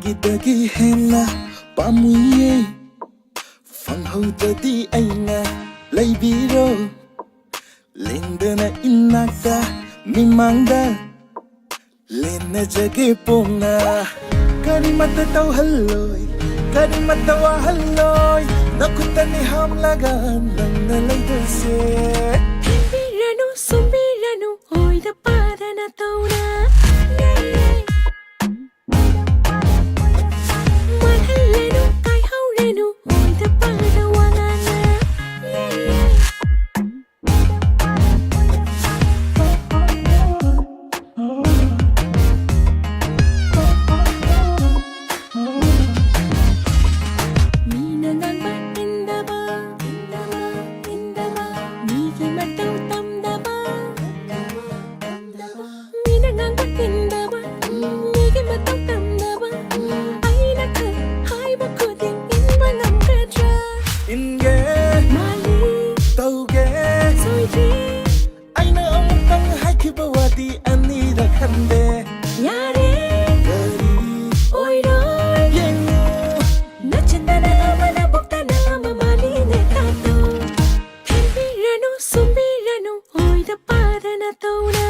ꯃꯤꯒꯤꯗꯒꯤ ꯍꯦꯟꯅ ꯄꯥꯝꯃꯨꯏꯌꯦ ꯐꯪꯍꯧꯗ꯭ꯔꯗꯤ ꯑꯩꯅ ꯂꯩꯕꯤꯔꯣ ꯂꯦꯡꯗꯅ ꯏꯅꯥꯛꯇ ꯃꯤꯃꯥꯡꯗ ꯂꯦꯟꯅꯖꯒꯦ ꯄꯣꯡꯅ ꯀꯔꯤꯃꯠꯇ ꯇꯧꯍꯜꯂꯣꯏ ꯀꯔꯤꯃꯠꯇ ꯋꯥꯍꯜꯂꯣꯏ ꯅꯈꯨꯠꯇꯅꯤ ꯍꯥꯝꯂꯒ ꯅꯪꯅ ꯂꯩꯗꯣꯏꯁꯦ ꯊꯦꯝꯕꯤꯔꯅꯨ ꯁꯨꯝꯕꯤꯔꯅꯨ ꯑꯣꯏꯗ ꯄꯥꯗꯅ ꯇꯧꯅ ꯃꯥꯜꯍꯜꯂꯅꯨ ꯀꯥꯏꯍꯧꯔꯅꯨ ꯑꯣꯏꯗ ꯄꯥꯗ ꯋꯥ ꯉꯥꯡꯅ ꯃꯤꯅ ꯉꯥꯡꯕ ꯏꯟꯗꯕ ꯃꯤꯒꯤ ꯃꯇꯧ ꯇꯝꯗꯕ ꯃꯤꯅ ꯉꯥꯡꯕ ꯏꯟꯗꯕ ꯃꯤꯒꯤ ꯃꯇꯧ ꯇꯝꯗꯕ ꯑꯩꯅ ꯍꯥꯏꯕ ꯈꯨꯗꯤꯡ ꯏꯟꯕ ꯉꯝꯒꯗ꯭ꯔꯥ ꯏꯟꯒꯦ ꯃꯥꯜꯂꯤ ꯇꯧꯒꯦ ꯁꯣꯏꯗ꯭ꯔꯦ ꯑꯩꯅ ꯑꯃꯨꯛꯇꯪ ꯍꯥꯏꯈꯤꯕ ꯋꯥꯗꯤ ꯑꯅꯤꯔꯛ ꯈꯟꯗꯦ ꯌꯥꯔꯦ ꯀꯔꯤ ꯑꯣꯏꯔꯣꯏ ꯌꯦꯡꯉꯨ ꯅꯆꯤꯟꯗꯅ ꯑꯃꯅ ꯕꯨꯛꯇꯅ ꯑꯃ ꯃꯥꯜꯂꯤꯅꯦ ꯇꯥꯇꯣ ꯊꯦꯝꯕꯤꯔꯅꯨ ꯁꯨꯝꯕꯤꯔꯅꯨ ꯑꯣꯏꯗ ꯄꯥꯗꯅ ꯇꯧꯅ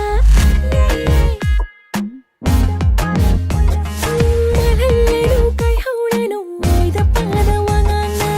ꯃꯥꯜꯍꯜꯂꯅꯨ ꯀꯥꯏꯍꯧꯔꯅꯨ ꯑꯣꯏꯗ ꯄꯥꯗ ꯋꯥ ꯉꯥꯡꯅ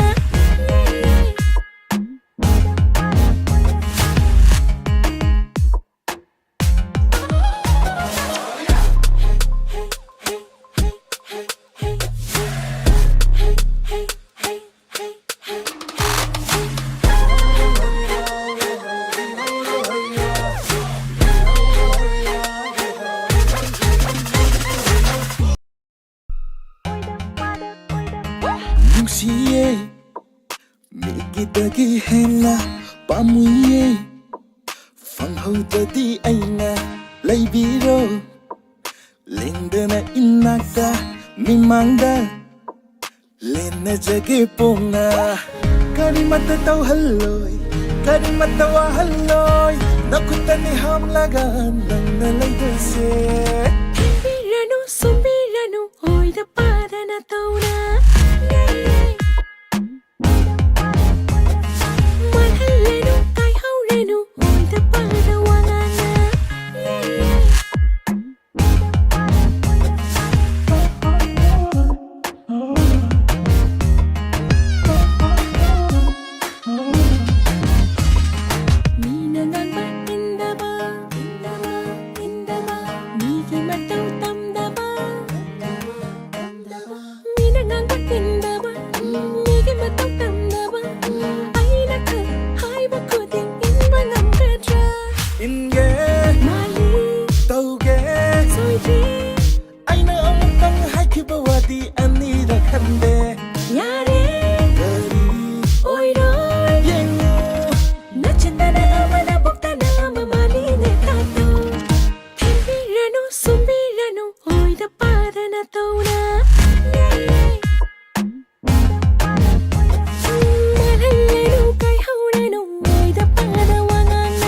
ꯅꯨꯡꯁꯤꯌꯦ ꯃꯤꯒꯤꯗꯒꯤ ꯍꯦꯟꯅ ꯄꯥꯝꯃꯨꯏꯌꯦ ꯐꯪꯍꯧꯗ꯭ꯔꯗꯤ ꯑꯩꯅ ꯂꯩꯕꯤꯔꯣ ꯂꯦꯡꯗꯅ ꯏꯅꯥꯛꯇ ꯃꯤꯃꯥꯡꯗ ꯂꯦꯟꯅꯖꯒꯦ ꯄꯣꯡꯅ ꯀꯔꯤꯃꯠꯇ ꯇꯧꯍꯜꯂꯣꯏ ꯀꯔꯤꯃꯠꯇ ꯋꯥꯍꯜꯂꯣꯏ ꯅꯈꯨꯠꯇꯅꯤ ꯍꯥꯝꯂꯒ ꯅꯪꯅ ꯂꯩꯗꯣꯏꯁꯦ ꯊꯦꯝꯕꯤꯔꯅꯨ ꯁꯨꯝꯕꯤꯔꯅꯨ ꯑꯣꯏꯗ ꯄꯥꯗꯅ ꯇꯧꯅ ꯃꯥꯜꯍꯜꯂꯅꯨ ꯀꯥꯏꯍꯧꯔꯅꯨ ꯑꯣꯏꯗ ꯄꯥꯗ ꯋꯥ ꯉꯥꯡꯅ ꯃꯤꯅ ꯉꯥꯡꯕ ꯏꯟꯗꯕ ꯃꯤꯒꯤ ꯃꯇꯧ ꯇꯝꯗꯕ ꯃꯤꯅ ꯉꯥꯡꯕ ꯏꯟꯗꯕ ꯃꯤꯒꯤ ꯃꯇꯧ ꯇꯝꯗꯕ ꯑꯩꯅ ꯍꯥꯏꯕ ꯈꯨꯗꯤꯡ ꯏꯟꯕ ꯉꯝꯒꯗ꯭ꯔꯥ ꯏꯟꯒꯦ ꯃꯥꯜꯂꯤ ꯇꯧꯒꯦ ꯁꯣꯏꯗ꯭ꯔꯦ ꯑꯩꯅ ꯑꯃꯨꯛꯇꯪ ꯍꯥꯏꯈꯤꯕ ꯋꯥꯗꯤ ꯑꯅꯤꯔꯛꯈꯟꯗꯦ ꯌꯥꯔꯦ ꯀꯔꯤ ꯑꯣꯏꯔꯣꯏ ꯌꯦꯡꯉꯨ 너친다나 어머나 복다나 어머 말리네 따도 템비라노 숨비라노 오이다 빠다나 떠오나 말할래노 가이하오라노 오이다 빠다 왕아나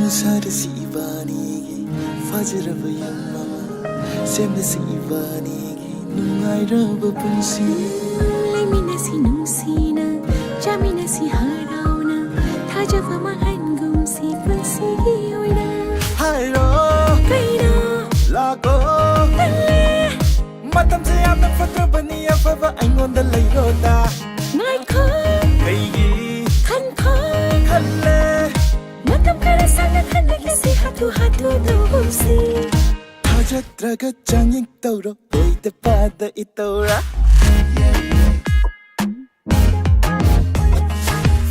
사르시 이바니기 파지라바 양마마 셈데시 이바니기 눅아이라바 분시 ꯂꯩꯃꯤꯟꯅꯁꯤ ꯅꯨꯡꯁꯤꯅ ꯆꯥꯃꯤꯟꯅꯁꯤ ꯍꯔꯥꯎꯅ ꯊꯥꯖꯕ ꯃꯥꯡꯍꯟꯒꯨꯝꯁꯤ ꯄꯨꯟꯁꯤꯒꯤ ꯑꯣꯏꯅ 하이로 ꯀꯩꯅꯣ 라고 ꯇꯜꯂꯦ 마탐제 ꯌꯥꯝꯅ ꯐꯠꯇ꯭ꯔꯕꯅꯤ ꯑꯐꯕ ꯑꯩꯉꯣꯟꯗ ꯂꯩꯔꯣꯗ ꯉꯥꯏꯈꯣ ꯀꯩꯒꯤ ꯈꯟꯈꯣ ꯈꯜꯂꯦ ꯃꯇꯝ ꯈꯔ ꯁꯥꯡꯅ ꯈꯟꯅꯈꯤꯁꯤ ꯍꯥꯊꯨ ꯍꯥꯊꯨ ꯇꯧꯒꯨꯝꯁꯤ ꯊꯥꯖꯗ꯭ꯔꯒ ꯆꯥꯡꯌꯦꯡ ꯇꯧꯔꯣ ꯑꯣꯏꯗ ꯄꯥꯗ ꯏꯇꯧꯔꯥ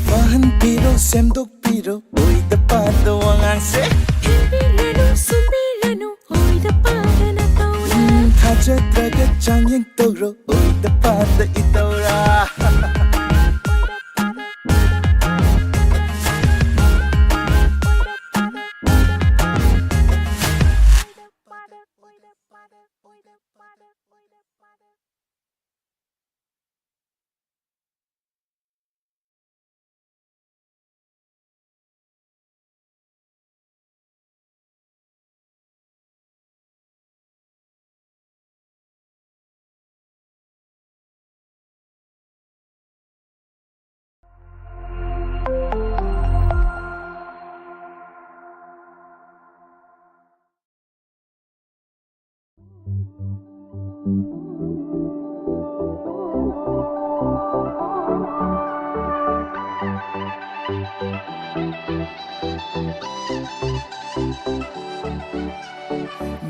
ꯐꯍꯟꯕꯤꯔꯣ ꯁꯦꯝꯗꯣꯛꯄꯤꯔꯣ ꯑꯣꯏꯗ ꯄꯥꯗ ꯋꯥꯉꯥꯡꯁꯦ ꯊꯦꯝꯕꯤꯔꯅꯨ ꯁꯨꯝꯕꯤꯔꯅꯨ ꯑꯣꯏꯗ ꯄꯥꯗꯅ ꯇꯧꯅ ꯊꯥꯖꯗ꯭ꯔꯒ ꯆꯥꯡꯌꯦꯡ ꯇꯧꯔꯣ ꯑꯣꯏꯗ ꯄꯥꯗ ꯏꯇꯧꯔꯥ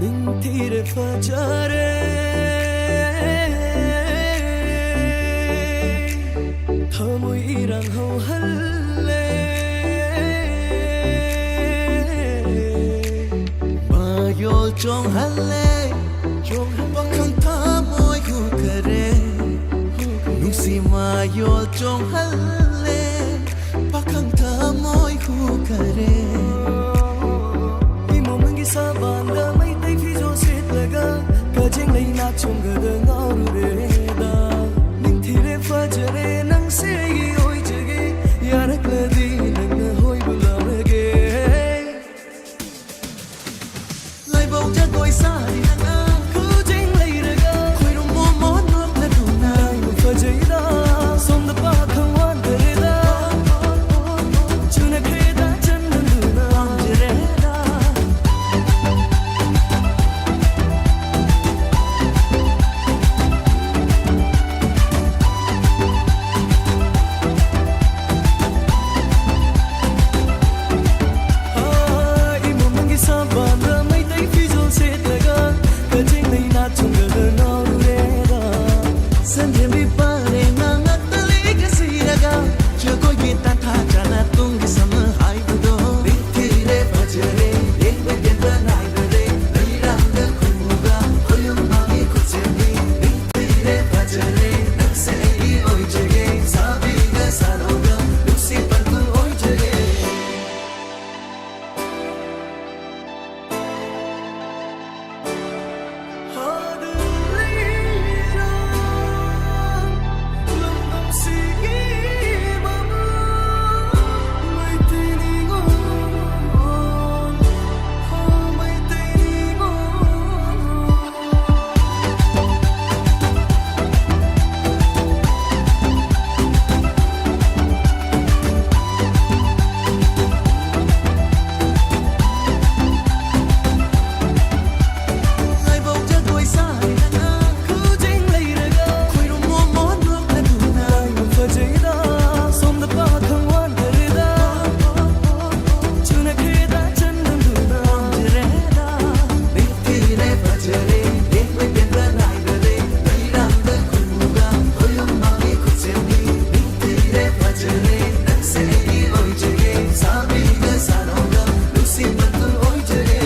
Ningthire fajare thamoi irang ho halle Mayol chong halle Bakang thamoy hu kare Nungsi mayol chong halle Bakang thamoy hu kare imo mangi sabanda mai tai phi jo sit laga kajeng lai na chung ga da ngaru re da ningthire fajare nang se gi oi jage yarak la di nang hoi bula ge Lai bầu cha tôi xa đi nang a kajeng lai raga Khoi rong mo mo nuok na du na fajai da som da pa khang wan re da chuna khe da chan nan du na Jere da imo mangi sabanda mai tai phi jo sit laga kajeng lai na chung ga da ngaru re da Sandhe bi pare na ngatali ka siraga Chakoi ki ta tha jana tung ki sam hai bu do Ningthire fajare ek be gen ba nai re Lai ram da khumuga Hoyum magi kuchemi Ningthire fajare nak se gi oi jage Sabi ga sanoga Lusi parku oi jage Lai bầu cha tôi xa đi nang a kajeng lai raga Khoi rong mo mo nuok na du na fajai da som da pa khang wan re da chuna khe da chan nan du na Jere da Ningthire fajare ek be gen ba nai re Lai ram da khumuga Hoyum magi kuchemi Ningthire fajare nak se gi oi jage Sabi ga sanoga Lusi parku oi jage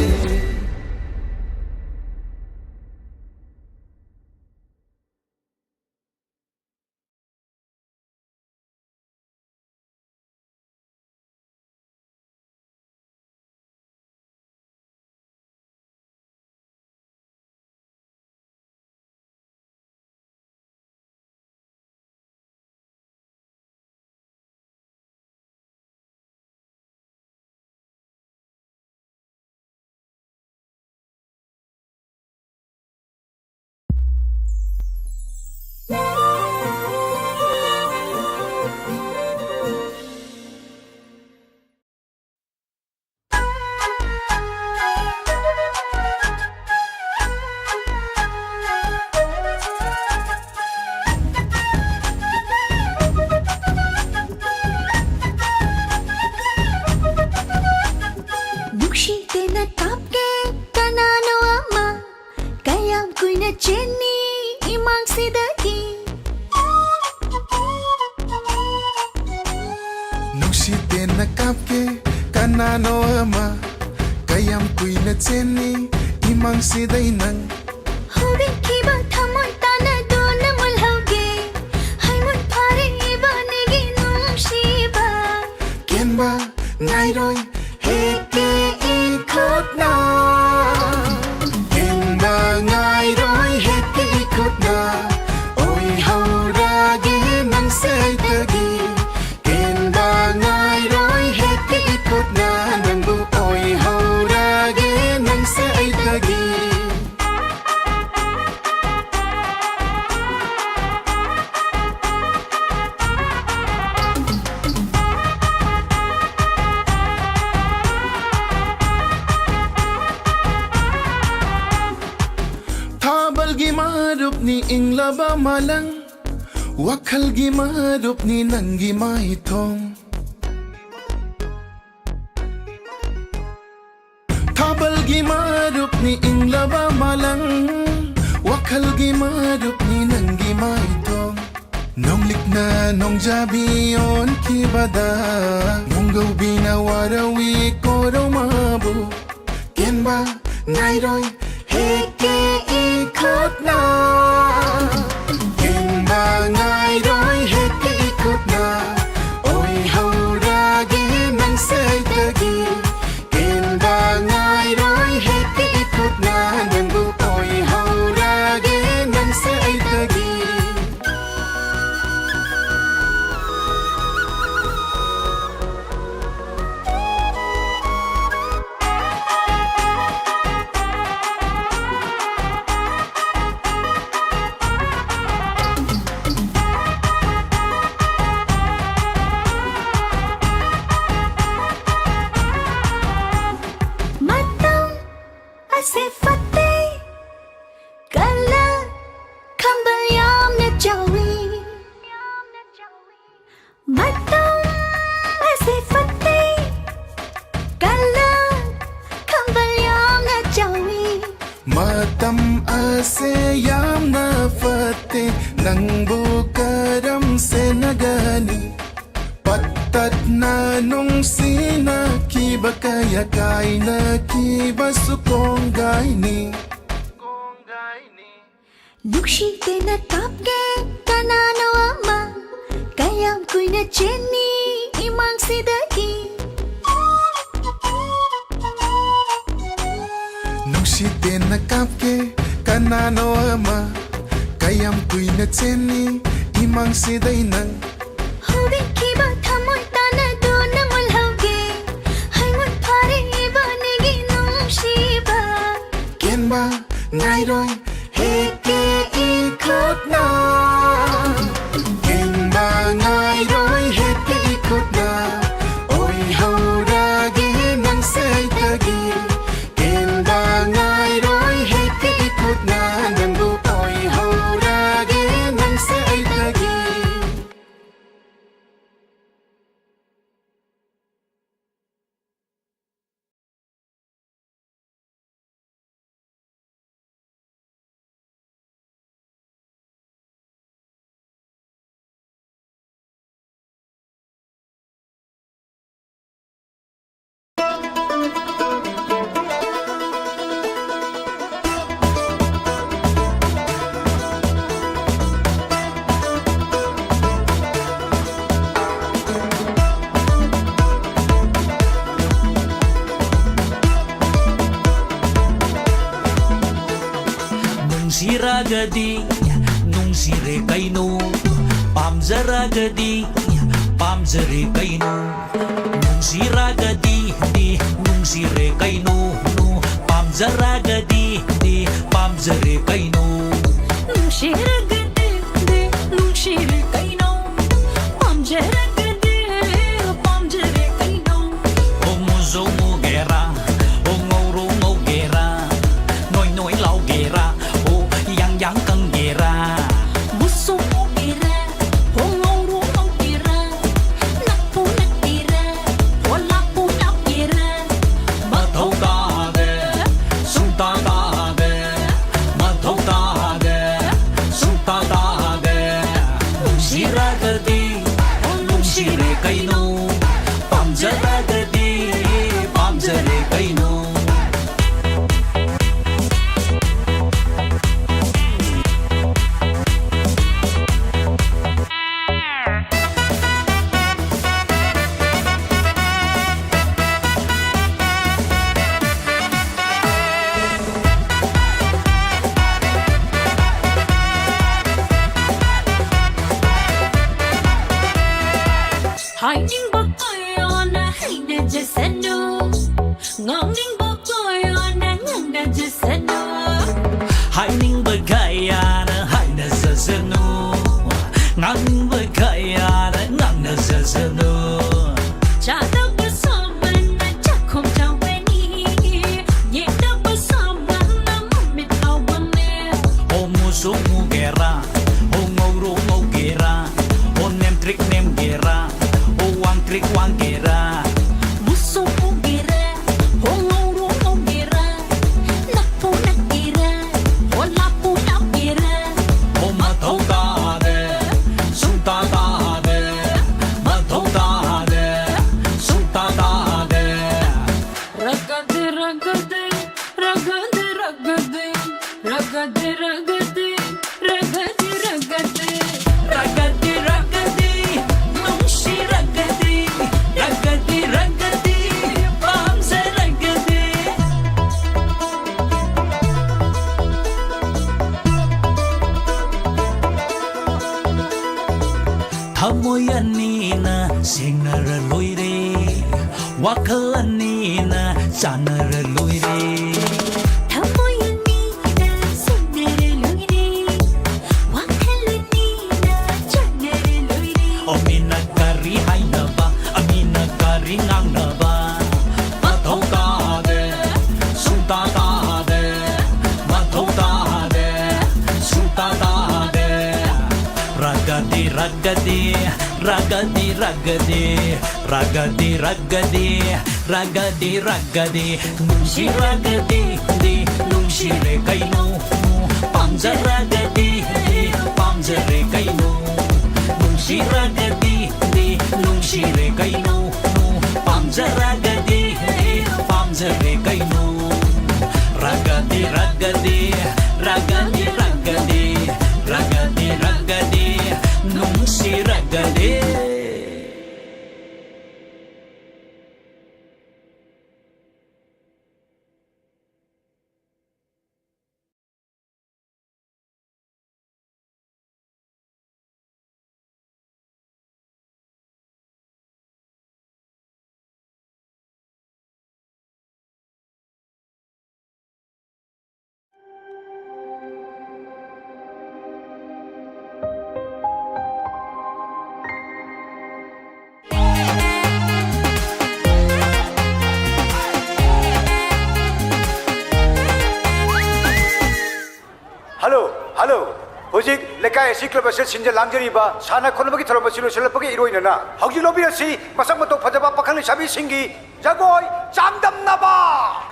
Nuksitena tapke kanano ama kayam kuina chenni imang sidaki Nuksite na kapke kanano ama Kayam kui na cheni imang siday nang hori kiba thamoi tana dona mulhauge inglaba malang wakhalgi marupni nangi maithong Thabalgi marupni inglaba malang wakhalgi marupni nangi maithong Nonglik na nongjabi on kibada Nonggaw binawarawi koro mabu Kenba nairoi heke ikot na Kenba nairoi heke ikot na Oi haurage nang saitagi Kenba nairoi heke ikot na Nangbu oi haurage nang saitagi Matang asifate kala kambayam na jawi Matang asifate kala kambayam na jawi Matam ase yam na fate nang bukaram se nagani Patat na nung sina kiba kaya kay na kiba sukong gaini Lukshite na tapge kanano ama kayam kuy na Jenny imang sidagi Nung site na kapke kanano ama kayam kuy na tseni imang siday nang Hubing kiba tamoy tanado na mulhawge Haymon pare iba nigi nung shiba Kenba nairoi heke ikot na Kenba nairoi heke ikot na Oi haurage nang saitagi Kenba nairoi heke ikot na Nangbu oi haurage nang saitagi Siragadi nung sire kaino pamzaragadi pamzare kaino nung siragadi di nung sire kaino no pamzaragadi di pamzare kaino Nung shiragade de nung shire kaino Pamjaragade pamjare kaino o muzo mo gera o ngoro mo gera noi noi lau gera o yang yang kang gera Buso mo gira Hongoro mo gira Nakpo nakira Wala po nakira Matau tade sumta tade Matau tade sumta tade nung siragadi nung sire kaino pamjaragadi pamjare kaino Hiding bakoy on a hide just said no Ngongning bakoy on a nganga just said no hai ning bagaya na hai na sasano ngang bagaya na ngang na sasano Chata basaban na chakom chawani Yeta basaban na mamit awame o muso mo gera Thamoy anina sengnara loire Wakal anina chanara loire Omina kari hainaba Amina kari ngangnaba Mathau taade Sunta taade Mathau taade Sunta taade Ragadi ragadi Ragadi ragadi Ragadi ragadi Ragadi ragadi Nungsi ragadi di Nungsi re kaino Pamja ragadi di Pamja re kaino Nungsi ragadi di Nungsi re kaino Pamja ragadi di Pamja re kaino Ragadi ragadi Ragadi ragadi Ragadi ragadi Nungsi ragadi Hello. Hojik lekai si club ase sinja langjariba sana khonbagi thorba silo selapagi iroinana hauji lobby asi masak mato phajaba pakhang sabi singi jagoi chamdam naba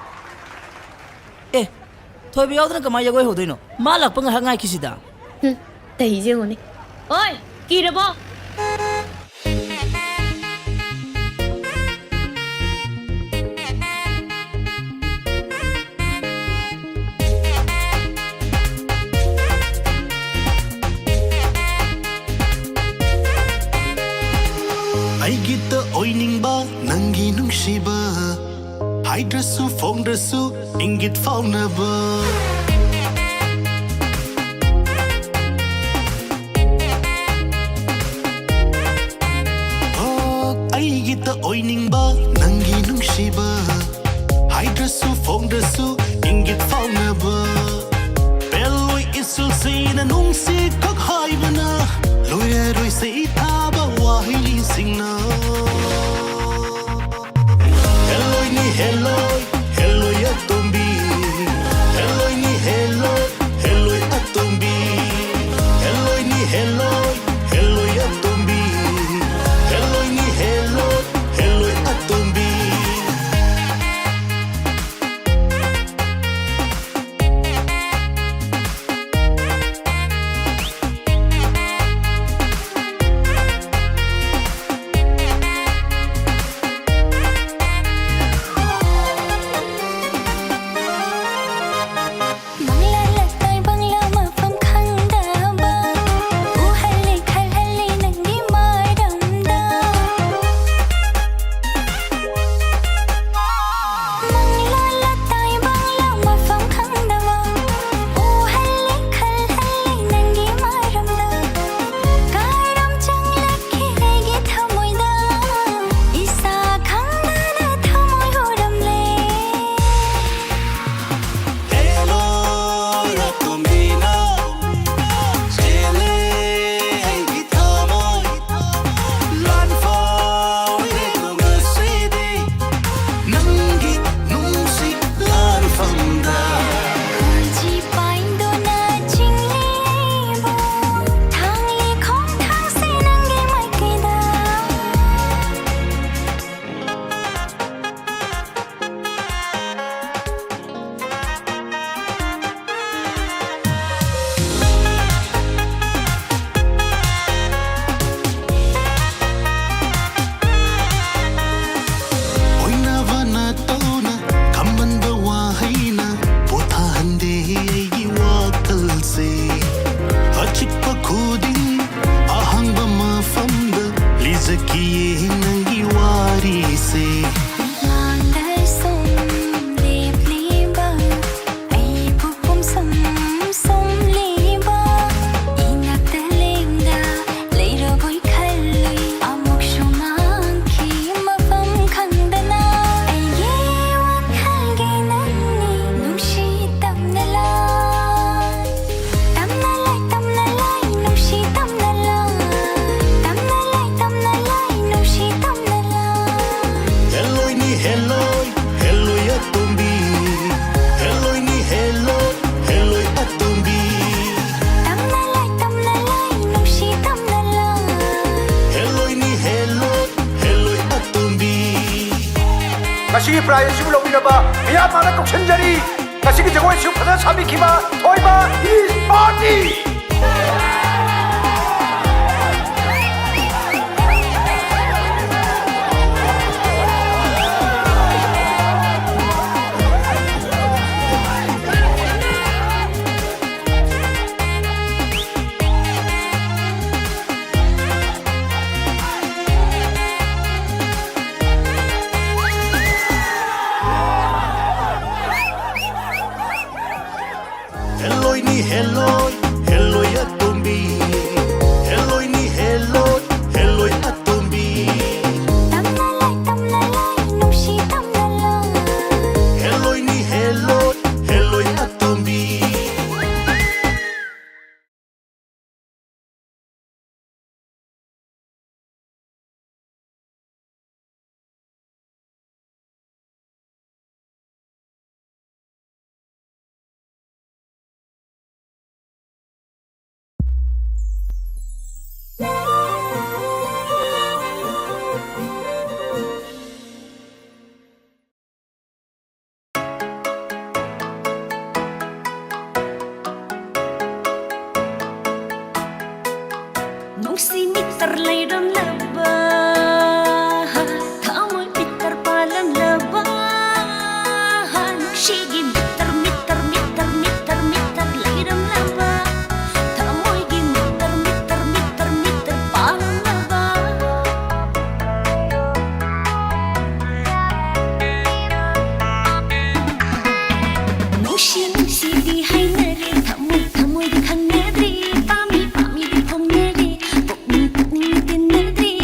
Thôi bây giờ kamai jagoi hodoi no ma lak pang hangai kisida Tei je ngone oi kirabo Aigita oiningba nangi nungsiba Haidrasu fongdrasu ingit faunaba Aigita oiningba nangi nungsiba Haidrasu fongdrasu ingit faunaba Beloi isul sina nungsi kak haibana Loya roi se itaba wahili singna Heloi ni heloi heloi atombi Heloi ni heloi heloi atombi Heloi ni heloi heloi atombi Heloi ni heloi heloi atombi ꯉꯁꯤꯒꯤ ꯄ꯭ꯔꯥꯏꯖ ꯑꯁꯤꯕꯨ ꯂꯧꯕꯤꯅꯕ ꯃꯤꯌꯥꯝ ꯃꯥꯡꯗ ꯀꯧꯁꯤꯟꯖꯔꯤ ꯉꯁꯤꯒꯤ ꯖꯒꯣꯏ ꯑꯁꯤꯕꯨ ꯐꯖꯅ ꯁꯥꯕꯤꯈꯤꯕ ꯊꯣꯏꯕ ꯏꯁ party Helloy ni helloy, helloy atumbi. Helloy ni helloy, helloy atumbi. Helloy ni helloy, helloy atumbi. Nungsi mitar layram laba Thamoy mitar palang laba Nungshigi mitar mitar mitar mitar mitar layram laba Thamoy gi mitar mitar mitar mitar palang laba Nungsi nungsi di hainare Thamoy thamoy di khanadri Pami pami di phongnare Pukni pukni di tinadri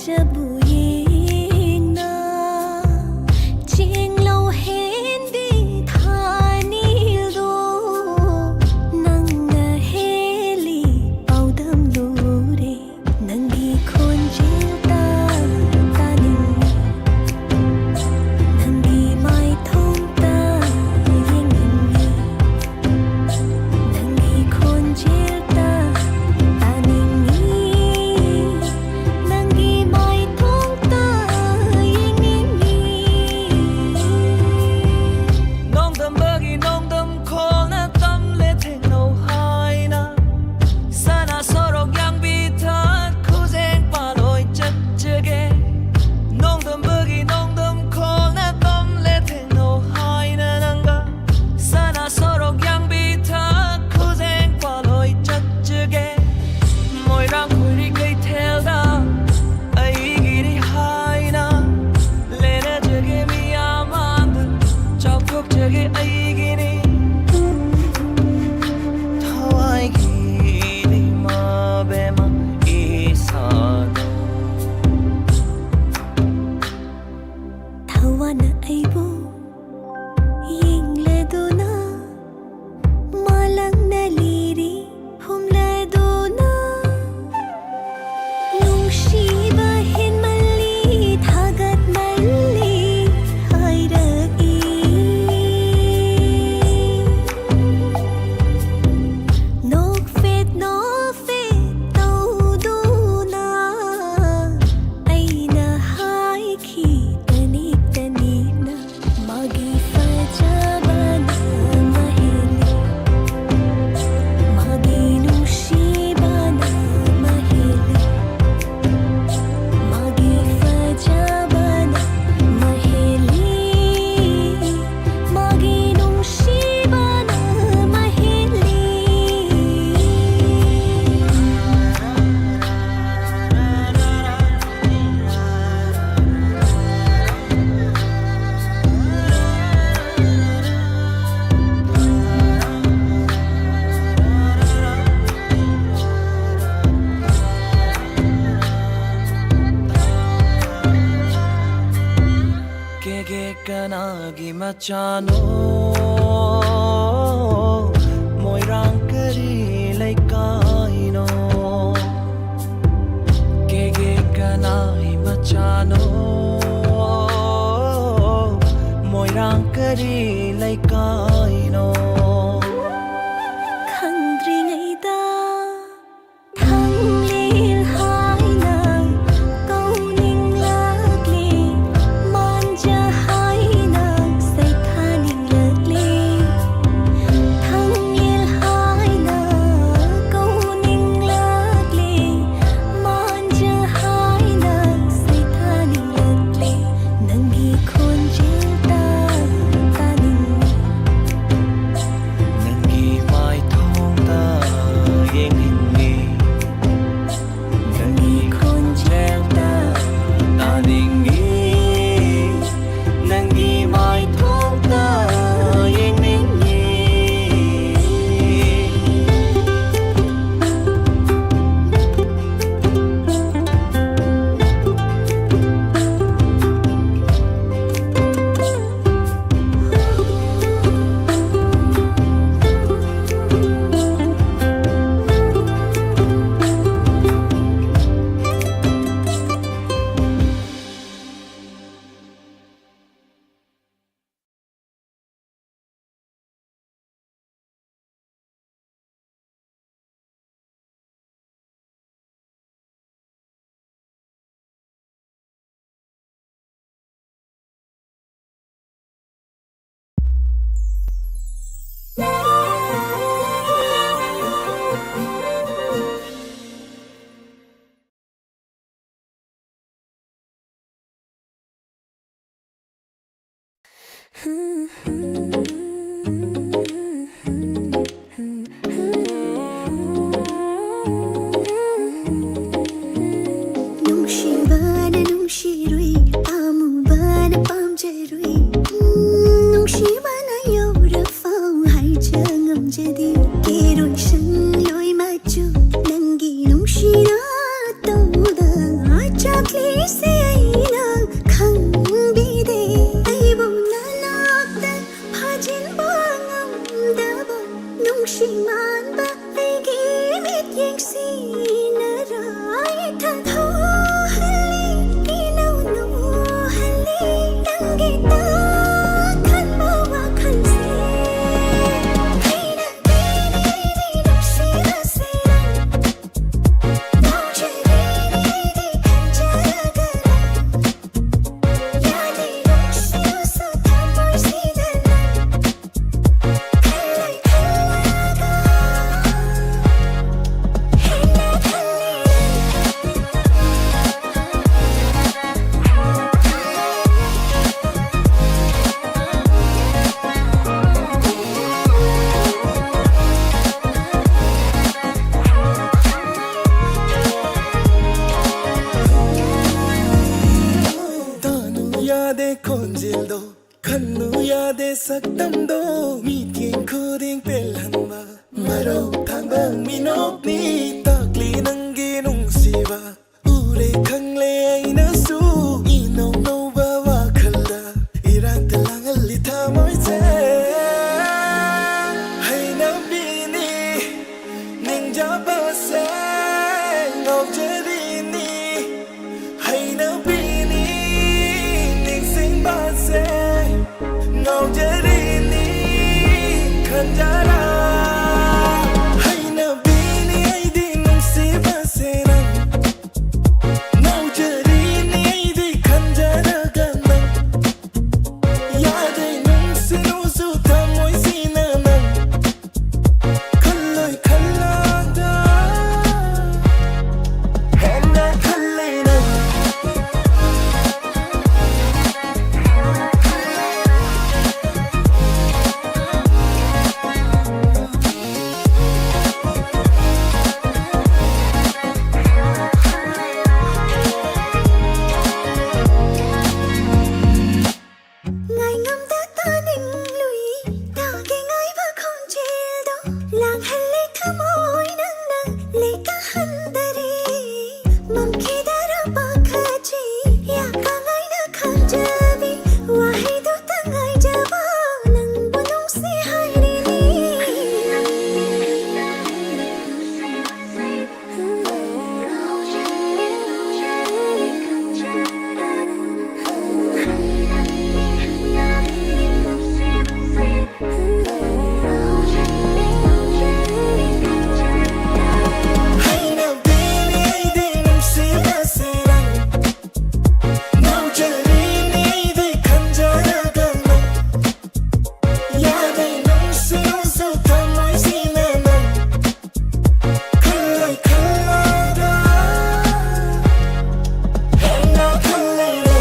ꯐꯖꯕꯨ ꯌꯦꯡꯅ ꯆꯦꯡꯂꯧ ꯍꯦꯟꯕꯤ ꯊꯥꯅꯤꯜꯗꯣ ꯅꯪꯅ ꯍꯦꯜꯂꯤ ꯄꯥꯎꯗꯝ ꯂꯨꯔꯦ ꯅꯪꯒꯤ ꯈꯣꯟꯖꯦꯜꯗ ꯇꯥꯅꯤꯡꯉꯤ ꯅꯪꯒꯤ ꯃꯥꯏꯊꯣꯡꯗ ꯌꯦꯡꯅꯤꯡꯉꯤ ꯅꯪꯒꯤ ꯈꯣꯟꯖꯦꯜꯗ ꯇꯥꯅꯤꯡꯉꯤ ꯅꯪꯒꯤ ꯃꯥꯏꯊꯣꯡꯗ ꯌꯦꯡꯅꯤꯡꯉꯤ 농담박이 농담 콜나 땀내 택노 하이나 사나 서로 양비탄 고생 빠로이 쩍쩍해 농담박이 농담 콜나 땀내 택노 하이나 난가 사나 서로 양비탄 고생 빠로이 쩍쩍해 모이랑 구리 그이 텔다 아이기리 하이나 레나 저게 미야만드 적극 저게 아이기니 타와이기니 마베마 이사도 ꯊꯋꯥꯅ ꯑꯩꯕꯨ ꯌꯦꯡꯂꯗꯨꯅ ꯃꯥꯂꯪꯅ ꯂꯤꯔꯤ ꯍꯨꯝꯂꯗꯨꯅ ꯅꯨꯡꯁꯤꯕ ꯍꯦꯟꯃꯜꯂꯤ ꯊꯥꯒꯠꯃꯜꯂꯤ ꯍꯥꯏꯔꯛꯏ ꯅꯣꯛꯐꯦꯠ ꯇꯧꯗꯨꯅ ꯑꯩꯅ ꯍꯥꯏꯈꯤ ꯇꯅꯤꯛ ꯇꯅꯤꯛꯅ ꯃꯥꯒꯤ ꯐꯖꯕꯅ ꯃꯍꯦꯜꯂꯤ ꯃꯥꯒꯤ ꯅꯨꯡꯁꯤꯕꯅ ꯃꯍꯦꯜꯂꯤ ꯃꯥꯒꯤ ꯐꯖꯕꯅ ꯃꯍꯦꯜꯂꯤ ꯃꯥꯒꯤ ꯅꯨꯡꯁꯤꯕꯅ ꯃꯍꯦꯜꯂꯤ 개개 까나기 맞잖아 모이랑 그리 레이까이노 개개 까나이 맞잖아 모이랑 그리 레이까이노 ꯈꯪꯗ꯭ꯔꯤꯉꯩꯗ ꯊꯪꯂꯦꯜ ꯍꯥꯏꯅ ꯀꯧꯅꯤꯡꯂꯛꯂꯤ ꯃꯥꯟꯖ ꯍꯥꯏꯅ ꯁꯩꯊꯥꯅꯤꯡꯂꯛꯂꯤ ꯊꯪꯂꯦꯜ ꯍꯥꯏꯅ ꯀꯧꯅꯤꯡꯂꯛꯂꯤ ꯃꯥꯟꯖ ꯍꯥꯏꯅ ꯁꯩꯊꯥꯅꯤꯡꯂꯛꯂꯤ ꯅꯪꯒꯤ ꯈꯣꯟꯖꯦꯜꯗ ꯇꯥꯅꯤꯡꯉꯤ नंगी माइथोंदा येंगिंगी ꯅꯪꯒꯤ ꯈꯣꯟꯖꯦꯜꯗ 나닝기 नंगी माइथोंदा येंगिंगी ꯅꯨꯡꯁꯤꯕꯅ ꯅꯨꯡꯁꯤꯔꯨꯏ ꯄꯥꯝꯃꯨꯕꯅ ꯄꯥꯝꯖꯔꯨꯏ ꯅꯨꯡꯁꯤꯕꯅ ꯌꯧꯔꯐꯥꯎ ꯍꯥꯏꯖ ꯉꯝꯖꯗꯦ ꯏꯔꯣꯏꯁꯟ ꯂꯣꯏ ꯃꯆꯨ ꯅꯪꯒꯤ ꯅꯨꯡꯁꯤꯅ ꯇꯧꯗ ꯆꯥꯛꯂꯤ sắc tâm đô mi tiền khu điên tên lần mà đâu thang bang mi nốt ni ta kli nang gi nung si ba u le khang le ai na su i no no ba wa khala iran telang ali tha moi se hay na bi ni ning ja ba se ngọc je di ni hay na bi ni ning sing ba se ngọc je di ni khan ja ra hay na bi ni ai di nung si ba se na ngọc je di ni ai di khan ja ra ga na ya de nung si nu su ta moi si na na khan loi khan la da hen na khan le na ngày ngắm ta ta ninh lùi ta cái ngay và không chiều đâu làng hành lê thơ môi nâng nâng lê ca hân ta đi mầm khi đã ra ba khá chi ya ca ngay đã khám chơ vi và hay tu ta ngay chơ ba nâng bố nông si hai đi đi hay na bi ni ai di nung si ba se na ngọc je di ni ai di khan ja ra ga na ya de nung si nu su ta moi si na na khan loi khan la da hen na khan le na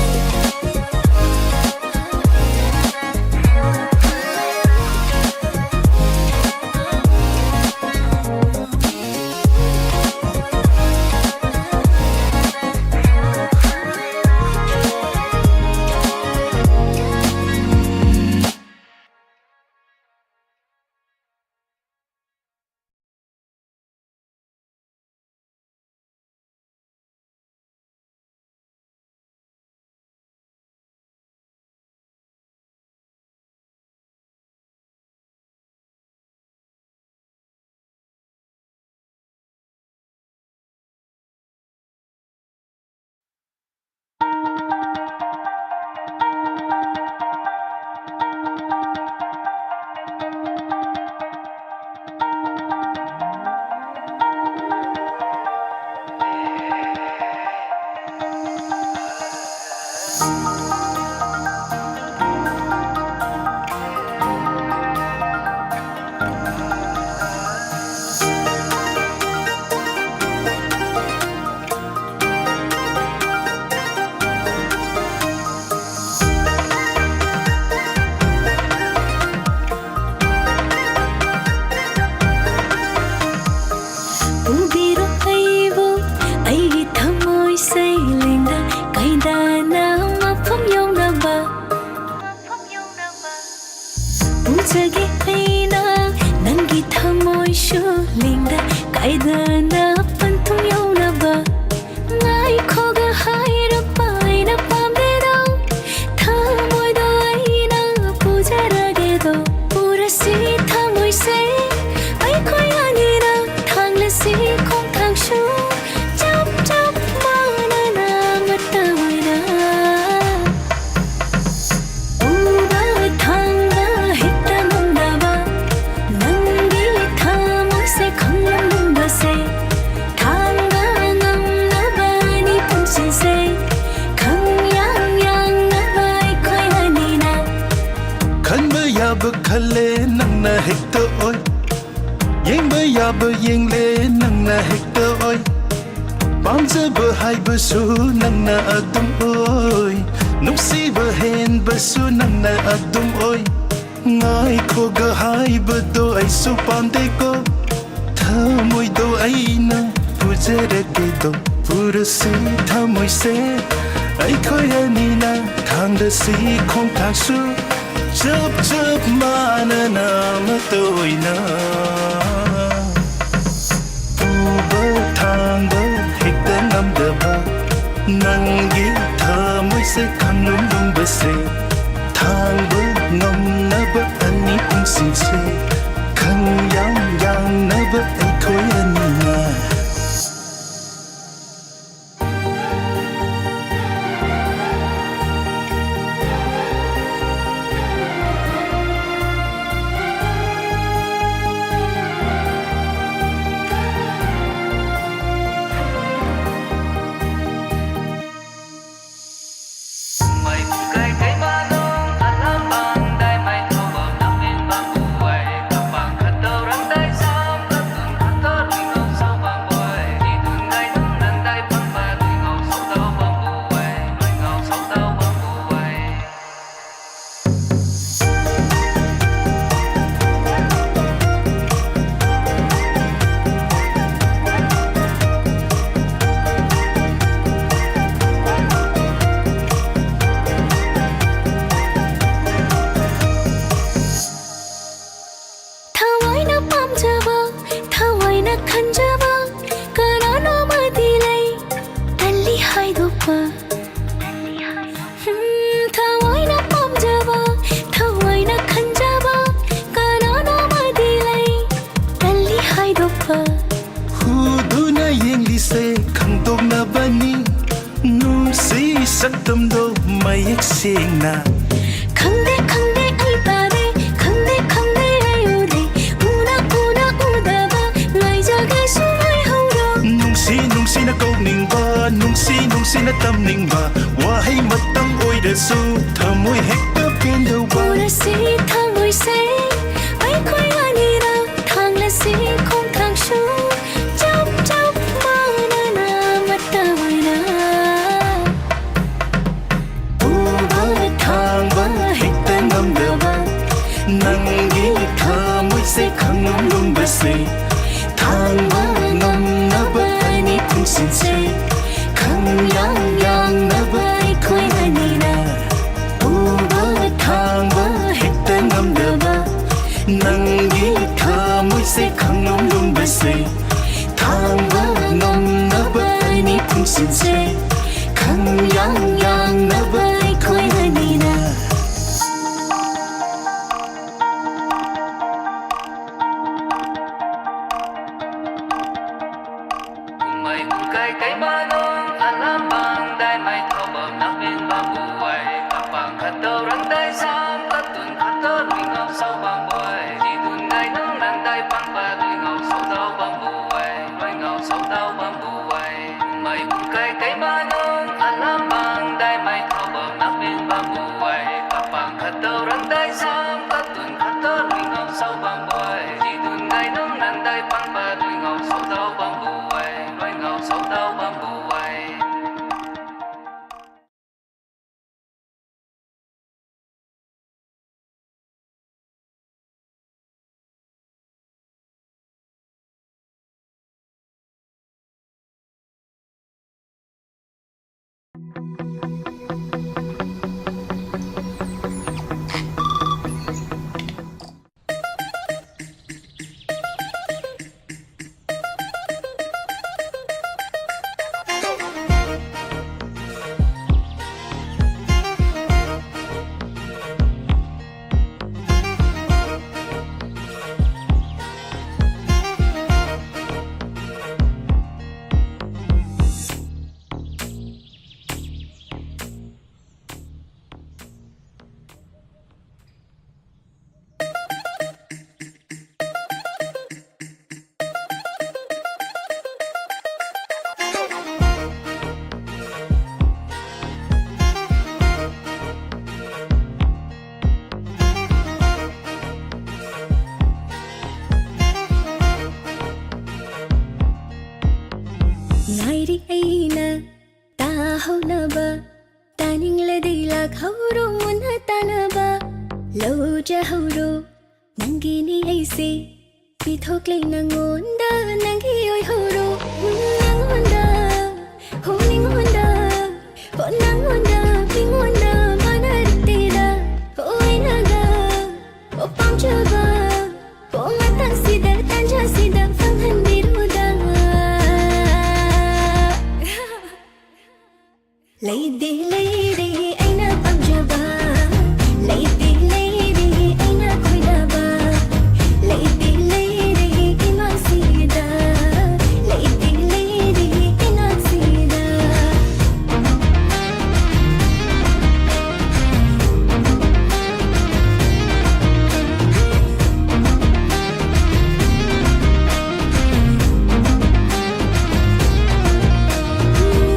Ubiro aibu ai thamoi say linda kaida na ma phom yong na ba Ujagi aina nangi thamoi shu linda kaida na pan thum yong na ba ngai khoga hai ra pai na pam de do thamoi do aina puja ra ge do pura si thamoi say ai khoi ani na thang le si khong thang shu chap chap ma na na ma ta hoi na uba thang na hita nong da ba nang gi thamoi se khong lam nong da se thang ga ngam na ba ni pun sin se khang yang yang na ba ai khoi ani na khan ba ya ba khale nang na hekta oi yeng ba ya ba yeng le nang na hekta oi pam je ba hai ba su nang na adum oi nung si ba hen ba su nang na adum oi ngai kho ga hai ba do ai su pam de ko tha moi do ai na pu je ra ke do pura si tha moi se ai khoi ani na thang de si khong thang su chớp chớp mà nơ nơ mà tôi nơ bơ thang bơ hít tên âm đờ bơ nâng ghi thơ mới sẽ khăn lung lung bơ se thang bơ ngâm nơ bơ anh ní cũng xin se khăn yang yang nơ bơ anh khối anh nè sắc tâm đâu mày ếch xiên na khăng đê ai ta đê khăng đê ai u đê una u đa ba ngày giờ gai su ai hậu đó nung si na câu ning ba nung si na tâm ning ba wa hay mất tâm ôi đờ su thơ môi hết tơ bên đâu ba ôi si thang ôi se ai khơi ani ra thang là si không thang su chop chop ma na na mất ta ôi na thang ba hết tên ngâm đờ ba nâng ghi thơ môi sẽ khăng lung lung bê se thang ba ngâm na ba ai ní cũng xin se khăng yang yang na ba ai khơi ani na thang ba hết tên ngâm đờ ba nâng ghi thơ môi sẽ khăng lung lung bê se thang ba ngâm na ba ai ní cũng xin se khăng yang yang na ba ai khơi ani na mày cái ba nong alam bang dai mai thọ bom nắp bên ba bu quay cặp bang khát tơ răng tay sam cắt tuần khát tơ lùi ngọc sâu bang quay đi tuần ngày nắng nắng tay băng ba lùi ngọc sâu tao bang bu quay lùi ngọc sâu tao bang bu quay mày cái ba nong alam bang dai mai thọ bom nắp bên ba bu quay cặp bang khát tơ răng tay sam cắt tuần khát tơ lùi ngọc sâu bang quay đi tuần ngày nắng nắng tay băng ba lùi ngọc sâu tao bang bu quay lùi ngọc sâu tao bang bu quay ngairi aina ta hona ba taning le dei la khawro mun ta na ba lo ja hawro nangi ni ai se pi thok le na ngon da nangi oi hawro nang honda ho ning honda ho nang honda ping honda mana te da oi na ga Lady, lady, aina pamjaba. Lady, lady, aina khoidaba. Lady, lady, imasida. Lady, lady, inaksida.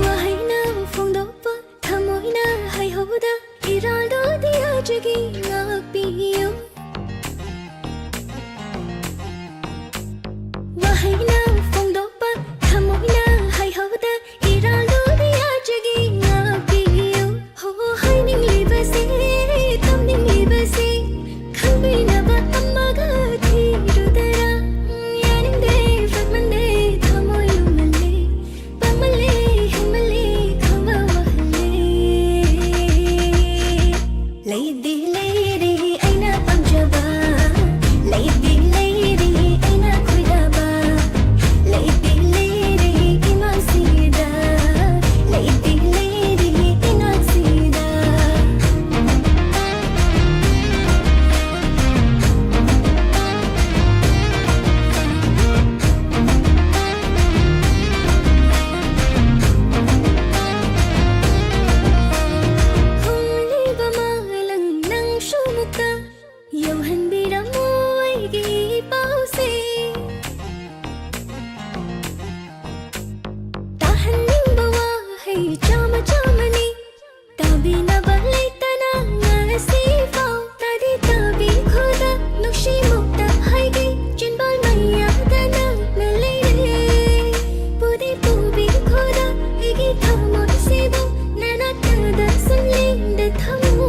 Wahina phongdopa thamoina haihoda iraldo diajagi ngakpiyo. Wahina phongdopa thamoina haihoda iraldo diajagi ngakpiyo. Ho haining libase tamning libase khanbinaba amaga thirudara. Yaninde fagmande thamoyumale pamale himale khamba wahle. Lady, lady, aina pamjaba. Lady, lady, aina khoidaba. Lady, lady, imasida. Lady, lady, inaksida. Humliba malang nang sumuka yauhanbiramo aigi pause. Tahanning bawahay chama chamani tabinaba laitana ngasifau tadi tabi khoda nukshi mukta haigi chinbal maya dana nalere budi pubi khoda igi thamoy sebo nanatada sunlinda thamo.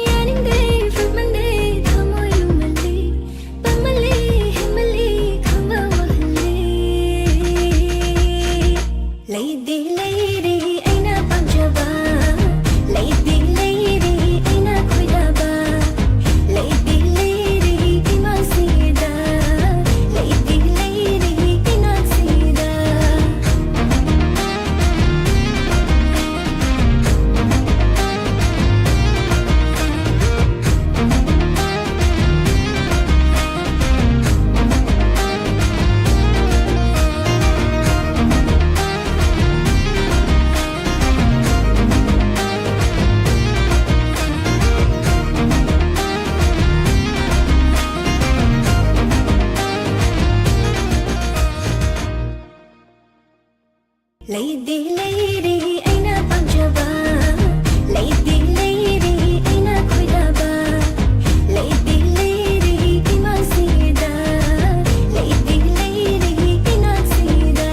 Yaninde fagmande thamoyumale pamale himale khamba wahle. Lady, lady, aina pamjaba. Lady, lady, aina khoidaba. Lady, lady, imasida. Lady, lady, inaksida. Lady, lady, aina pamjaba. Lady, lady, aina khoidaba. Lady, lady, imasida. Lady, lady, inaksida.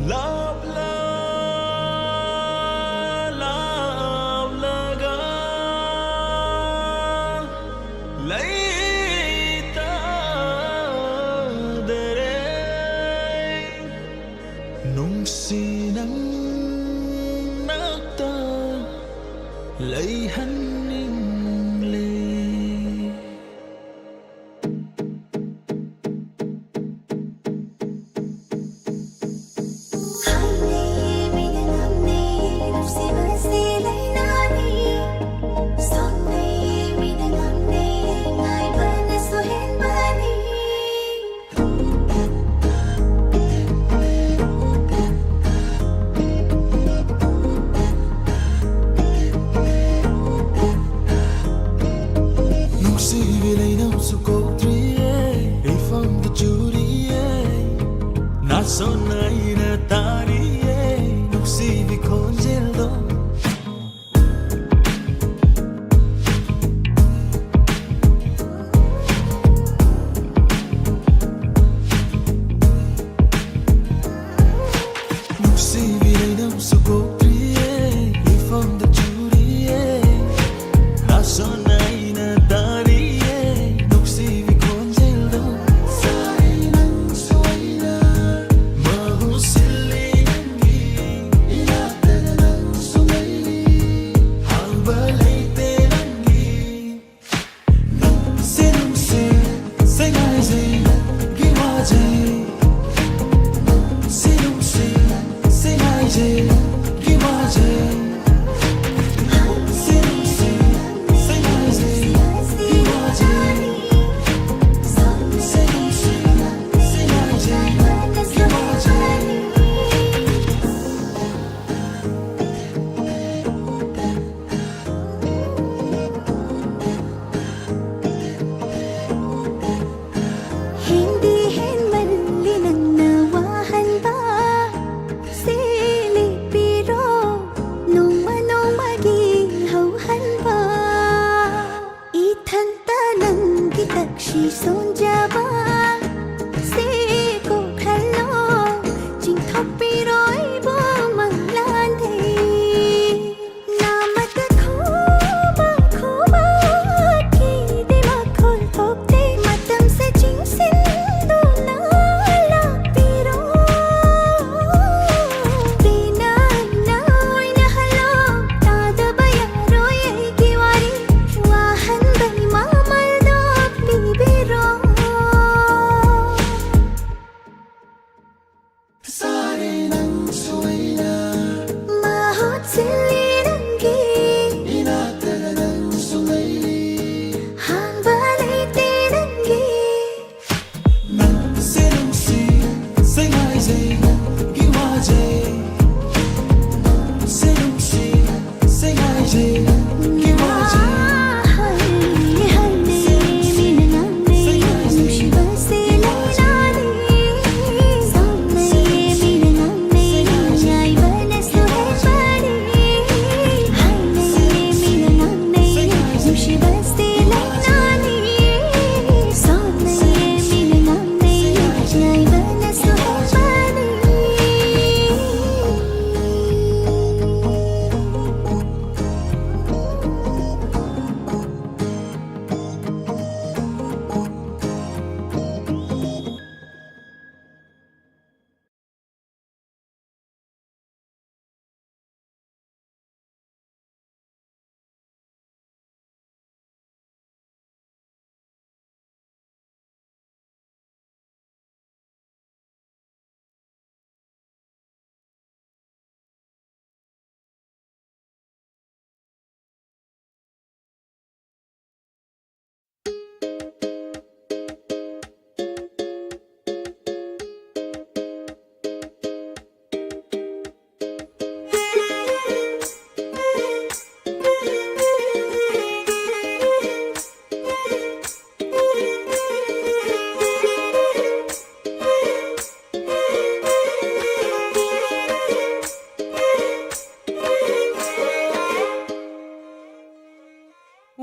Love, love, love, laga. Laita dare. Nungsinang nakta layhaning le. Sonaina tariye nuksi vi congeldo.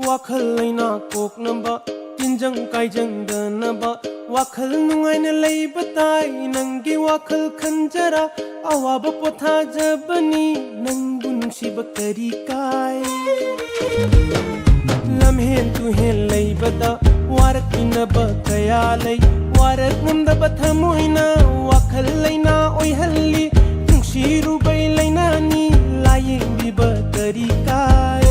Wakhal laina kok namba tinjang kaijang danaba wakhal nungaina leiba tai nangi wakhal khanjara awaba potha jabani nangu nungsiba kari kai lamhen tu hen leibada warak inaba kaya lei warak namdaba thamoina wakhal laina oi halli nungsiru bai laina ni layeng biba kari kai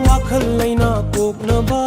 wakhal laina kok naba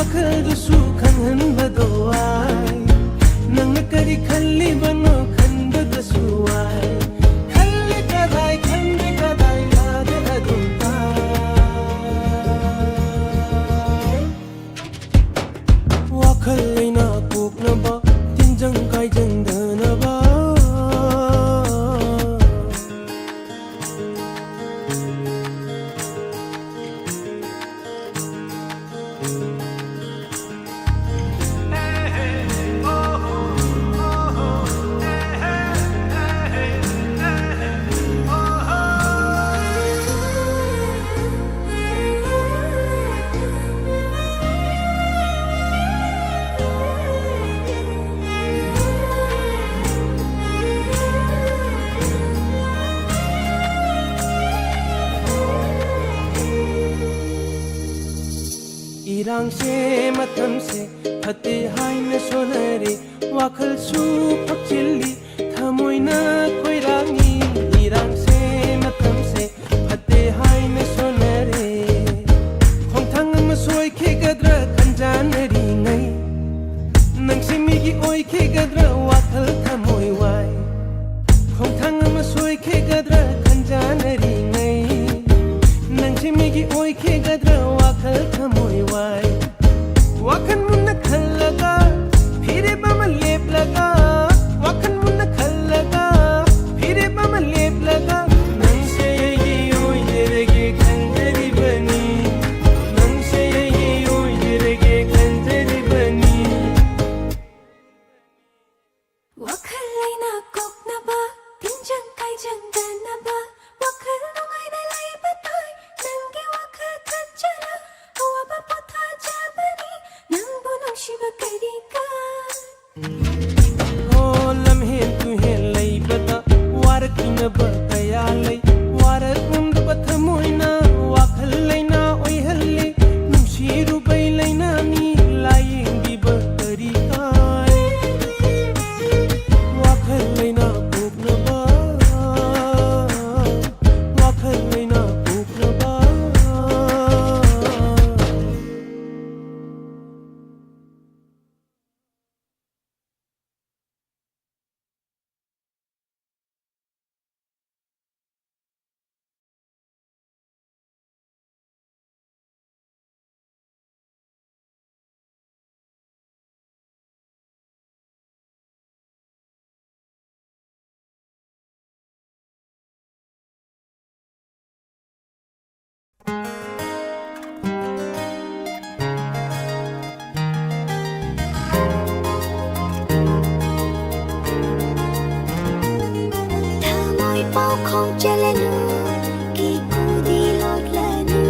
वखलदुसु खंगहनबदो आय नंगना करी खल्लिबनो खनबदसु आय खल्ले कदाय याद अदुंता वखल लैना कोकनबा तिनजंग कायजंदनबा इरांग से मतम से फते हाय न सोनरे वाखल सु पक्षिली थमोइना कोइरांगी इरांग से मतम से फते हाय न सोनरे खोंथांग म सोय खे गद्र खंजानरी नै नंगसिमी की ओय खे गद्र वाखल थमोइ वाय खोंथांग म सोय खे गद्र खंजानरी नै नंगसिमी की ओय खे गद्र वाखल थमोइ वाय वाखन मुन्ना खल्लगा फिरे बम लेप लगा वाखन मुन्ना खल्लगा फिरे बम लेप लगा नंसे ये ओय जरगे खंजरी बनी नंसे ये ओय जरगे खंजरी बनी वखल लैना कोकनबा तिनजंग कायजंदनबा वखल नुंगायना लायबताय नंगे वखल खंजरा अवाबा पोथा जाबनी नंबु नुंशिबा करिका ओ लम्हे तुहे लैबता वारकिनबा कया लै वारक उंदबा थमोइना वाखल लैना ओयहल्ले नुंशिरुबै लैना नि लायेंबिबा तरिकाय वाखल लैना कोकनबा वाखल लैना कोकनबा थमोइ पाउ खों चलनु की कूदी लोटलनु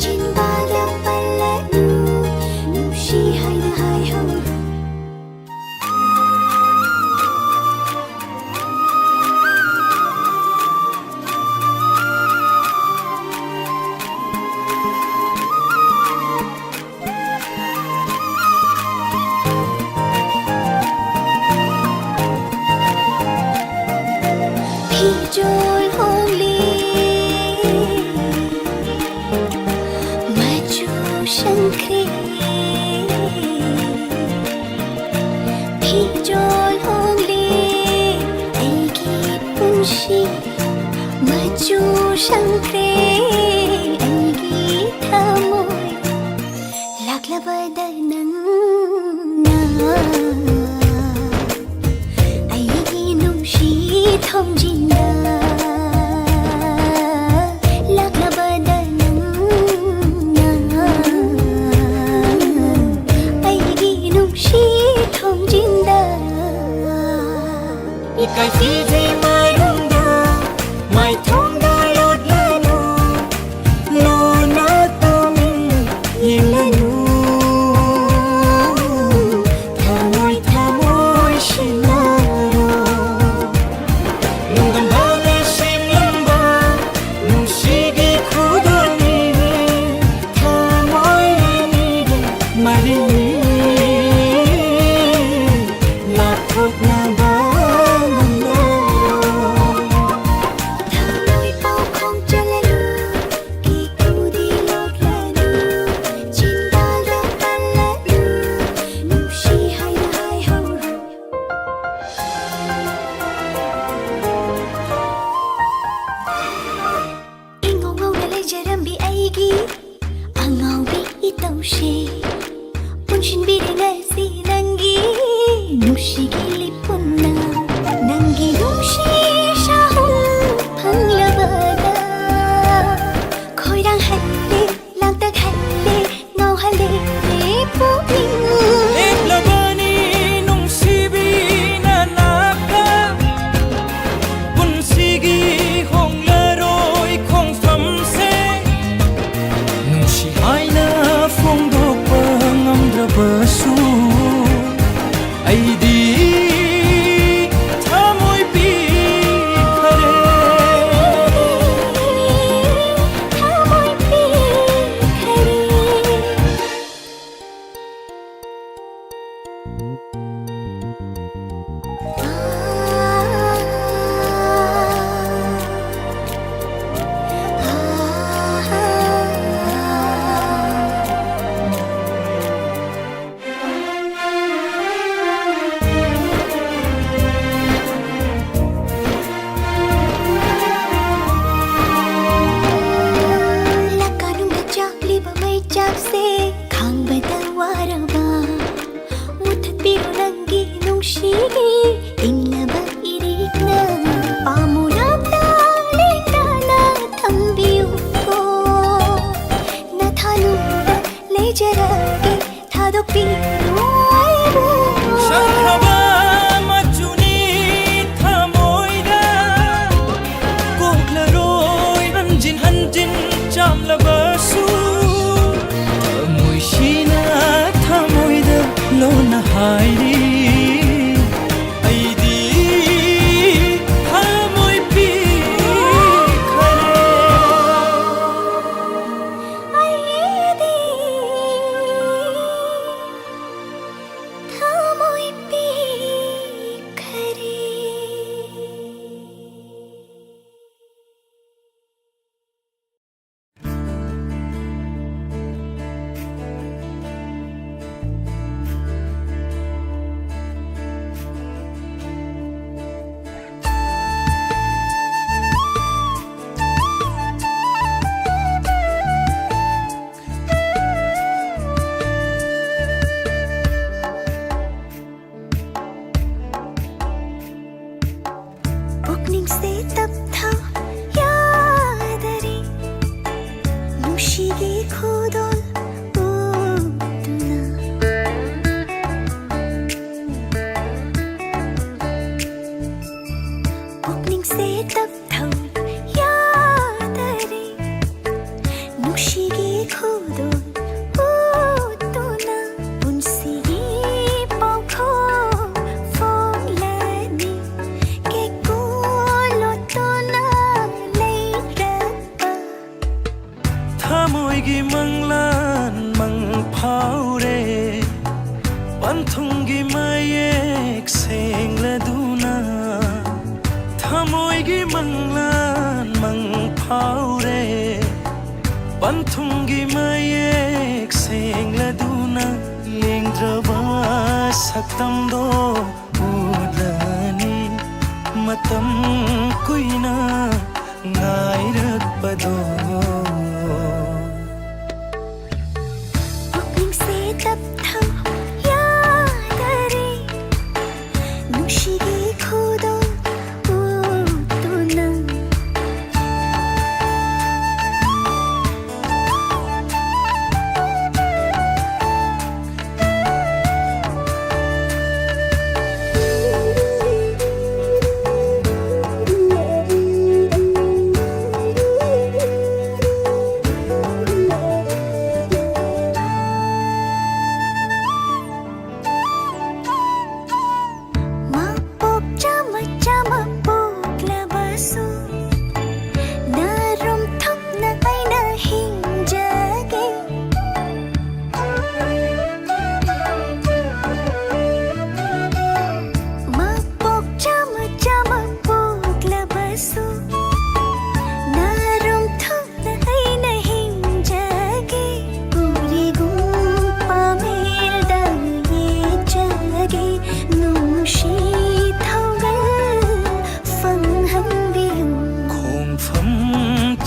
चिनबाला पल्लनु नुशी हाय न हाय हो जोल होली मजू शंकरे जोल होली ऐगी पुंशी मजू शंकरे ऐगी थमोय लागला बदनंग ऐगी नुंशी थमजिंदा लागला बदनंग ऐगी नुंशी थमजिंदा इकाई सीजे मारुंदा माय थोंगा लोटलनु लोना तोमिन यिलनु थमोय थमोय शिनारो नुंगम भाले सिमलंबा नुंशिगे खुदोनी थमोय निगे मरिनी लाखोतना थमोइ पाउ खों चलनु की कूदी लोटलनु चिनबाला पल्लनु हायना फोंदोक्पा ngamdrabasu aidi thamoi pikhare thamoi pikhare Panthungi mayek sengladuna lengdraba saktam do udani matam kuina ngairakpado pukling se tap tham yadare nushige khodo utuna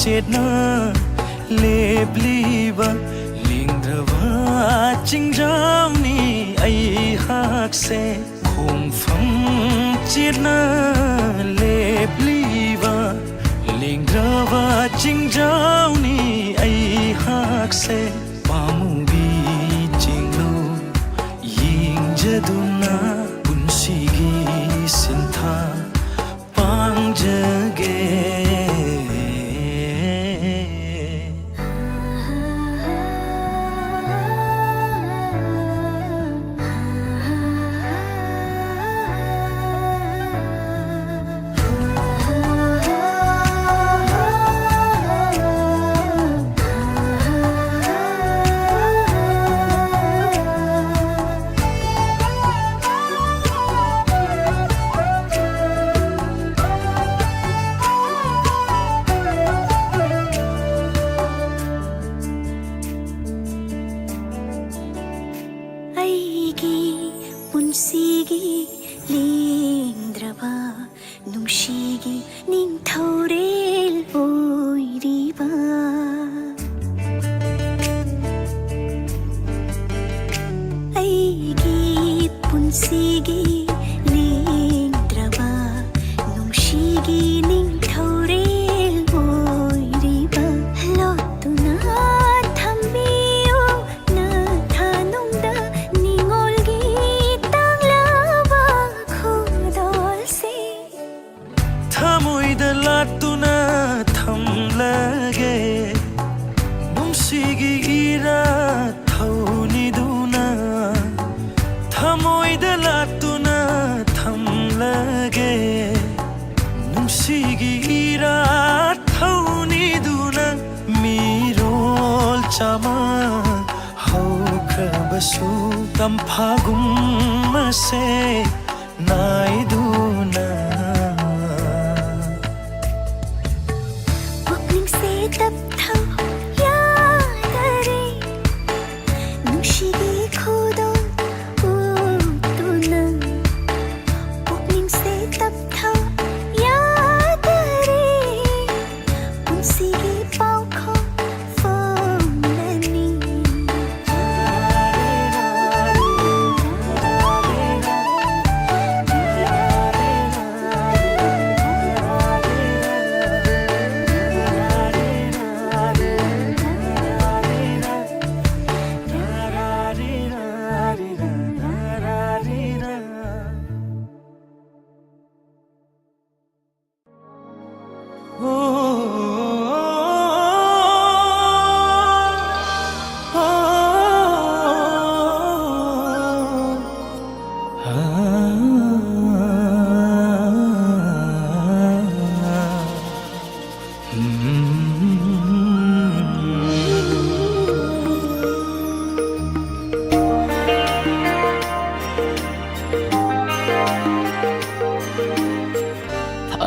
chetna lebliba lingdrawa chingjam ni ai hak se khongpham chetna lebliba lingdrawa chingjam ni ai hak se pamubi chinglo yingjaduna punsigi sintha pangjage ꯄꯨꯟꯁꯤꯒꯤ ꯂꯦꯡꯗ꯭ꯔꯕ ꯅꯨꯡꯁꯤꯒꯤ ꯅꯤꯡꯊꯧꯔꯦꯜ ꯑꯣꯏꯔꯤꯕ ꯑꯩꯒꯤ ꯄꯨꯟꯁꯤꯒꯤ ꯂꯦꯡꯗ꯭ꯔꯕ ꯅꯨꯡꯁꯤꯒꯤ ꯅꯤꯡꯊꯧꯔꯦꯜ ꯑꯣꯏꯔꯤꯕ ꯂꯣꯠꯇꯨꯅ ꯊꯝꯕꯤꯌꯨ ꯅꯊꯥꯅꯨꯡꯗ ꯅꯤꯡꯉꯣꯜꯒꯤ ꯇꯥꯡꯂꯕ ꯈꯨꯗꯣꯜꯁꯦ ꯊꯃꯣꯏꯗ ꯂꯥꯠꯇꯨꯅ ꯊꯝꯂꯒꯦ ꯅꯨꯡꯁꯤꯒꯤ ꯏꯔꯥꯠ ꯊꯧꯅꯤꯗꯨꯅ ꯊꯃꯣꯏꯗ ꯂꯥꯠꯇꯨꯅ ꯊꯝꯂꯒꯦ ꯅꯨꯡꯁꯤꯒꯤ ꯏꯔꯥꯠ ꯊꯧꯅꯤꯗꯨꯅ ꯃꯤꯔꯣꯜ ꯆꯥꯃ ꯍꯧꯈ꯭ꯔꯕꯁꯨ ꯇꯝꯐꯥꯒꯨꯝ ꯑꯁꯦ ꯅꯥꯏꯗꯨꯅ ꯄꯨꯛꯅꯤꯡꯁꯦ ꯇꯞꯊꯧ ꯌꯥꯗꯔꯦ ꯅꯨꯡꯁꯤꯒꯤ ꯈꯨꯗꯣꯜ ꯎꯠꯇꯨꯅ ꯄꯨꯛꯅꯤꯡꯁꯦ ꯇꯞꯊꯧ ꯌꯥꯗꯔꯦ ꯄꯨꯟꯁꯤꯒꯤ ꯄꯥꯎꯈꯣꯡ ꯐꯣꯡꯂꯅꯤ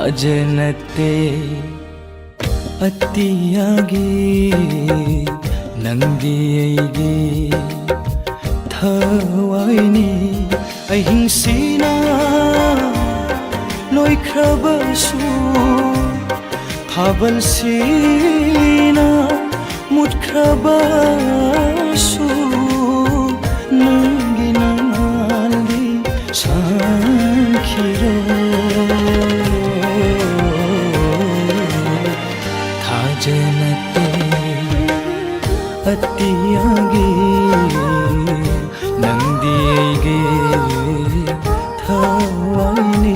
ಅಜನತೆ ಅತಿಯಾಗಿ ನಂದಿಯೈಗೆ ಥವಾಯಿನಿ ಅಹಿಂಸಿನ ಲೋಯ್ಖ್ರಬಸು ಥಾಬಲ್ಸಿನ ಮುಟ್ಖ್ರಬಸು ನಂಗಿನ ನಾಲ್ದಿ ಸಾಂಖಿರೋ ಜನತೆ ಅತಿಯಾಗಿ ನಂದಿಯೈಗೆ ಥವಾಯಿನಿ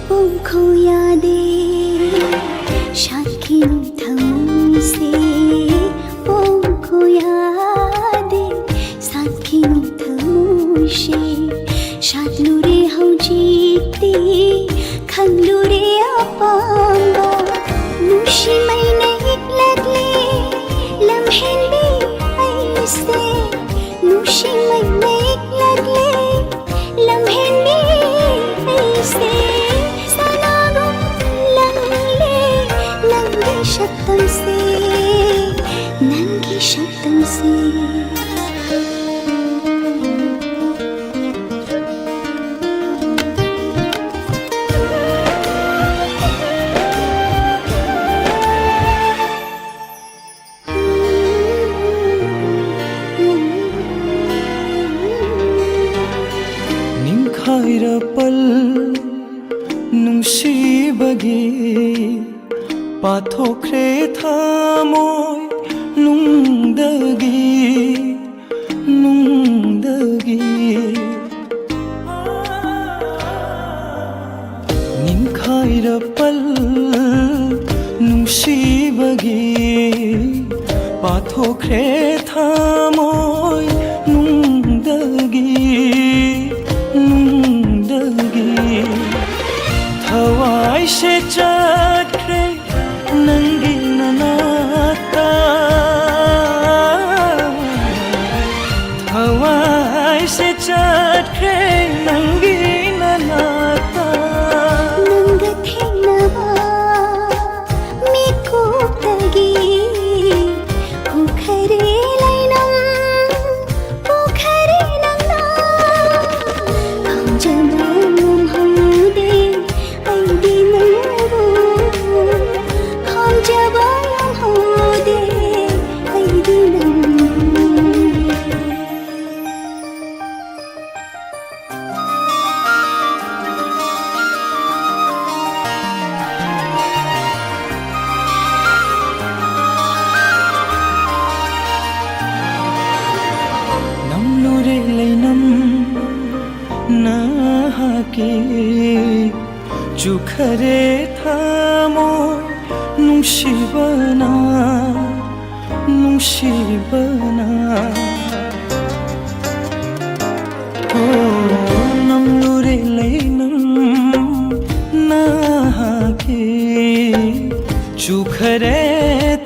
ಪುಂಖೋ ಯಾದೆ ಶಾಕಿನು ಥಮುಸೆ ಪುಂಖೋ ಯಾದೆ ಸಾಕಿನು ಥಮುಶೆ ಶಾತ್ಲುರೆ ಹೌಜಿತಿ ಖಂಗ್ಲುರೆ ಅಪಾಂಗ नुशी मैंने एक लगले लम्हे भी ऐसे नुशी मैंने एक लगले लम्हे भी ऐसे सनागो लंगले नंगे शब्दों से नंगे शब्दों से ꯄꯜ ꯅꯨꯡꯁꯤꯕꯒꯤ ꯄꯥꯊꯣꯛꯈ꯭ꯔꯦ ꯊꯃꯣꯏ ꯅꯨꯡꯗꯒꯤ ꯅꯤꯡꯈꯥꯏꯔꯄꯜ ꯅꯨꯡꯁꯤꯕꯒꯤ ꯄꯥꯊꯣꯛꯈ꯭ꯔꯦ ꯊꯃꯣꯏ ꯅꯨꯡꯗꯒꯤ थवाई से चढ़े नंगी ननाता थवाई से चढ़े नंगी ननाता नंग थे नवा मेको तगी उखरे लैनम उखरे नंगा ꯅꯍꯥꯛꯀꯤ ꯆꯨꯈꯔꯦ ꯊꯃꯣꯏ ꯅꯨꯡꯁꯤꯕꯅ ꯅꯨꯡꯁꯤꯕꯅ ꯅꯝꯂꯨꯔꯦ ꯂꯩꯅꯝ ꯅꯍꯥꯛꯀꯤ ꯆꯨꯈꯔꯦ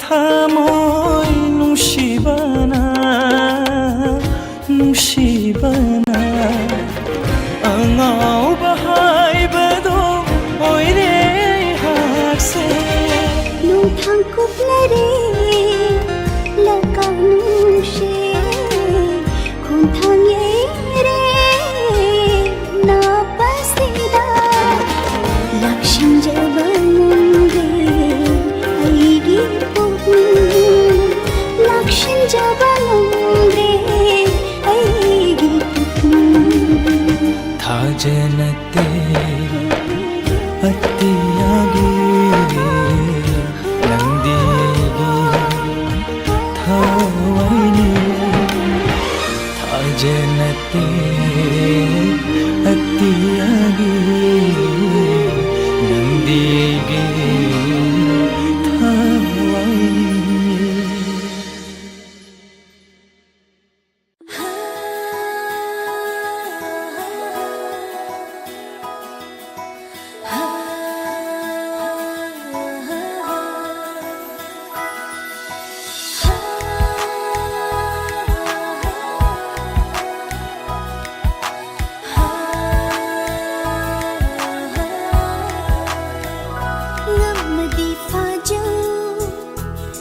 ꯊꯃꯣꯏ ꯅꯨꯡꯁꯤꯕꯅ ꯅꯨꯡꯁꯤꯕꯅ ꯑꯉꯥꯎꯕ ꯍꯥꯏꯕꯗꯣ ꯑꯣꯏꯔꯦ ꯑꯩꯍꯥꯛꯁꯦ ꯅꯨꯡꯊꯥꯡ ꯀꯨꯞꯂꯔꯦ ꯂꯀꯥꯎ ꯅꯨꯡꯁꯦ ꯈꯣꯡꯊꯥꯡ ꯌꯩꯔꯦ ꯅꯥꯄꯁꯤꯗ ꯂꯥꯛꯁꯤꯟꯖꯕ ꯉꯝꯗꯦ ꯑꯩꯒꯤ ꯄꯨꯛꯅꯤꯡ ꯂꯥꯛꯁꯤꯟꯖꯕ ꯉꯝꯗꯦ ꯑꯩꯒꯤ ꯄꯨꯛꯅꯤꯡ ꯊꯥꯖꯅꯠꯇꯦ ಅತ್ತಿಯಾಗಿ ನಂದಿಗೆ ಥಾವೈನಿ ಥಾಜನತೆ ಅತ್ತಿಯಾಗಿ ನಂದಿಗೆ ಥಾವೈನಿ ngầm pha dâu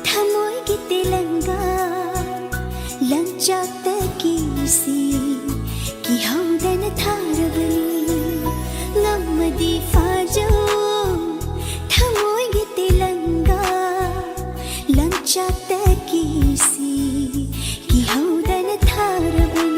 tham mối ghi tê langa lăng cha tê kỳ si kỳ hậu đen thar bani ngầm pha dâu tham mối ghi tê langa lăng cha tê kỳ si kỳ hậu đen thar bani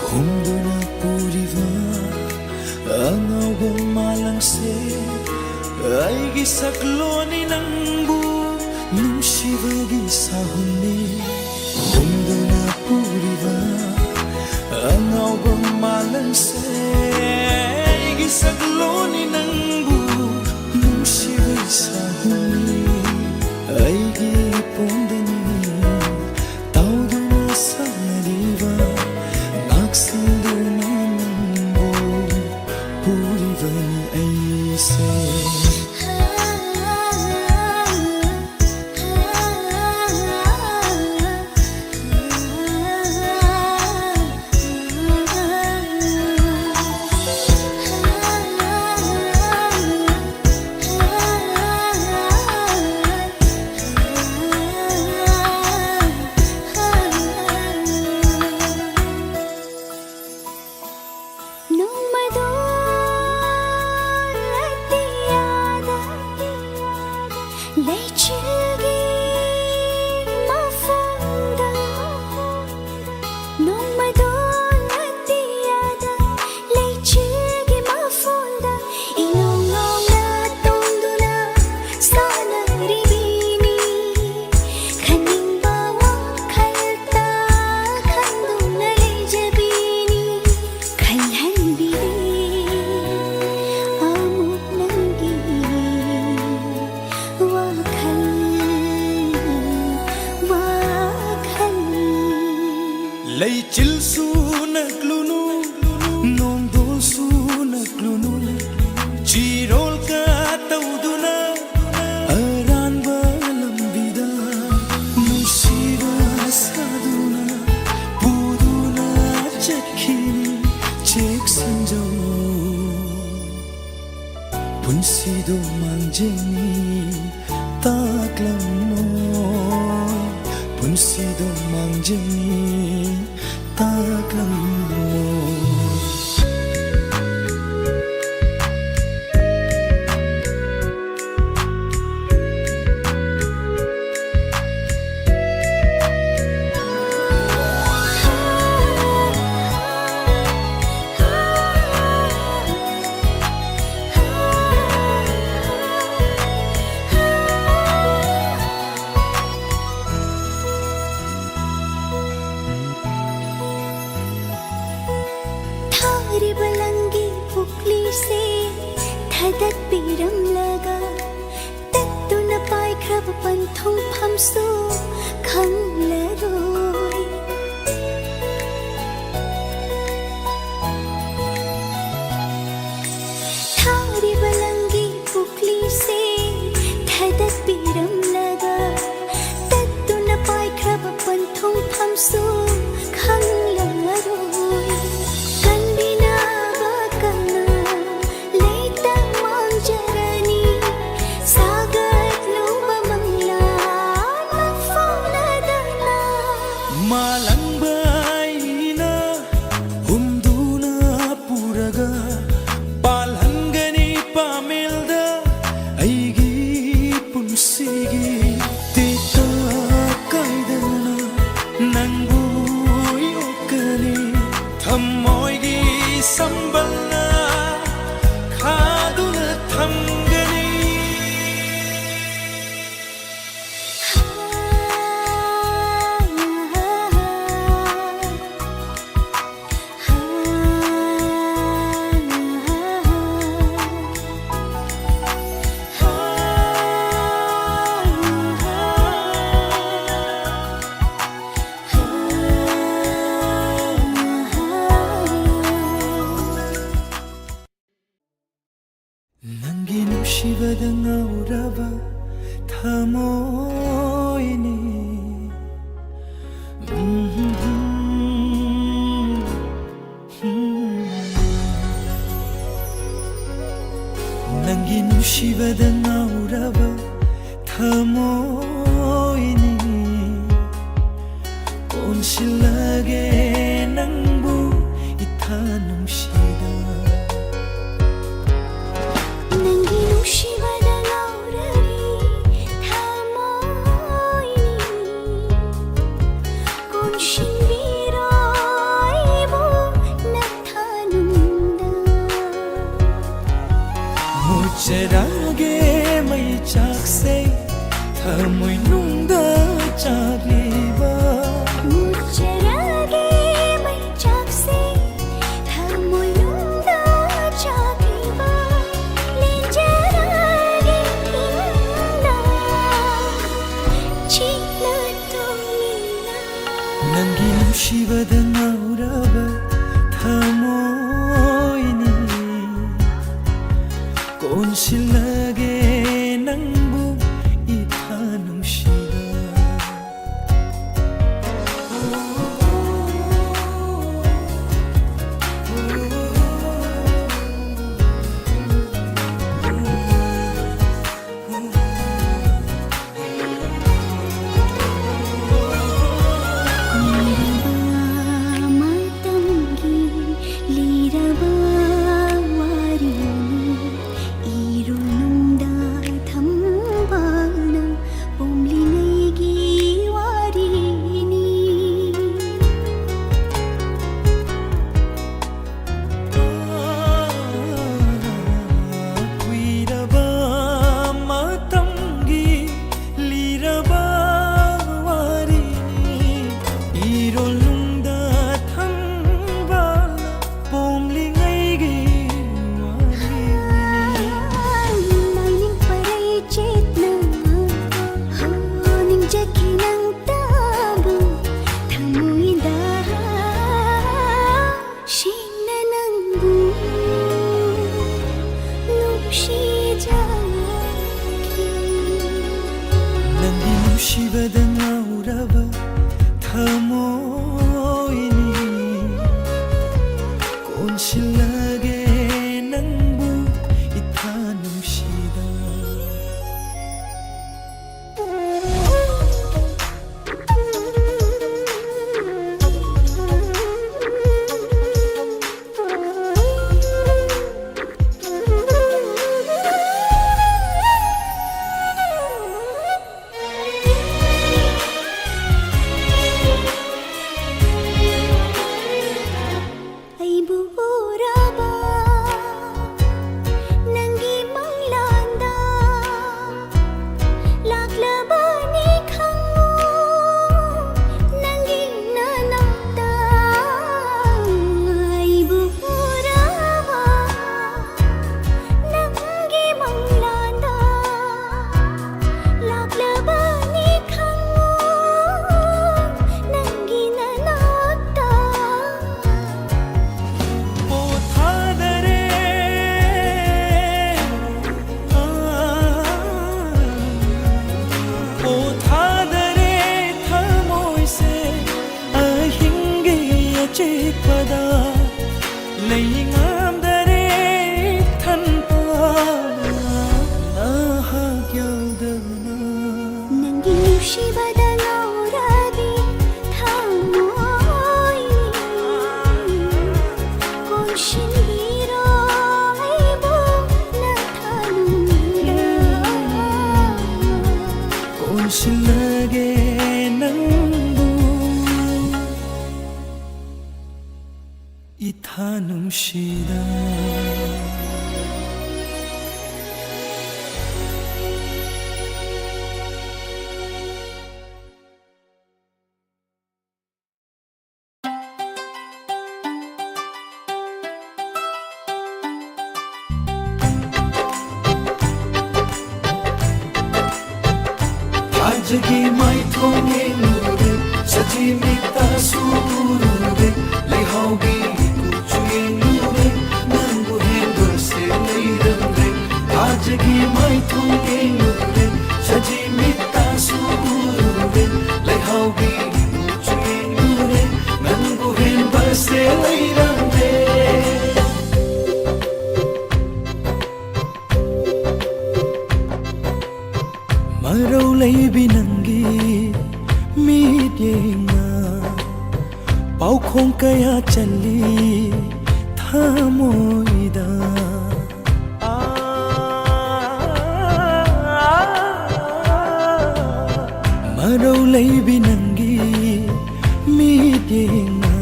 Humduna puriva angawba malangse aigi sakloni nangbu nungsibagi sahuni Humduna puriva angawba malangse aigi sakloni nangbu nungsibagi sahuni aigi pondani tauduna sanariva Sinduna nambo purivani aise Lay chil su naglunu nong dol su naglunu chirol ka tauduna aran balam vida nusiva saduna puduna chakhini chek sanjo punsido mangjeni taklamo punsido mangjeni taklamo खंगलरोई थारी बलंगी पुकली से धदक पीरम लगा तत्तुन पाइख्रब पंथों फमसु खंगलरोई शिवदंगाउरबा थमोइनी नंगी नुशिवदंगाउरबा थमोइनी कोनशिलगे नंबु इथा नुशिदा चरागे मई चाक से थमुई नुंदा चागलीबा चरागे मई चाक से थमुई नुंदा चागलीबा ले चरागे इंदा चीना तुमिना नंगी नुशिवदंगाउरबा थमोइनी कोनशिलगे नंबु इथा नुशिदा मातंगी लीरबा वारी शिवदंगाउरबा थमोइनी कोनशिलगे नंबु इथा नुशिदा चिपदा लेंगाम दरे थनपा नाहाग्यादना नंगी नुशिबदा ngauradhi thamoi konshinhiro aibo nathanunda konsilage nangu ithanum shida Ajagi mai thonge nude sajimi ta surude lehogi kuchuye nude nangu hendo se leirande Ajagi mai thonge nude sajimi ta surude lehogi kuchuye nude nangu hendo se leirande Marau leibi nangi midyenga pau khong kaya chali thamoida Marau leibi nangi midyenga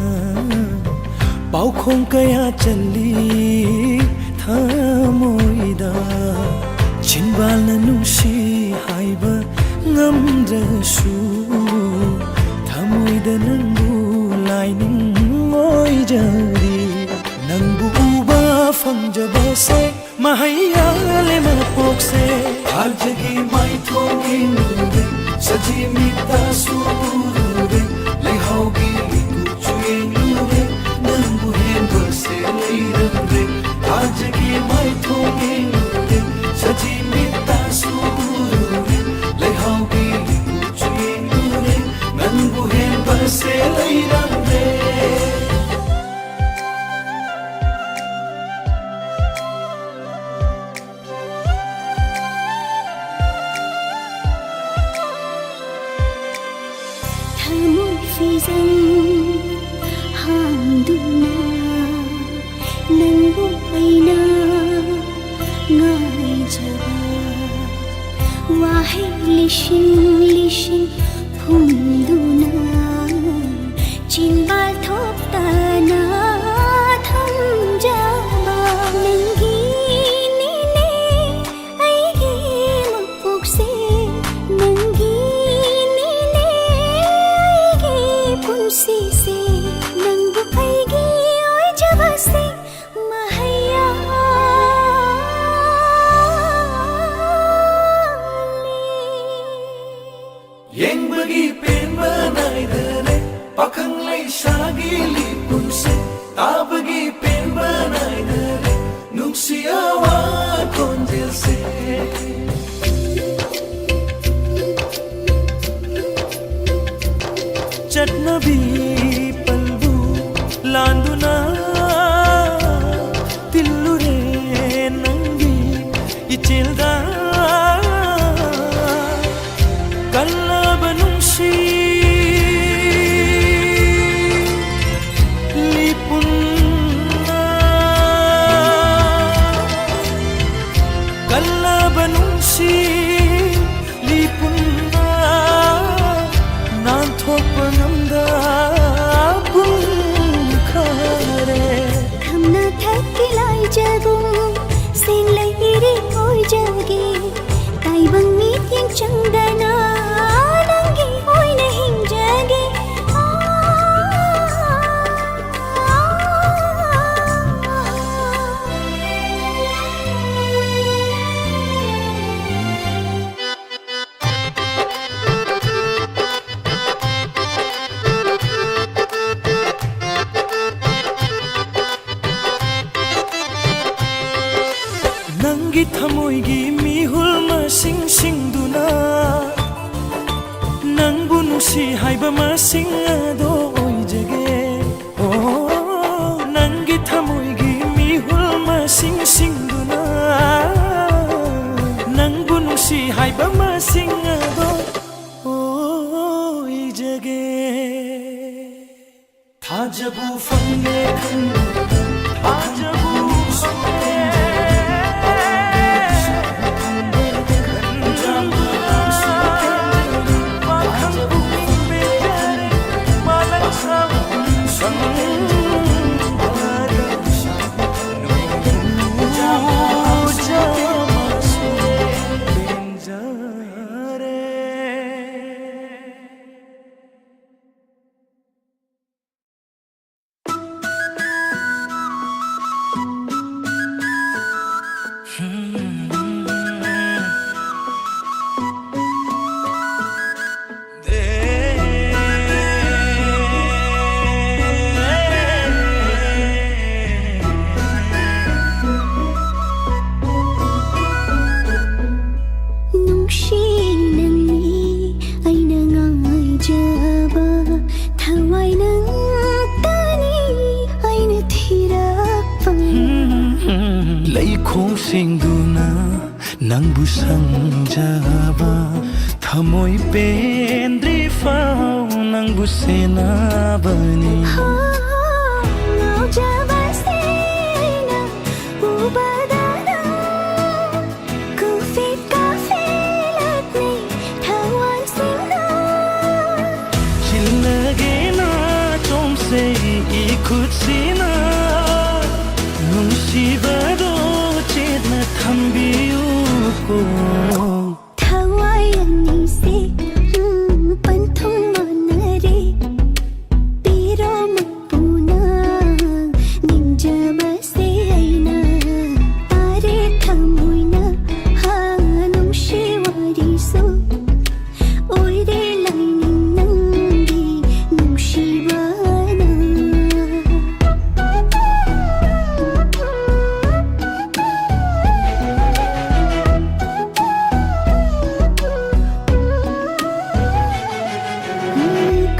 pau khong kaya chali thamoida Chinbal na nusi haiba ngamdrasu thamoida nangu laining ngoi jari nangu uba fangjaba se mahaya le mapok se har jagi mai thonge nude sajimi ta surude lehogi kuchuye nude nangu hendo se leirande har jagi mai thonge nude sajimi ta surude lehogi kuchuye nude nangu hendo se leirande thamoi fizan hamduna nangu aina ngai jaba wahe lishin lishin phumduna chinbal thoptana thamjaba nangi nile aige mapok se nangi nile aige punsi se nangu aige oi jaba se mahaya Yengbagi penba naidare pakhang lai shagi li punse tabagi penba naidare nungsiawa konjel se chatnabi palbu landuna tillure nangi ichilda Kalabanungsi lipunna Kalabanungsi lipunna nanthokpanamda bunkhare thamna thakilai jago sing lai iri oi jage tai bang mityang changdana nangi oi nahi jage Nangi thamoigi mihul masing singduna Nangbu nusi haiba masing ado oi jage Oh ꯊꯥꯖꯕꯨ ꯐꯪꯉꯦ ꯊꯥꯖꯕꯨ ꯐꯪꯉꯦ ꯁꯤꯡꯗꯨꯅ ꯅꯪꯕꯨ ꯁꯪꯖꯕ ꯊꯃꯣꯏ ꯄꯦꯟꯗ꯭ꯔꯤ ꯐꯥꯎ ꯅꯪꯕꯨ ꯁꯦꯟꯅꯕꯅꯤ ꯉꯥꯎꯖꯕꯁꯤꯅ ꯎꯕꯗꯅ ꯀꯨꯐꯤꯠ ꯀꯥꯐꯤꯂꯠꯅꯤ ꯊꯋꯥꯟꯁꯤꯡꯅ ꯆꯤꯜꯂꯒꯦꯅ ꯆꯣꯝꯁꯦ 이ꯈꯨꯠꯁꯤꯅ ꯅꯨꯡꯁꯤꯕꯗꯣ ꯆꯦꯠꯅ ꯊꯝꯕꯤꯌꯨꯀꯣ ꯊꯋꯥꯏ ꯑꯅꯤꯁꯦ ꯄꯟꯊꯨꯡ ꯃꯥꯟꯅꯔꯦ ꯄꯤꯔꯣ ꯃꯄꯨꯅ ꯅꯤꯡꯖꯕꯁꯦ ꯑꯩꯅ ꯇꯥꯔꯦ ꯊꯃꯣꯏꯅ ꯅꯨꯡꯁꯤ ꯋꯥꯔꯤꯁꯨ ꯑꯣꯏꯔꯦ ꯂꯥꯏꯅꯤꯡ ꯅꯪꯒꯤ ꯅꯨꯡꯁꯤꯕꯅ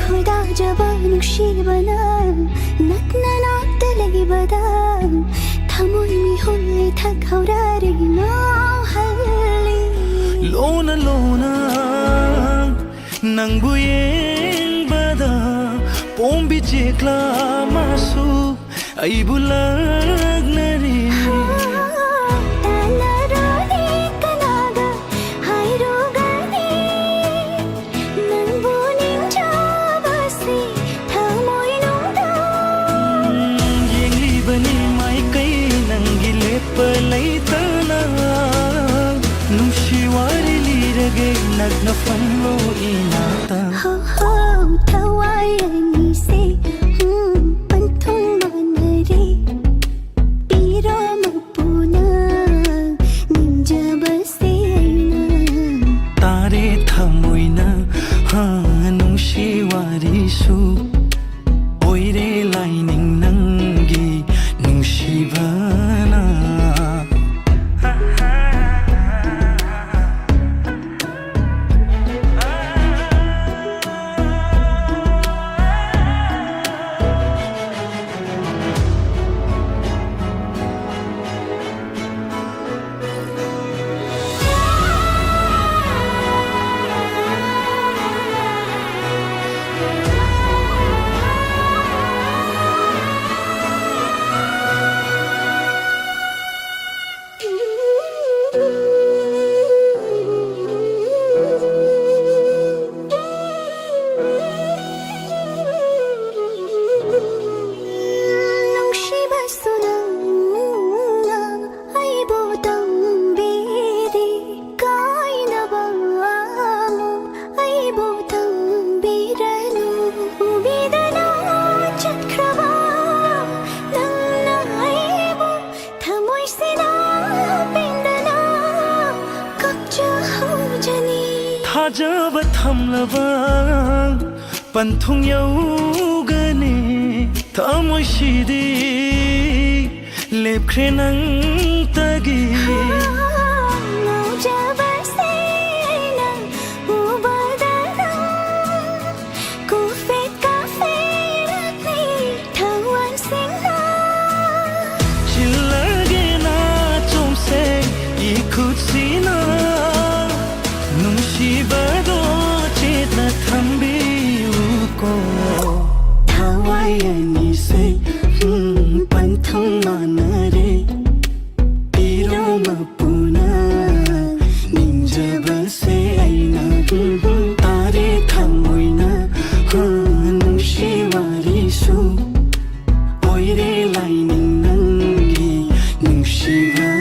ꯈꯣꯏꯗꯥꯖꯕ ꯅꯨꯡꯁꯤꯕꯅ ꯅꯛꯅ ꯅꯥꯛꯇ ꯂꯩꯕꯗ ꯊꯃꯣꯏ ꯃꯤꯍꯨꯜ ꯊꯛꯍꯧꯔꯔꯦ ꯉꯥꯎꯍꯜꯂꯤ ꯂꯣꯅ ꯂꯣꯅ ꯅꯪꯕꯨ ꯌꯦꯡꯕꯗ ꯄꯣꯝꯕꯤ ꯆꯦꯛꯂꯥ ꯑꯃꯁꯨ ꯑꯩꯕꯨ ꯂꯛꯅꯔꯤ ꯇꯥꯟꯅꯔꯣꯗꯤ ꯀꯅꯥꯒ ꯍꯥꯏꯔꯨꯒꯅꯤ ꯅꯪꯕꯨ ꯅꯤꯡꯖꯕꯁꯤ ꯊꯃꯣꯏꯅꯨꯡꯗ ꯌꯦꯡꯂꯤꯕꯅꯤ ꯃꯥꯏꯀꯩ ꯅꯪꯒꯤ ꯂꯦꯞꯄ ꯂꯩꯇꯅ ꯅꯨꯡꯁꯤ ꯋꯥꯔꯤ ꯂꯤꯔꯒꯦ ꯅꯛꯅ ꯐꯝꯂꯣ 이나ꯛꯇꯊꯋꯥꯏ ꯑꯅꯤꯁꯦ ꯄꯟꯊꯨꯡ ꯃꯥꯟꯅꯔꯦ ꯄꯤꯔꯣ ꯃꯄꯨꯅ ꯅꯤꯡꯖꯕꯁꯦ ꯑꯩꯅ ꯇꯥꯔꯦ ꯊꯃꯣꯏꯅ ꯅꯨꯡꯁꯤ ꯋꯥꯔꯤꯁꯨ ꯑꯣꯏꯔꯦ ꯂꯥꯏꯅꯤꯡ ꯅꯪꯒꯤ ꯅꯨꯡꯁꯤꯕꯅ ꯅꯨꯡꯁꯤꯕꯁꯨ ꯅꯪꯅ ꯑꯩꯕꯨ ꯇꯝꯕꯤꯔꯤ ꯀꯥꯏꯅꯕ ꯑꯩꯕꯨ ꯇꯝꯕꯤꯔꯅꯨ ꯎꯕꯤꯗꯅ ꯆꯠꯈ꯭ꯔꯕ ꯅꯪꯅ ꯑꯩꯕꯨ ꯊꯃꯣꯏꯁꯤꯗ ꯄꯦꯟꯗꯅ ꯀꯞꯆꯍꯧꯖꯅꯤ ꯊꯥꯖꯕ ꯊꯝꯂꯕ ꯄꯟꯊꯨꯡ ꯌꯧꯒꯅꯤ ꯊꯃꯣꯏꯁꯤꯗꯤ ꯂꯦꯞꯈ꯭ꯔꯦ ꯅꯪꯇꯒꯤ ꯉꯥꯎꯖꯕꯁꯦ ꯅꯪ ꯎꯕꯗꯅ ꯀꯨꯐꯤꯠ ꯀꯥꯐꯤꯂꯠꯅꯤ ꯊꯋꯥꯟꯁꯤꯡꯅ ꯆꯤꯜꯂꯒꯦꯅ ꯆꯣꯝꯁꯦ 이ꯈꯨꯠꯁꯤꯅ ꯅꯨꯡꯁꯤꯕꯗꯣ ꯆꯦꯠꯅ ꯊꯝꯕꯤꯌꯨꯀꯣ ꯊꯋꯥꯏ ꯑꯅꯤ मानरे इरो मपुना निंजब से आईना तारे थमोइना नुशिवारी सु ओइरे लाइनिंग नंगी नुशिवा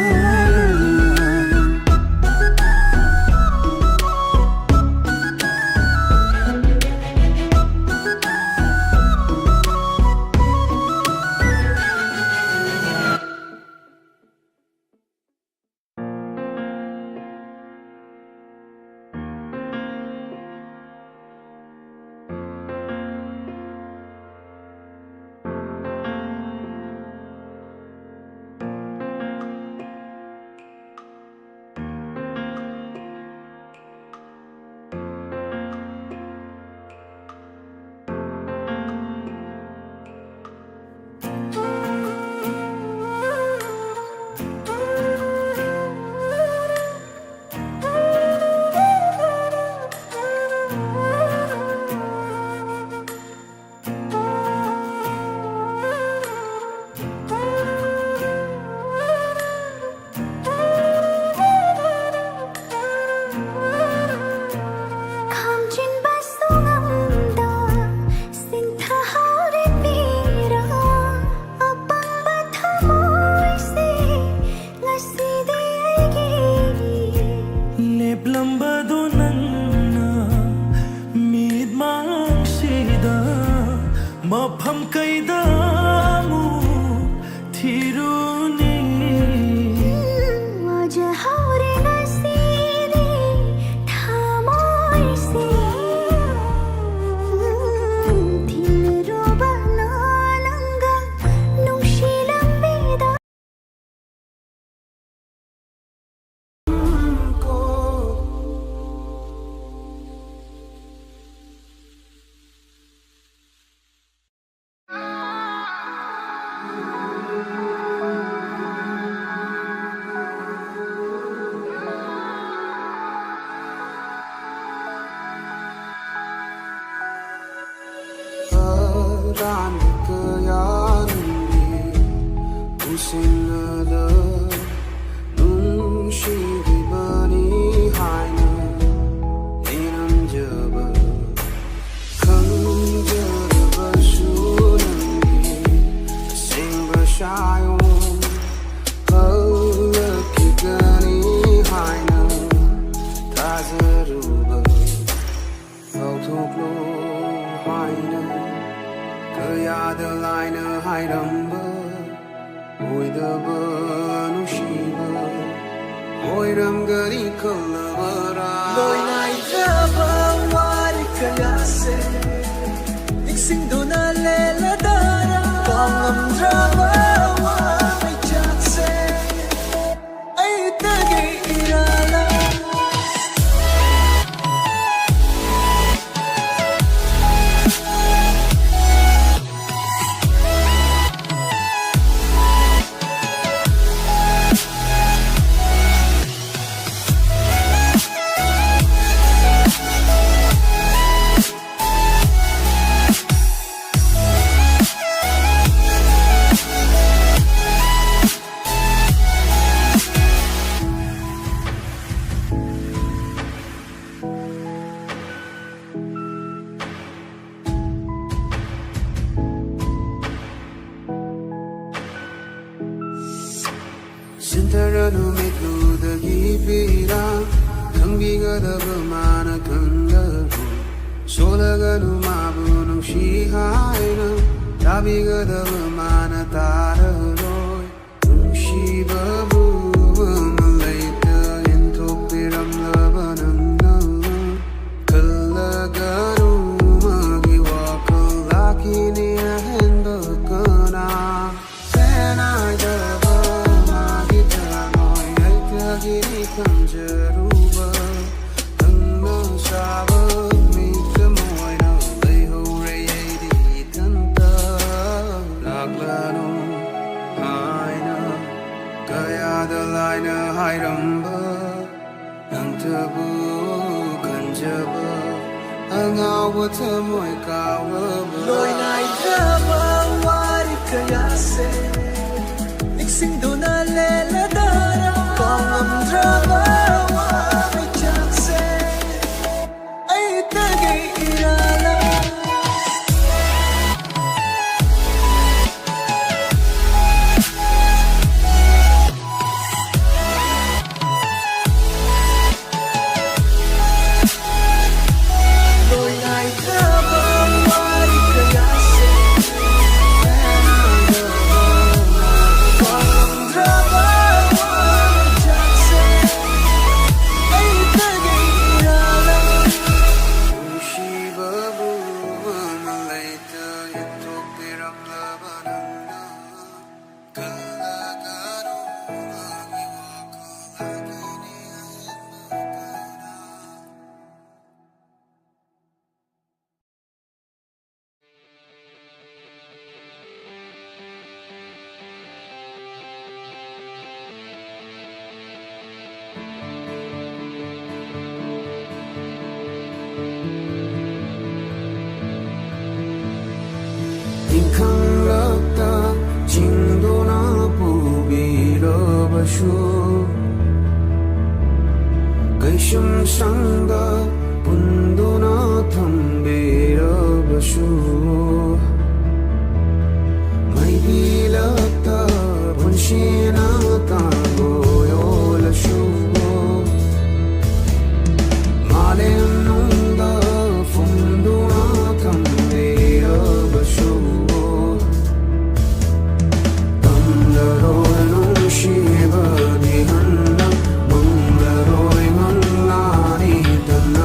मफम कैदामु थिरुनी वजह हौरे नसीरे थामोइसे थिरो बनालंगा नुशिलंबेदा 우승하다 눈시기만이 하이는 이 남자가 강자가 수는 게 생각하요 허락기간이 하이는 다스루가 autoglo 하이는 그 야들라이는 하이럼바 오이더버 누시바 오이람 거리 컬러버라 너희 나이 잡아 와리 가야세 익싱도 날래라다라 뻥엄 잡아 와 미쳤세 아이 따기 일어나 신타려는 믿루덕이 비라 경비가 더 많아 근거로 솔라가는 마부는 시하이는 다비가 더 많아 따르로 시바부음을 레이터 인톡비람 러버는 너 걸러가는 음악이와 걸라키니야 행복하나 새나이더 Gini kanjaruba Tangna sabag Mita moina Leho reyadi tanta Laglano Haina Kaya dalaina hairamba Ang tabu kanjaba Ang awat mo'y kawaba Loy na'y drama Wari kaya se ꯅꯤꯡꯁꯤꯡꯗꯨꯅ ꯂꯦꯜꯂꯗꯥꯔꯥ ꯀꯥꯎꯉꯝꯗ꯭ꯔꯕ ꯋꯥꯃꯩꯆꯥꯛꯁꯦ ꯑꯩꯇꯒꯤ ꯏꯔꯥꯜꯂ ꯏꯪꯈꯪꯂꯛꯇ ꯆꯤꯡꯗꯨꯅ ꯄꯨꯕꯤꯔꯕꯁꯨ ꯀꯩꯁꯨꯝꯁꯪꯗ ꯄꯨꯟꯗꯨꯅ ꯊꯝꯕꯤꯔꯕꯁꯨ ꯃꯩꯕꯤꯂꯛꯇ ꯄꯨꯟꯁꯤꯅ ꯇꯥꯡꯒꯣ ꯌꯣꯜꯂꯁꯨ 마렘농다 풍두나 탐내어버쇼 땀다로의 농시버니 한다 멍다로의 망나니 땀나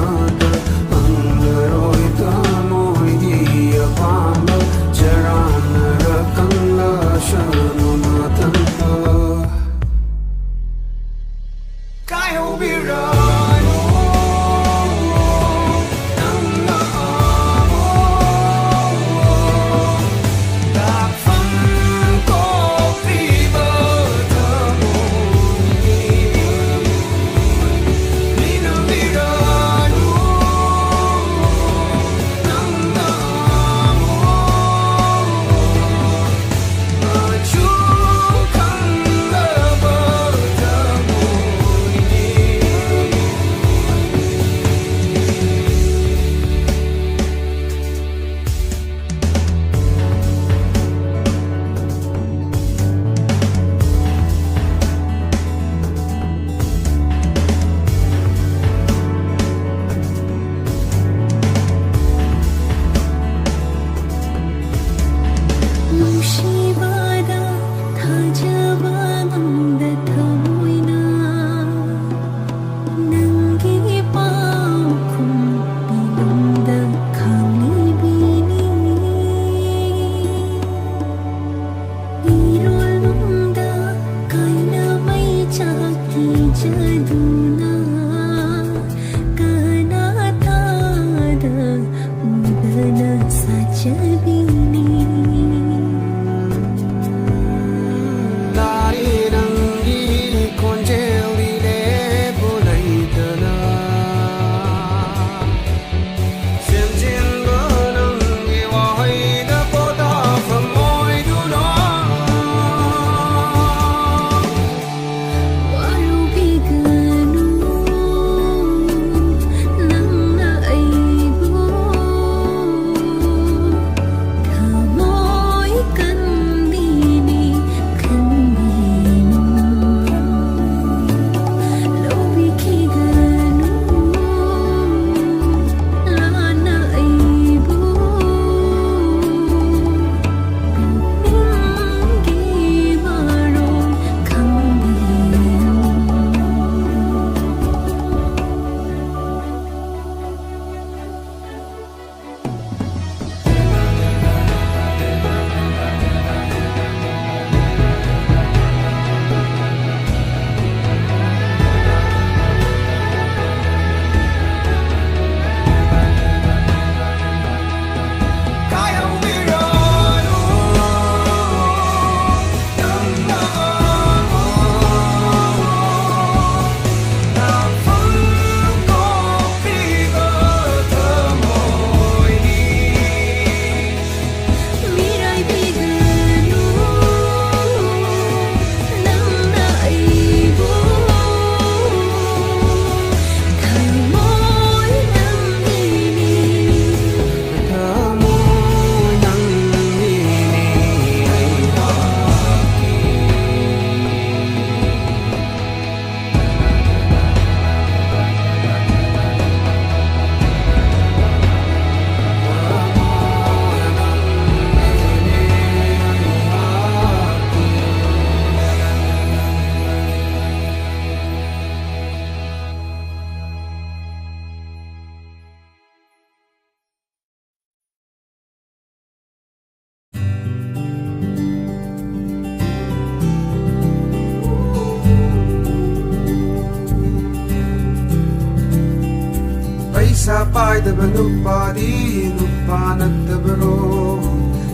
paidaba nupadi nupanattabaro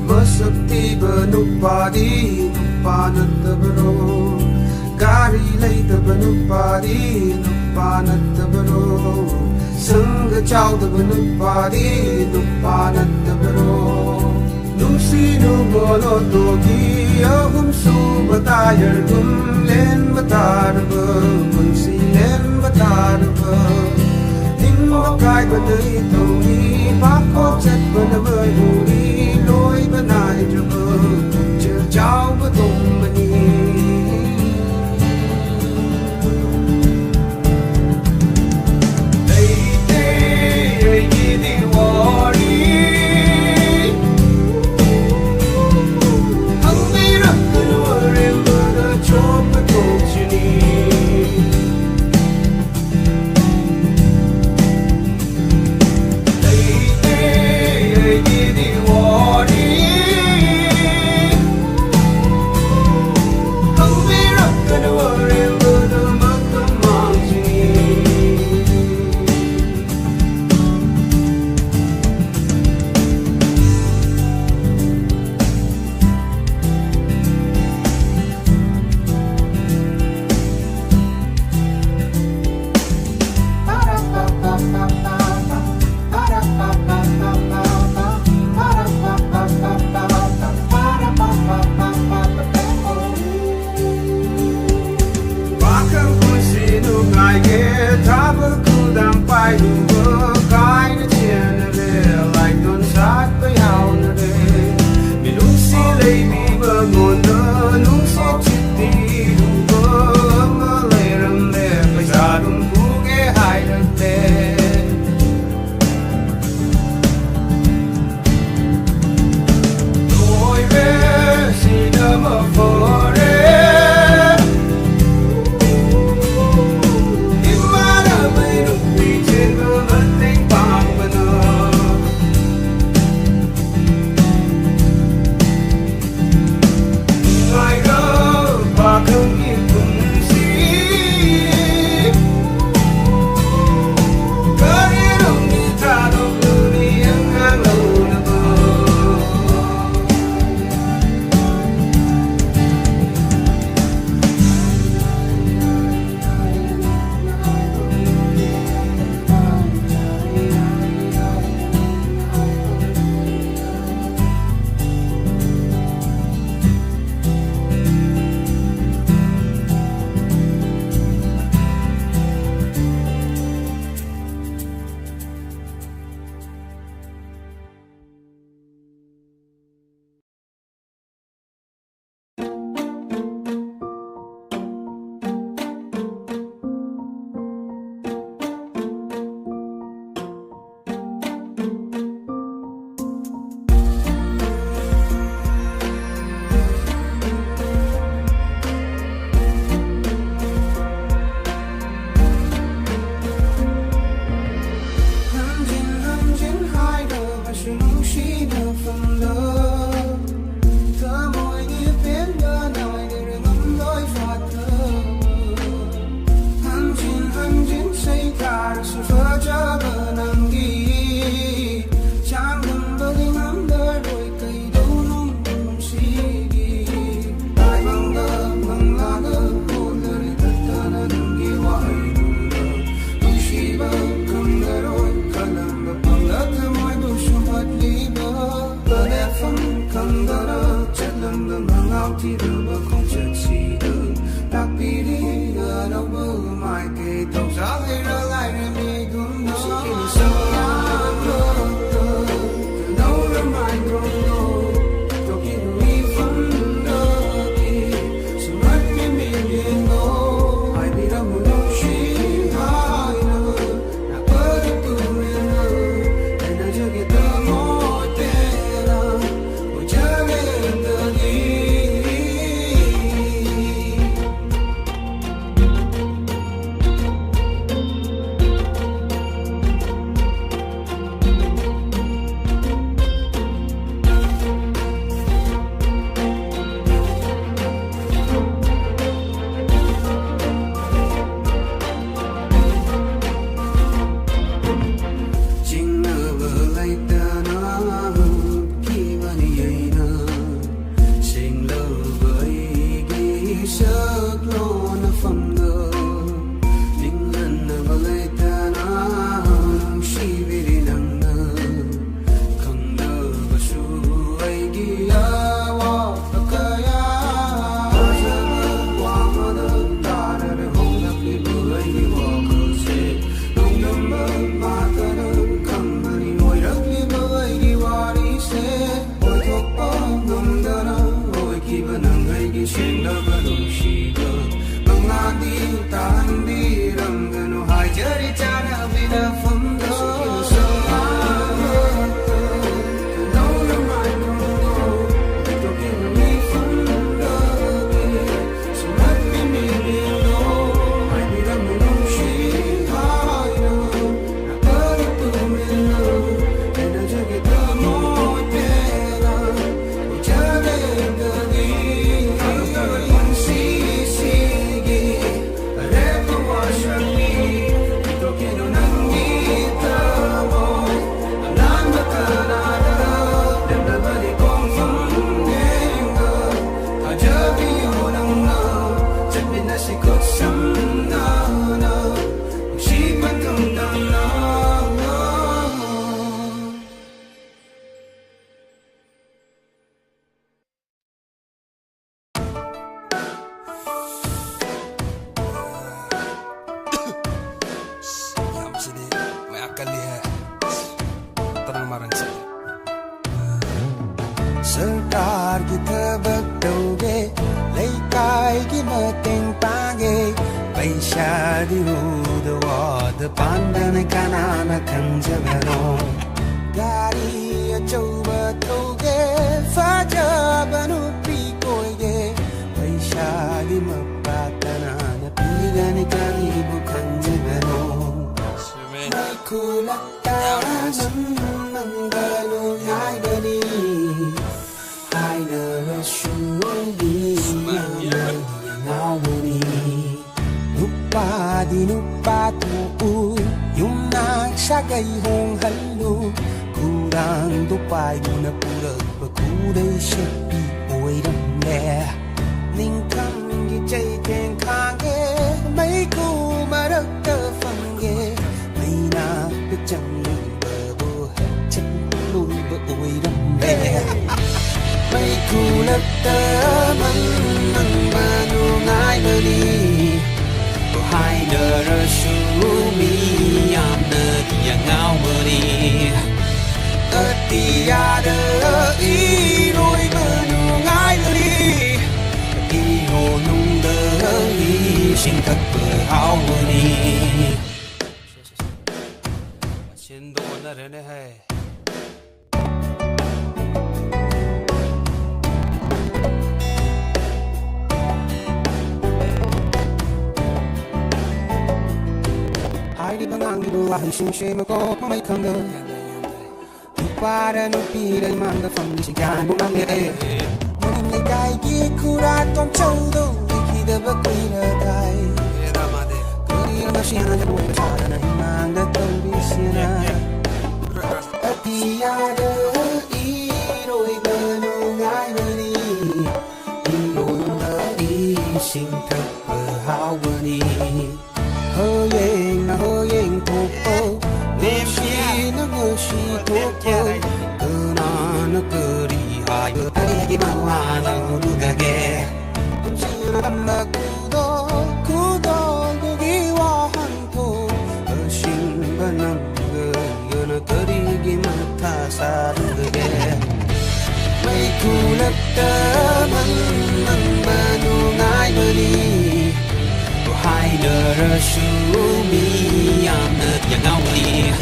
masaktiba nupadi nupanattabaro gari leidaba nupadi nupanattabaro sangha chaudaba nupadi nupanattabaro nungsino bolo togi ahum suba tayar gum len batarba munsi len batarba Kai bên đây tàu đi bác có chất bên đêm ơi hồ đi lối bên ai chờ mơ chờ cháu với tùng bên đi đây đây đi hoa đi hăng đi rất cần hoa em vừa cho bên tùng chưa đi leitana kibani yaina singlo bai saklo na famda ninglan na leitana shiviri nangna kangna basu ai gi awa takaya wa madan dara re hongna li bai gi wa ko se nongamba matana kamani oi rakli bai gi wari se oi thokpa nongdana oi ki banang ai gi singla banung shiga mangadi tandi ramgano hai jari chana bina famda सरकार की थबक दोगे लेकाई की मतंग पागे पैसा दिहुद वाद पांडन कानाना खंजबनो गाड़ी अचौब तोगे फाजबनु पीकोगे पैसा की मपातनान पीगन कानी बुखंजबनो खुलता मंगलो यागनी Nupa di nupa tu'uy yung nagsagay hong halo kurang dupay mo na purag pagkuday siya pi'oy ramle ning kam gi chay keng khange may kumarag ka fange may na pechang ba bo hat lui ba oy ramle may kulap ta man manu ngai bali hai nơ su mi am nơ dia ngao bali tia de i roi manu ngai bali i ho nung de i sing thật bờ hao bali xin đồ na re ne hai Bangang di luar sing shame ko may kanga para no pira manda family sing kan bungang ne mun ne kai ki kura tom chau do ki da ba kui na dai era made kuri na shina da boy sa na himang da to bi sina atia de i roi ba no ngai ni i lo na i sing thak ba how ni Hoyeng topo Nemshi na goshi topo Kuna na kuri hayo Tari mawa na urugage Kunshina tamna kudo Kudo gugi wa hanto Ashin banam Yana tari gi mata sarugage May kulap ta man manu ngai bali hai nơ su mi am nơ yang ngao li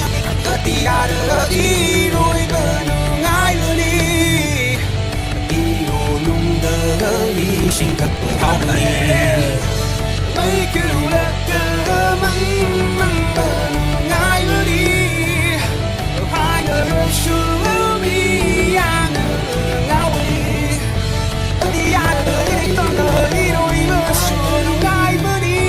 tia de i roi ba nu ngai li i ho nung de li sing thật hao li mấy cái lu la ta mang ba nu ngai li hai nơ su mi am nơ ngao li tia de i roi ba su nu ngai li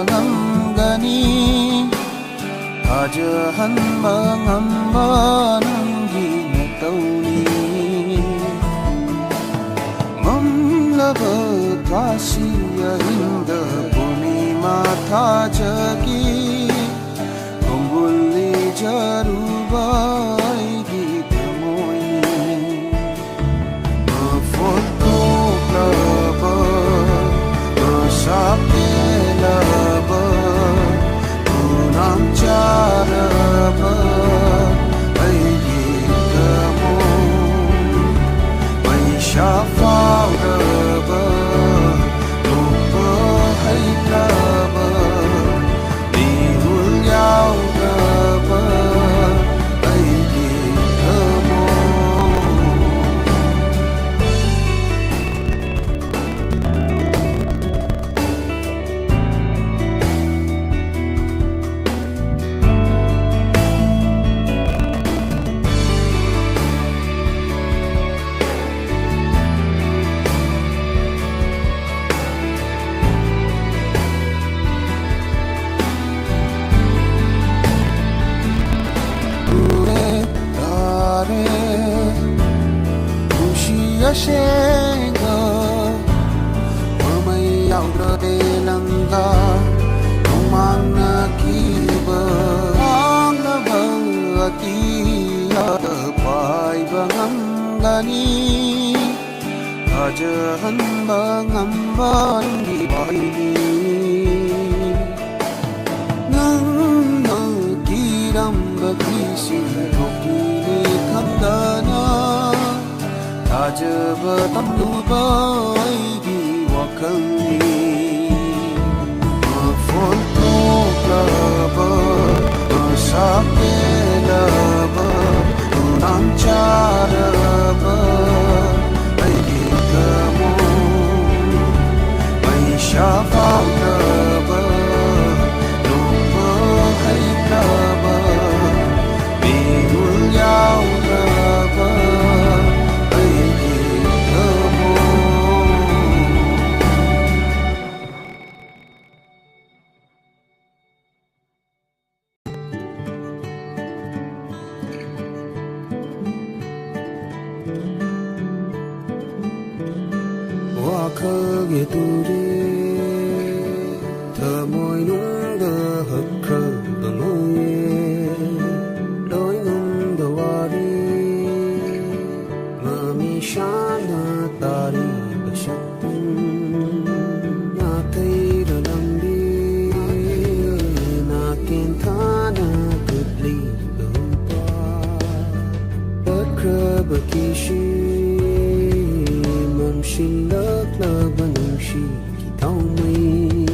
ngamgani Hajahanba ngamba nanggi natauni Mamlaba twasiya hinda punima thajagi Kumbuli jaruba aigi tamoini Mafoto plaba Masapke laba Unam charaba Aigi tamo Maishafalaba Lupa haitlaba Bihul yaudaba Aigi tamo Shenga Mamay yaudra de langa Tumang nakiba Ang labang atiya Pai bangam gani Ajahan bangam bandi baini Nang nakiram bagisi Rokini kandana Ajaba tamluba aigi wakalni Mafonto plaba Masake laba Unam charaba Aigi tamo Maishafa laba Lupa haitlaba Bihul yau laba Wakage turi Thamoy nung da hakra bangoye Doi nung da wari Mami shana tari bashaktan Na thay da lambi Na kintana kutli lumpa Bakra bakishi Shin love love and she told me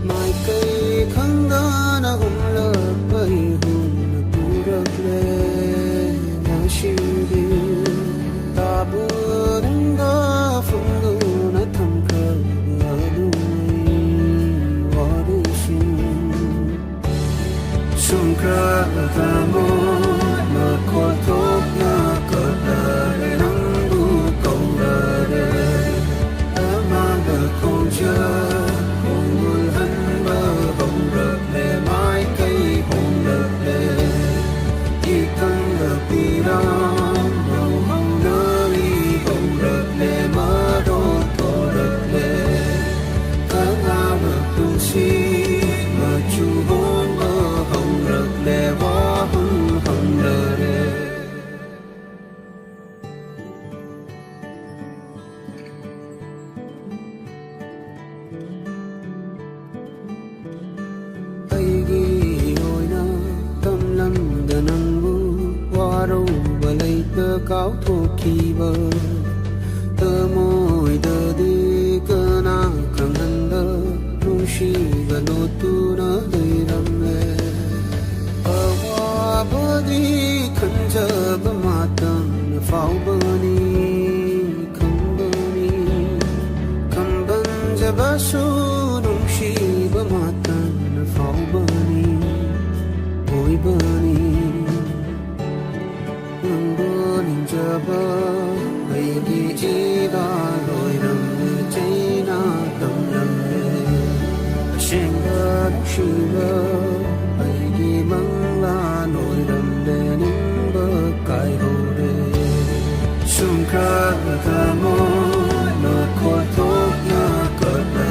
My kay khanda na hum love bay hum na pura ple na shiri tabu ringa fungu na thamka adu wari sumkra tamo na kotok na kadare nangu kaudare amanda konja hongul hanba hongrak le mai kai hongrak le ikan la pira no hongari hongrak le maro torak le kanga tusi machu hongba hongrak le wa hongare Cao thô kỳ bờ tơ môi đờ đi cơ na khăng hân đơ nung shi và nô tu na đầy đam lệ ở hoa bờ đi khăn chờ bờ mặt tầm pháo bờ ni khăm bần giờ bờ su nung shi bờ mặt tầm pháo bờ ni ôi bờ ni Java, baby, Jiva, Loi Ram, Jaina, Kam Ram, Shinga. Sugar, I give Mangla, no, Rambening, Bukai Hore. Sumka, Kamo, no, Koto, no, Kota,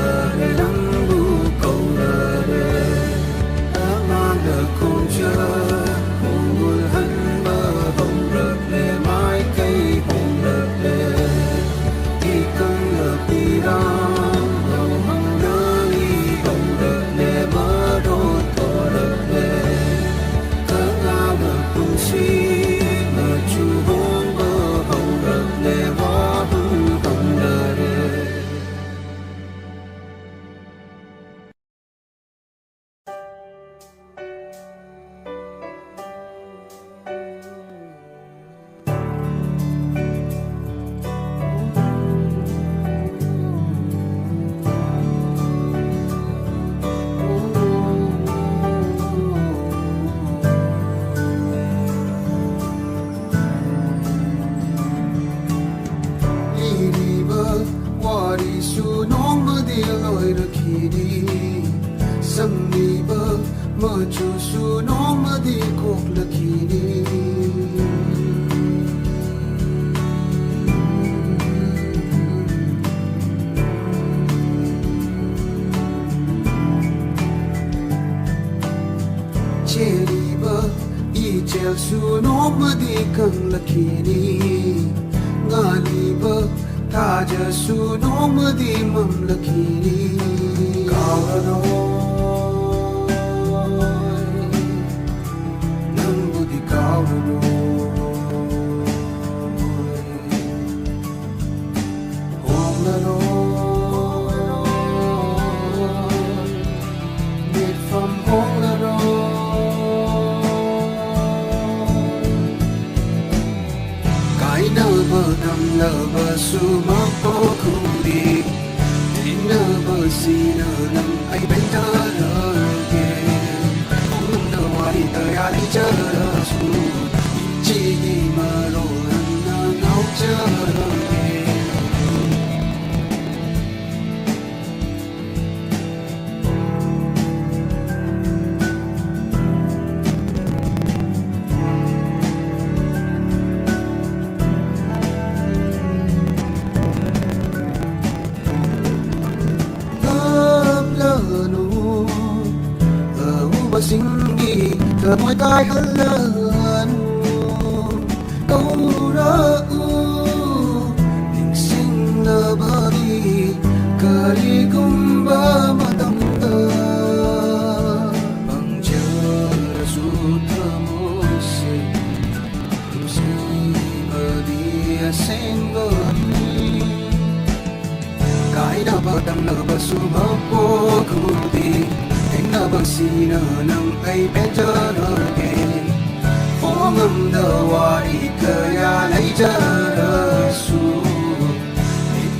Lambu, Kola, Amanda, Concha, Hongul, Hanba, Hong Rale, my Kay, Hong Rale, Ikang, the Piran, Hong Nani, Hong Rale, Madot, Korale, Kangaba, Punsi, Machu, Hongba, Hong Rale, Wahun, Hong Rale. Iriba, wari su nong ma di loi ra khiri. Sangiba, ma chu su nong ma di kok la khiri. Cheriba, I chel su nong ma di kang la khiri. Ngaliba, taja su nong ma di mam la khiri. Kawanoi, nang budi kawanoi. Hong la noi, made from hong la noi. Kai na ba dam na ba su ma po kudi. Din na ba si na nam ai ben ta ra ke. Hong na wai ta ya li cha ra su. Chi gi ma ro na ngau cha ra ke. Singi thơ môi tai hơn lớn câu ra tình sinh nở bờ đi cờ đi cùng ba mà tâm tơ bằng chờ dù thơ môi sinh tình sinh bờ đi sen bờ đi cái đó bờ đầm nở bờ su bờ cô cứ đi na bang sina nang ay benta na ke Hongam na wari kaya lay jara su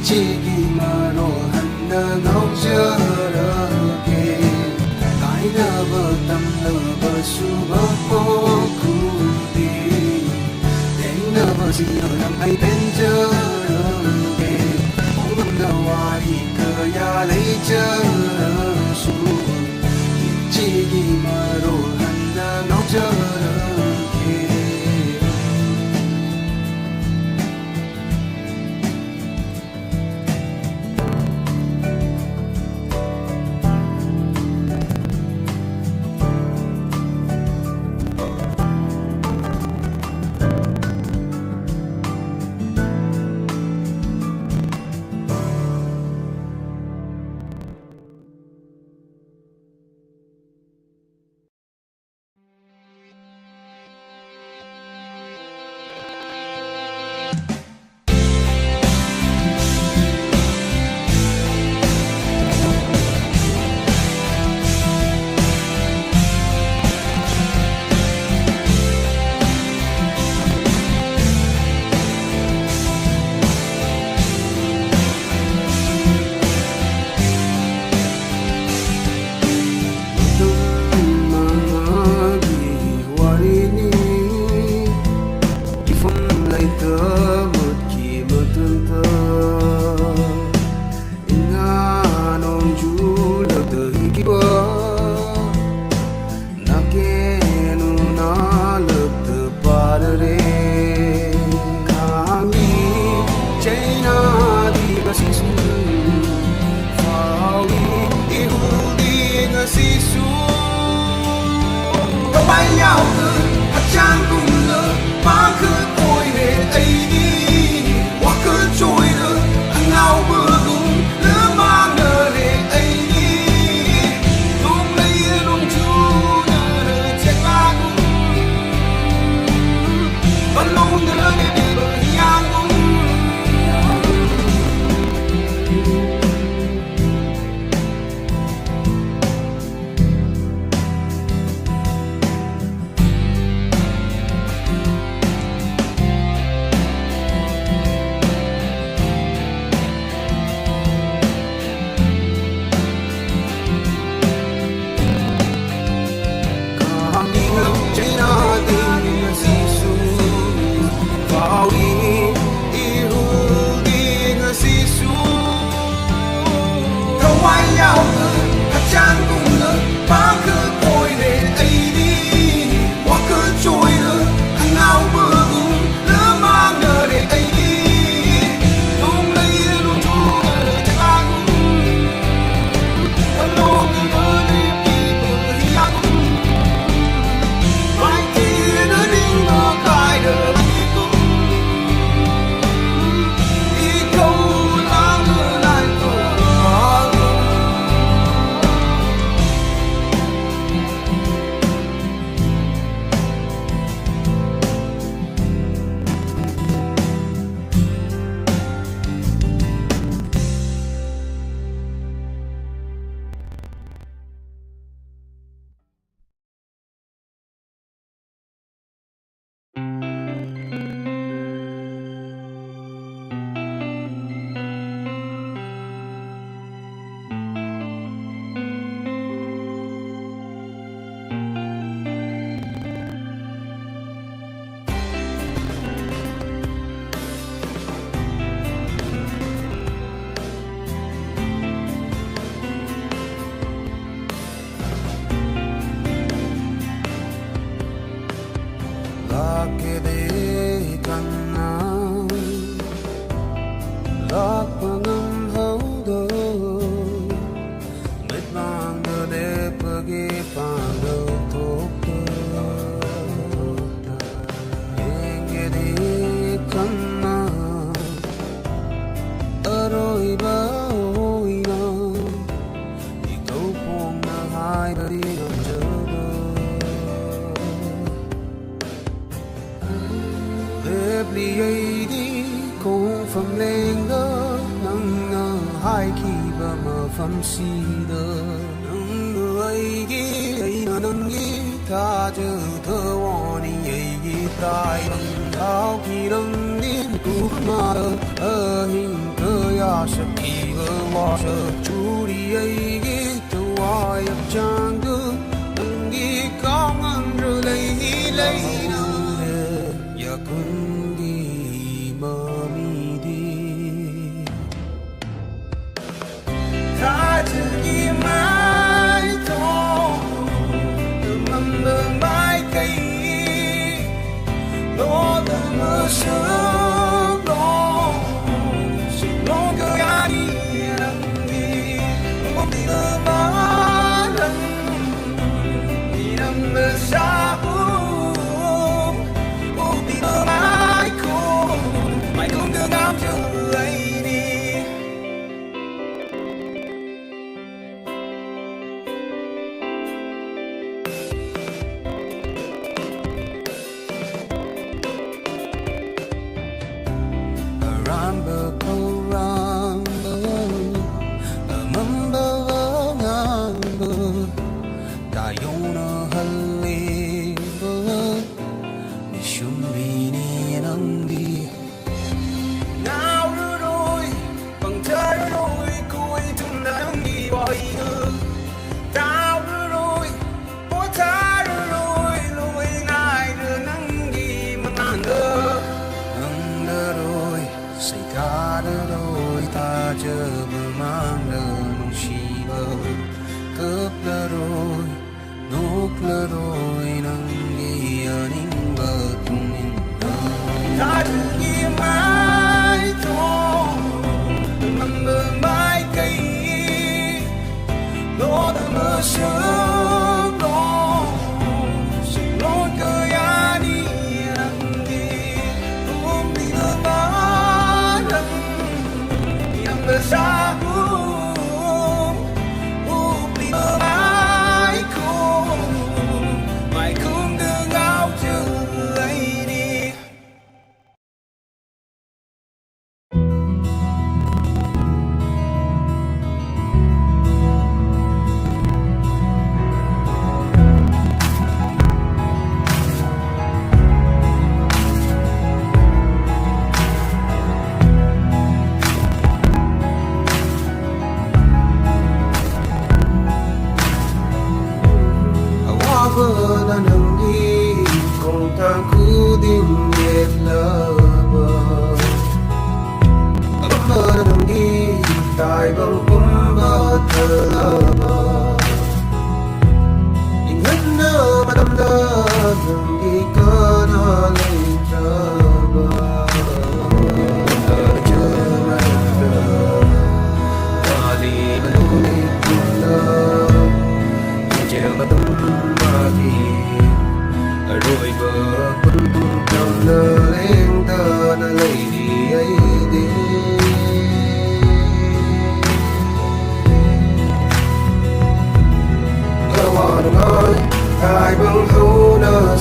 Chigi mano handa ngau jara ke Kai na batam na basu bapo kudi Deng na basina nang ay benta na ke Hongam na wari kaya lay jara su Chigi maro handa ngau jara ke ai nhau cứ trang cùng lỡ ba cứ ôi để ấy đi hoặc cứ trôi lỡ ngao bờ cùng lỡ mang ngờ để ấy đi lúc lấy lúc chú nợ chết ba cùng vẫn luôn nhớ để bờ nhang cùng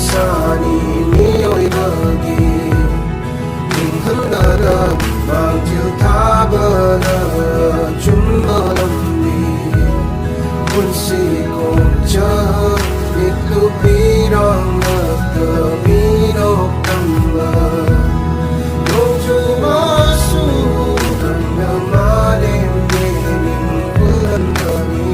sani miyoi bagi Hinghanada Bangtil tabana Chumma lambi Punsi kongcha Itlu pirang Nata minok tamba Noju masu Tanda malim Dening bulan kami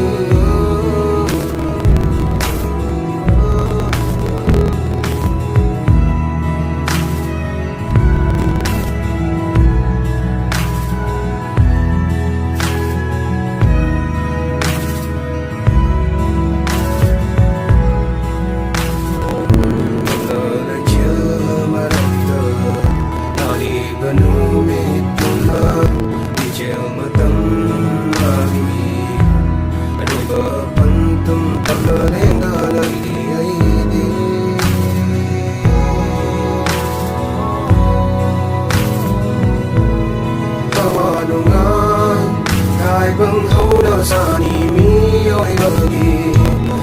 Bang hau da sani miyoi bagi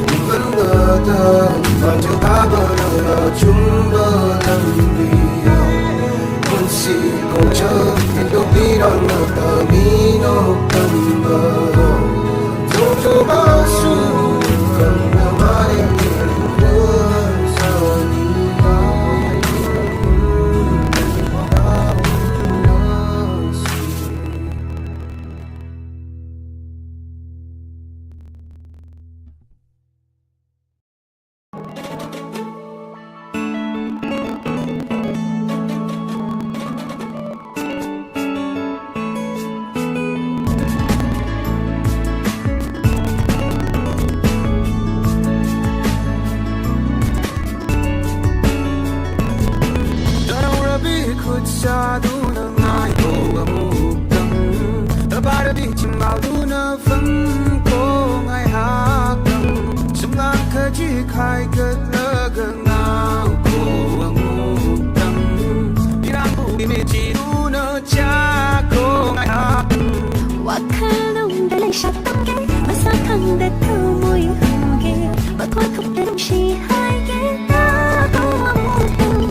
Hinghanada Bangtil tabana Chumma lambi Punsi kongcha Itlu pirang Nata minok tamba Noju masu Tanda malim Dening bulan sani Saduna ngai ko amuk tang Tabara bi chimbao duna fan ko ngai hak tang Sumlang ka ji khai kat laga ngau ko amuk tang Irang bu bi me chi duna cha ko ngai hak Wakal nung dalay siya tangge Masakang datu mo'y huge Magwakap na nung si hai kita ko amutang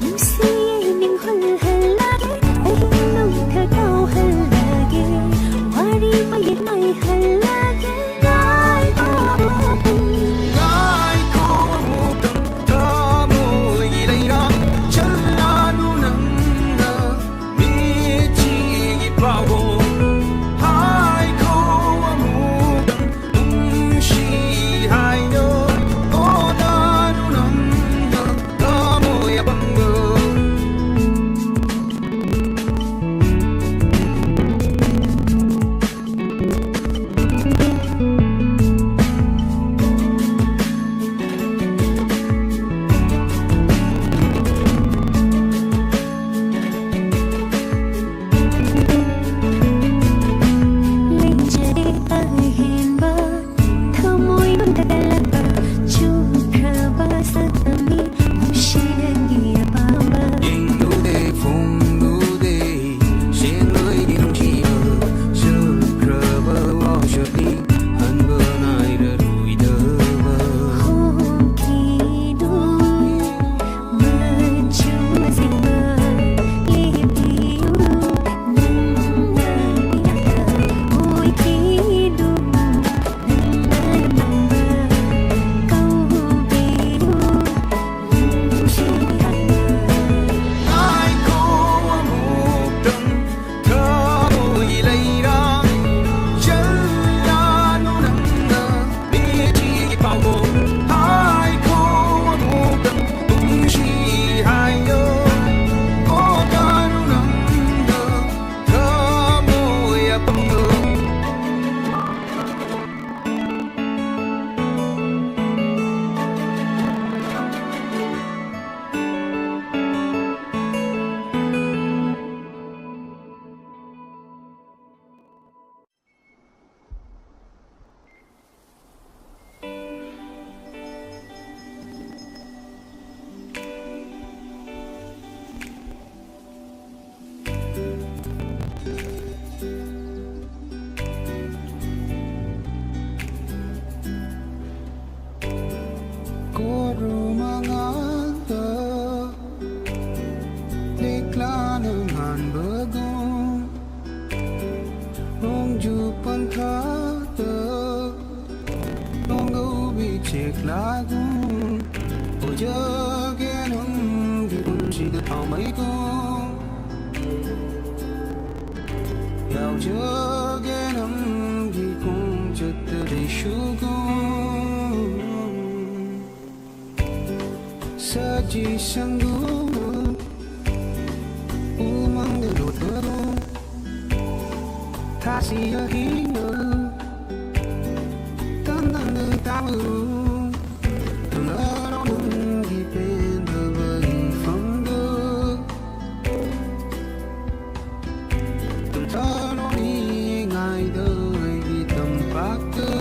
Yung siya ning hulhalage Ay hinong kagaw halage Wari mayit may halage Ngay ko amutang Ngai ko amutang Tamoy ilayang Chalano nang na Mi chi ipawo Hai ko amutang Nung cek lagu Ojagen di kunci ketamai ku Yau jagen di kung jatuh di syugu Saji sanggu Umang delut baru Tasya hina Tanang tahu Tularong di penda bagi fangdo Tularong ingai doi di tempat tu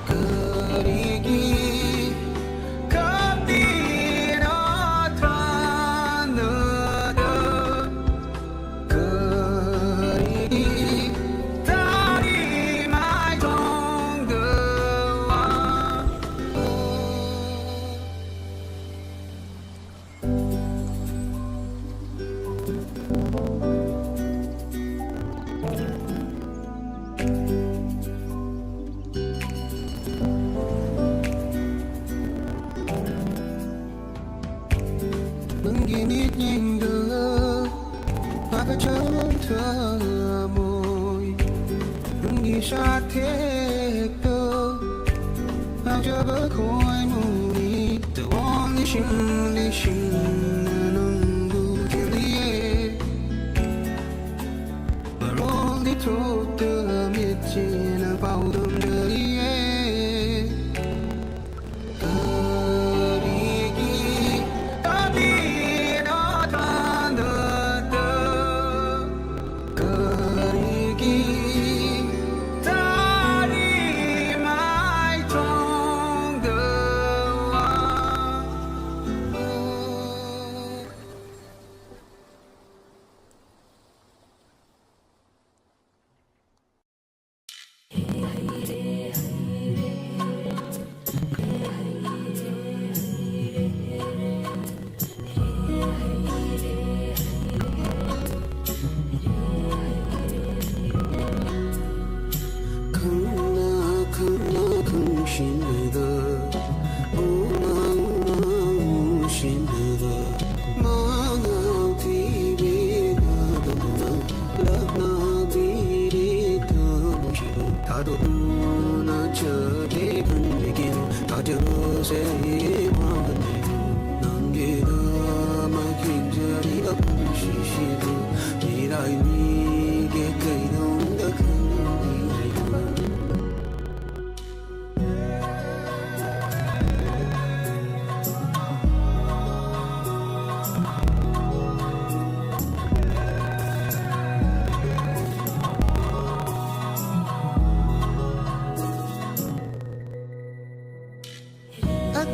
Kerigi Menginit nyingga Baka jauh termoi Mengisah tekto Aja berkoi muni Tewang li shing Nunggu jelie Berol di trot Temit jina pau dum jelie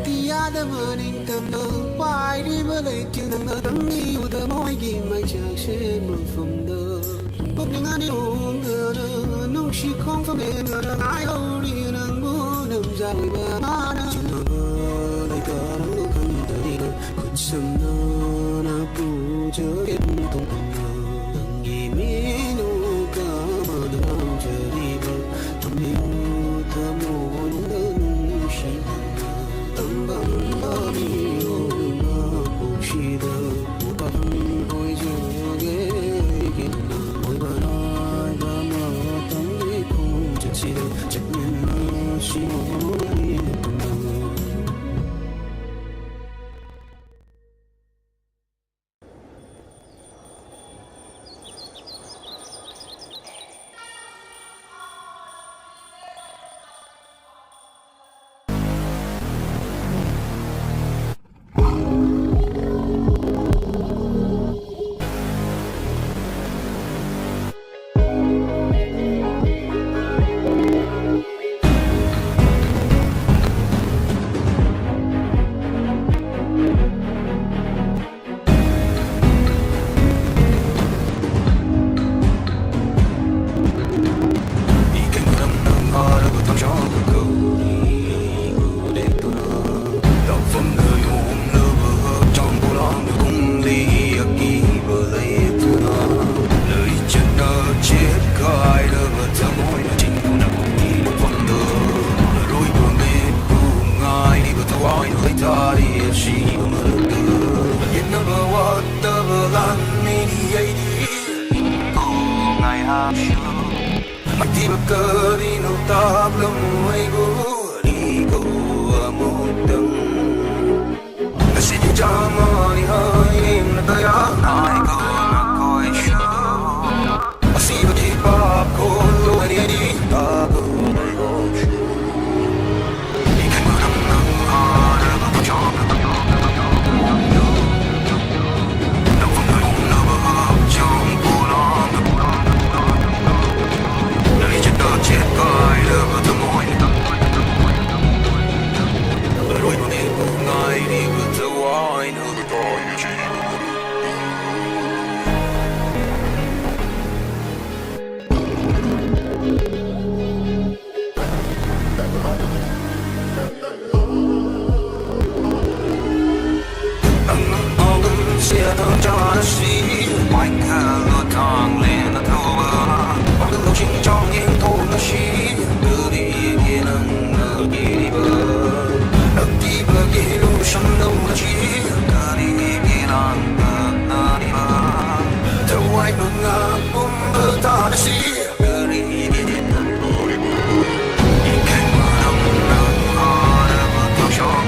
Tiada maning tamno pai di balai chừng nở đắng yêu ta môi gì mai chàng sẽ mơ phong đơ bốc những anh yêu ngờ nơ nông chỉ không phải bên ngờ đang ai âu đi nàng bố nằm ra người bà má nơ chừng nở bơ lại cả nắng nụ khăn ta đi nơ khuất sầm nơ na pu chớ kết tung tầm nơ nâng gì mi nụ cả mà đừng chờ đi bơ trong yêu ta môi đơn chỉ tâm bằng bao nhiêu cuộc chi đơ cuộc bằng ôi giờ ghé kia ôi bà nói bà mơ tâm đi cùng chợt chi đơ chợt nhìn mơ chỉ một đi cùng đơ Jamani haim na daya nai ko na koi sha Asiba di pa ko lo ni di ta ko nai go Ikai manam nang ara ko chong Na phong na na ba chong ko long Na ni chet ta chet kai la ba ta moi Rồi mà mình cũng ngay đi vượt dấu ai nữa tôi chỉ sẽ thăng cho nó suy mạnh hơn nó thang lên nó thâu bờ hoặc lúc chính trong những thôn nó suy đưa đi kia nâng đi bờ nâng đi bờ kia lúc sân đâu nó chỉ đưa đi kia nâng đi bờ thâu ai bừng ngã bùm bờ ta nó suy đưa đi kia nâng đi bờ những cánh mưa nông nâng hoa đã bờ theo gió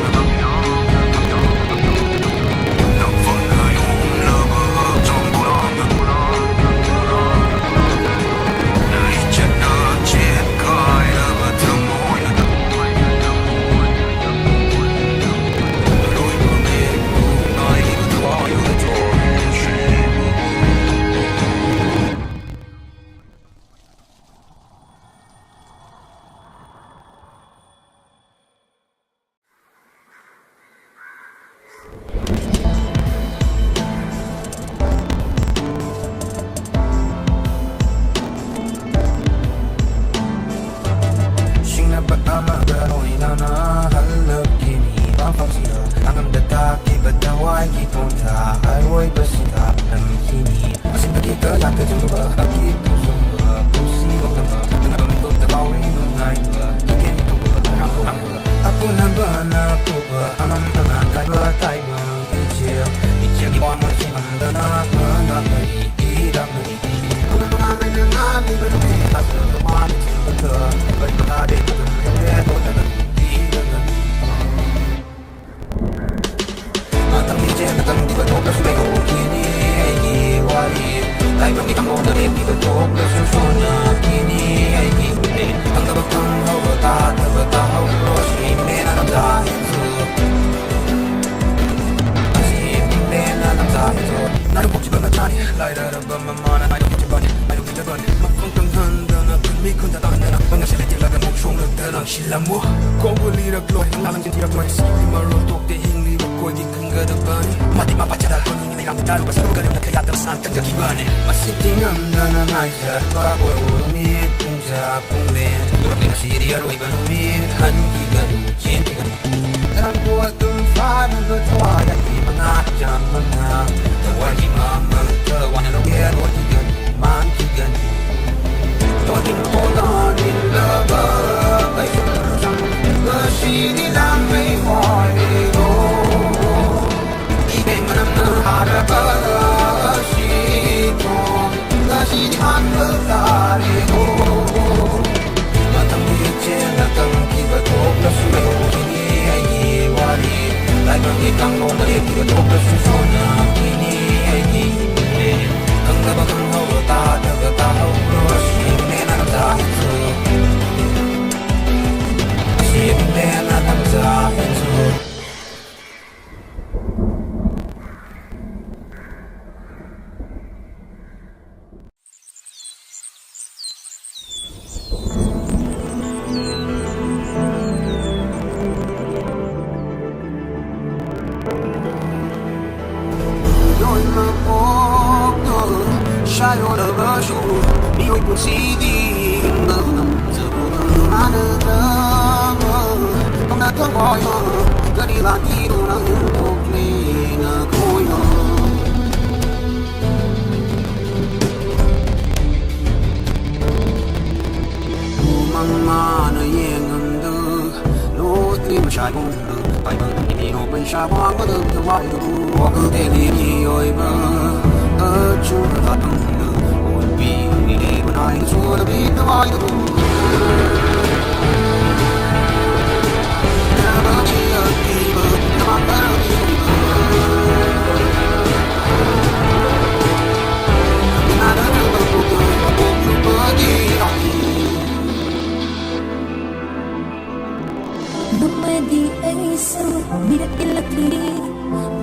di ai sao mirat ilakiri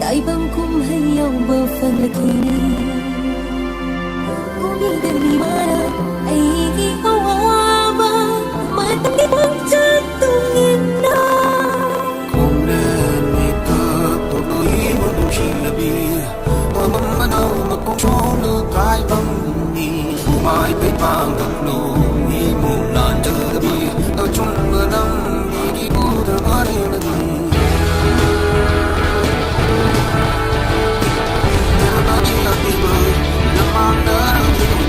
tay bang kum hayaw ba falakiri kumi dari mana ai gi hawa matang di bang jatungin na Kung nalita tuloy mo nung silabi Mamamanaw magkonsolo kay bang ni Umay pa'y pangkaklong Ni mulan jagabi Tawchong manang Bigi ko damari lagi Nabagi ang iba Lamang na ang iba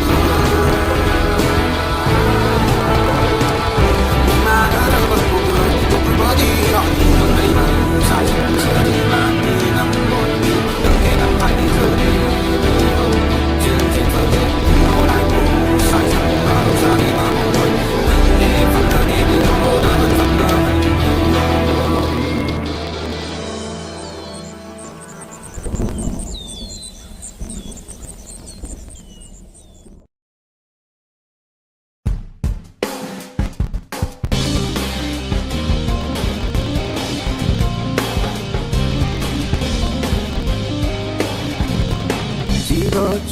Umaharap ang buwan Bagi ang iba Sa siya sa iman Ng buwan Ang kinang hati sa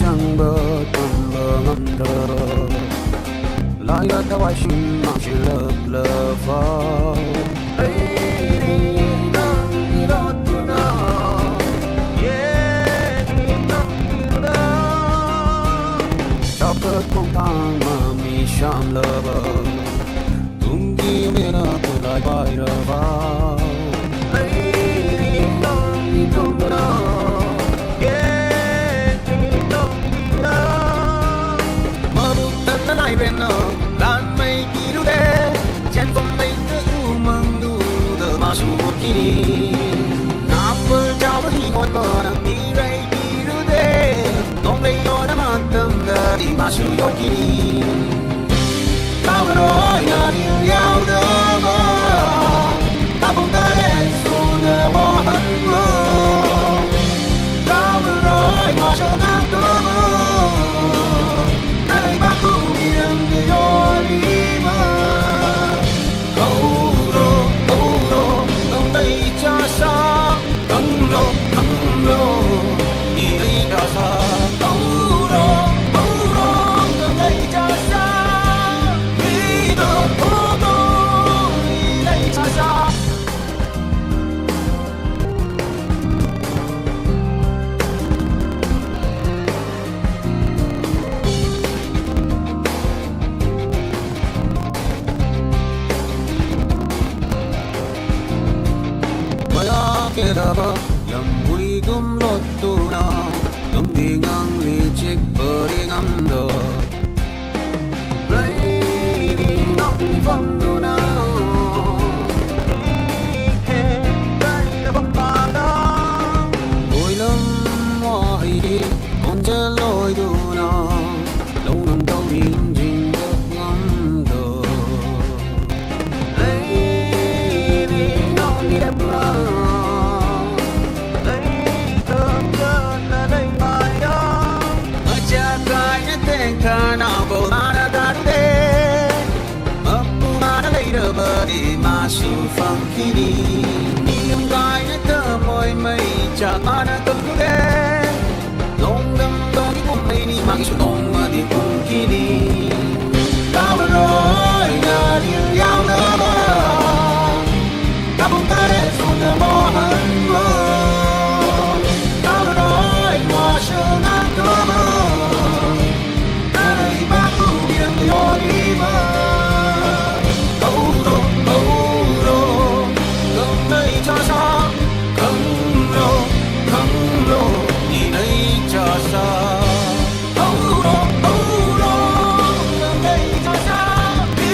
chẳng bờ tầm bờ ngâm thơ lại ở đâu ai xin mang chỉ lờ lờ vào đây đi đang đi đó tu na yeah đi đó tu na cho bớt công thang mà mi sham lờ bờ tung đi mera tu lại bay rờ vào đây đi đang đi tu na Nai beno lan mai kiru de chen phong mai te u mang du de ma su kiri na per jao hi ngon mo na mi rai kiru de nong lei yo na ma tam da di ma su yo kiri tao rồi na ni yao de ma ta bông ta de su de mo han mo tao rồi ma cho na tu yang mui gum lot tu na yang tingang li chik beri ngam do play di nok ni phong tu na he dai da bom pa da oi lam moi di con che loi tu na lâu năm đâu in jing được ngam do play di nok ni da pa body mà su phong khi đi niềm gai nó thơ môi mây chẳng ana tâm đê lòng đâm đón những mây đi mang su đông mà đi cùng khi đi tao rồi nhà đi yao nữa ta bông ta để xuống đờ mò hân mơ tao rồi hoa sương nắng cơ mơ ta đây bác tu biển yo đi mơ Hãy subscribe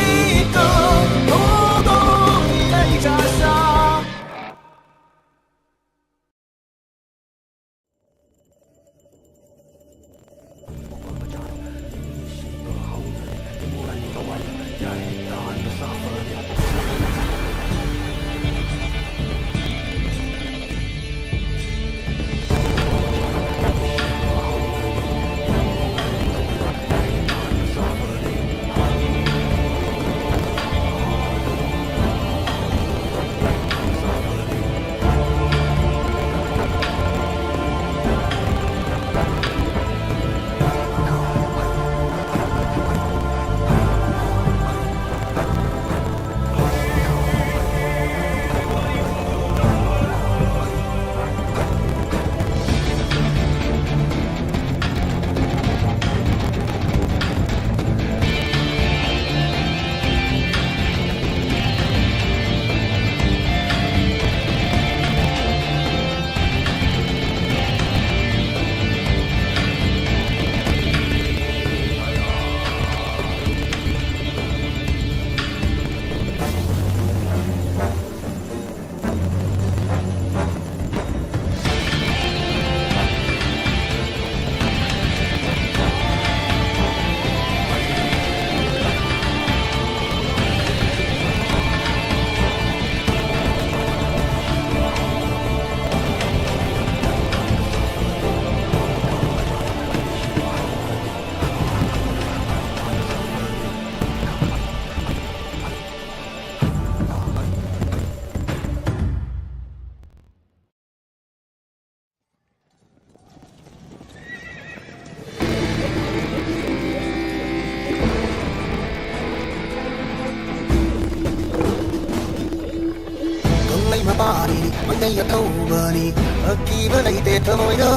đây mà ba đi mà đây ở đâu bờ đi ở kia bờ đây tết thơ môi đó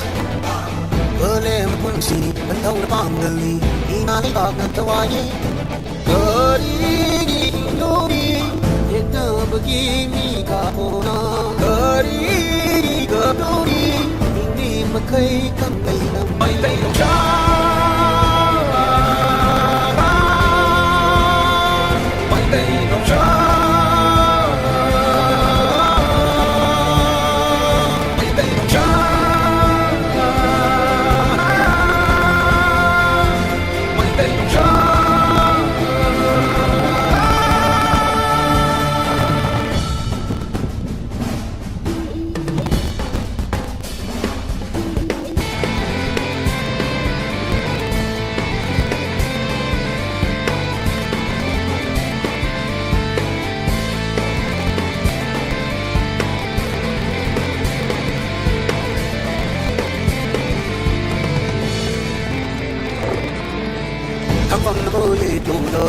bờ lê mà quân xì bên đâu là bom gần đi đi mà lấy bạc ngân tơ hoa nhé bờ đi đi đâu đi nhớ tơ bờ kia mi cả phố na bờ đi đi bờ đâu đi đi mà cây cầm cây nằm bay tay đồng cha bay tay đồng cha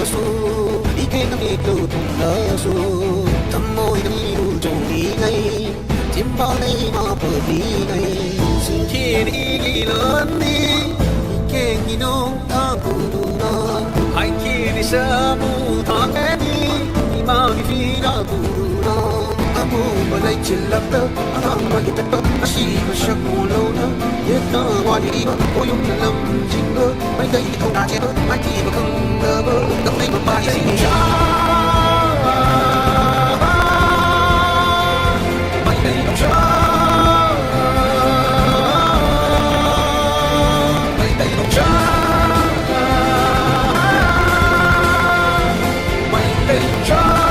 su đi cái năm đi tu thùng lỡ su thầm môi năm đi đủ trồng đi ngay chim bao đây mà bờ đi ngay xin chia đi lớn đi cái gì nông ta cũng đủ nó hai kia đi xa mu thang em đi bao đi phi đã cũng đủ nó amu mà lấy chỉ lấp đó anh mà đi tất cả chỉ có sắc mù lâu đó nhất nó qua đi mà ôi yung là lâm chính đó mấy đây không đã chết mấy kia mà không ngờ bơ đập đây mà ba đi xin cha mấy đây không cha mấy đây không cha mấy đây không cha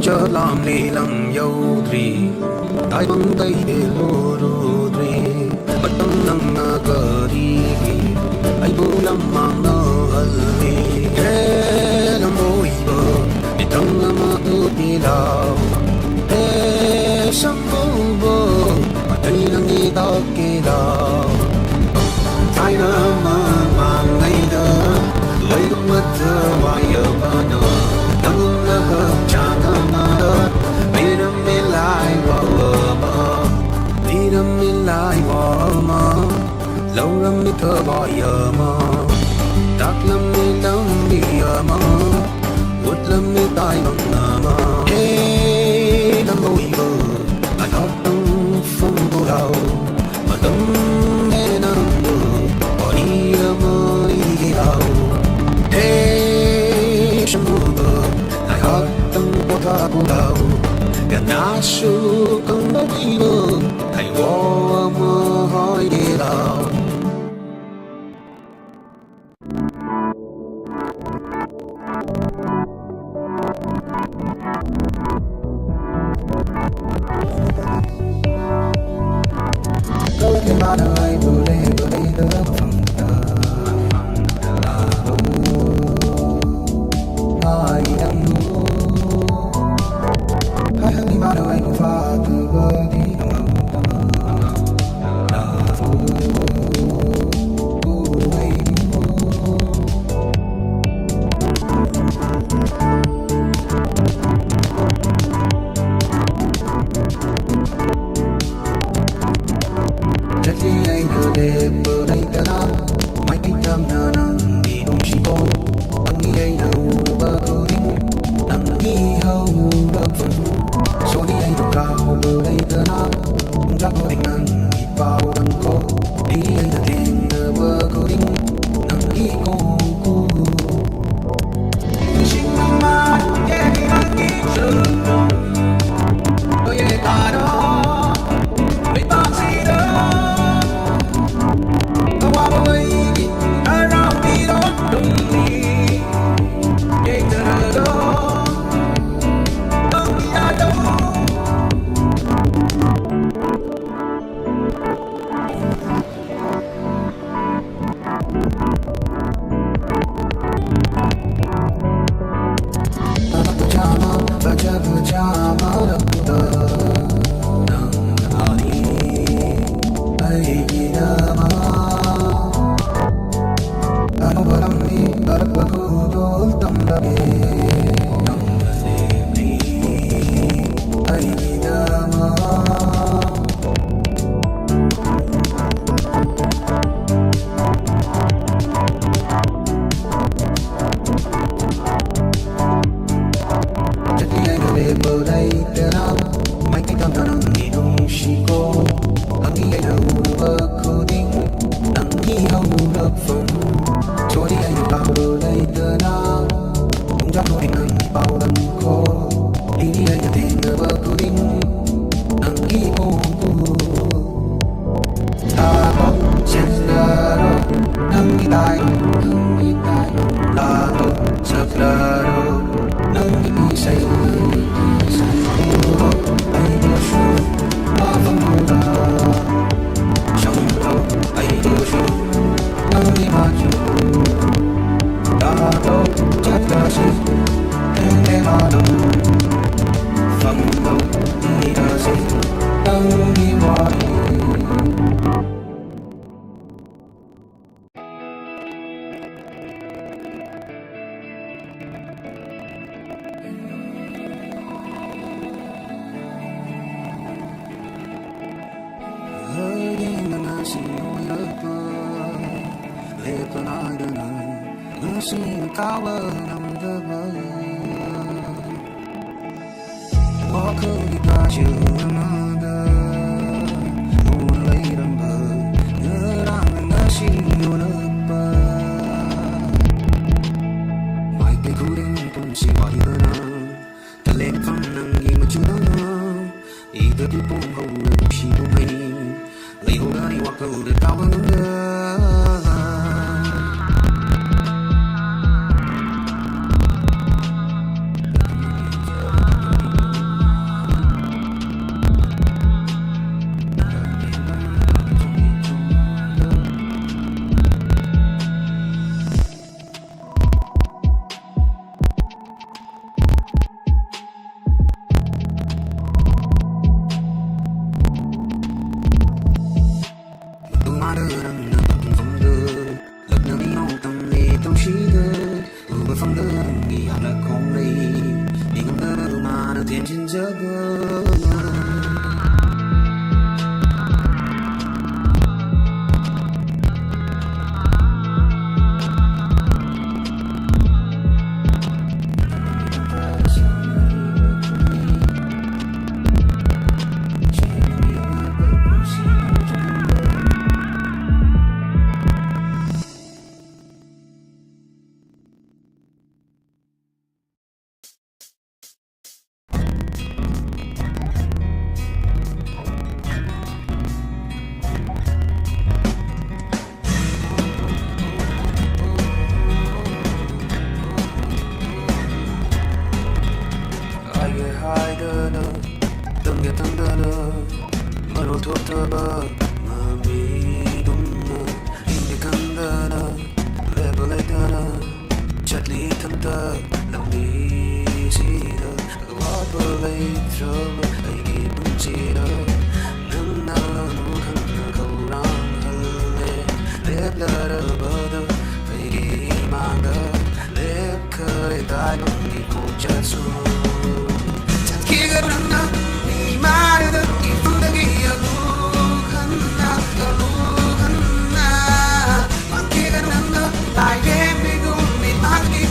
chớ làm lì lăng dâu rì đại băng tay để lô rô rì bất tâm năng cờ đi ai bu lâm mang nơ hờ đi ghé lâm bôi bờ để trăng mà ước đi đào ghé sắm bơ bơ mà thấy năng đi tao kê đào ai nơ mà ngày lâu lắm mới thơ bỏ giờ mà tắc lắm mới lắm đi giờ mà uất lắm mới tai bằng mà ê đang ngồi vờ anh hát tâm phong cô đào mà tâm nghe nắng mơ bỏ đi mơ đi đào ê sân mơ anh hát tâm cô tha cô đào gần na su công đã đi mơ thành vô mơ hỏi đi đào câu chuyện ba đời vừa đây tớ phần tờ ai đang ngủ hai hàng đi ba đời cũng pha từ bờ đi bờ đây ta la mai cái tâm na nang đi đông chỉ cô anh đi đây nào bờ cô đi anh đi hầu bờ phần số đi đây cao bờ đây ta la không chắc có định năng đi vào đằng cô đi đây là tiền bờ cô đi năng đi cô xin mama cái đi năng đi chơi ôi ta đó mấy ta gì đó bờ đây tớ nào mấy cái tâm đang đi đông chỉ cô anh đi đây đâu bờ cô đi đang đi hầu lớp phần cho đi anh vào bờ đây tớ nào không chắc tôi anh bao lần cô đi đây là tiền bờ cô đi đang đi cô ta có chân là đâu đang đi tay là đâu chắc là đâu đang đi say cao bờ nằm thơ mơ có khơi đi qua chiều nằm thơ buồn lấy đầm bờ nhớ đang ngỡ xin nhiều nước bờ mai cái khu đêm cũng chỉ gọi thơ nào ta lên phong nắng gì mà chưa đó ý thơ đi buông hầu lần chỉ buông hay lấy hồ đã đi hoặc cầu được cao hơn nữa the lonely seed what will I throw I give cheer nung na nu khang na khâu rang halle lep la ra ba da I give mang da lep khơi tai nong ni ko cha su chan ki ga na ni ma da ki fu da ki ya lu khan na ma ki ga na tai ge mi gu mi ma ki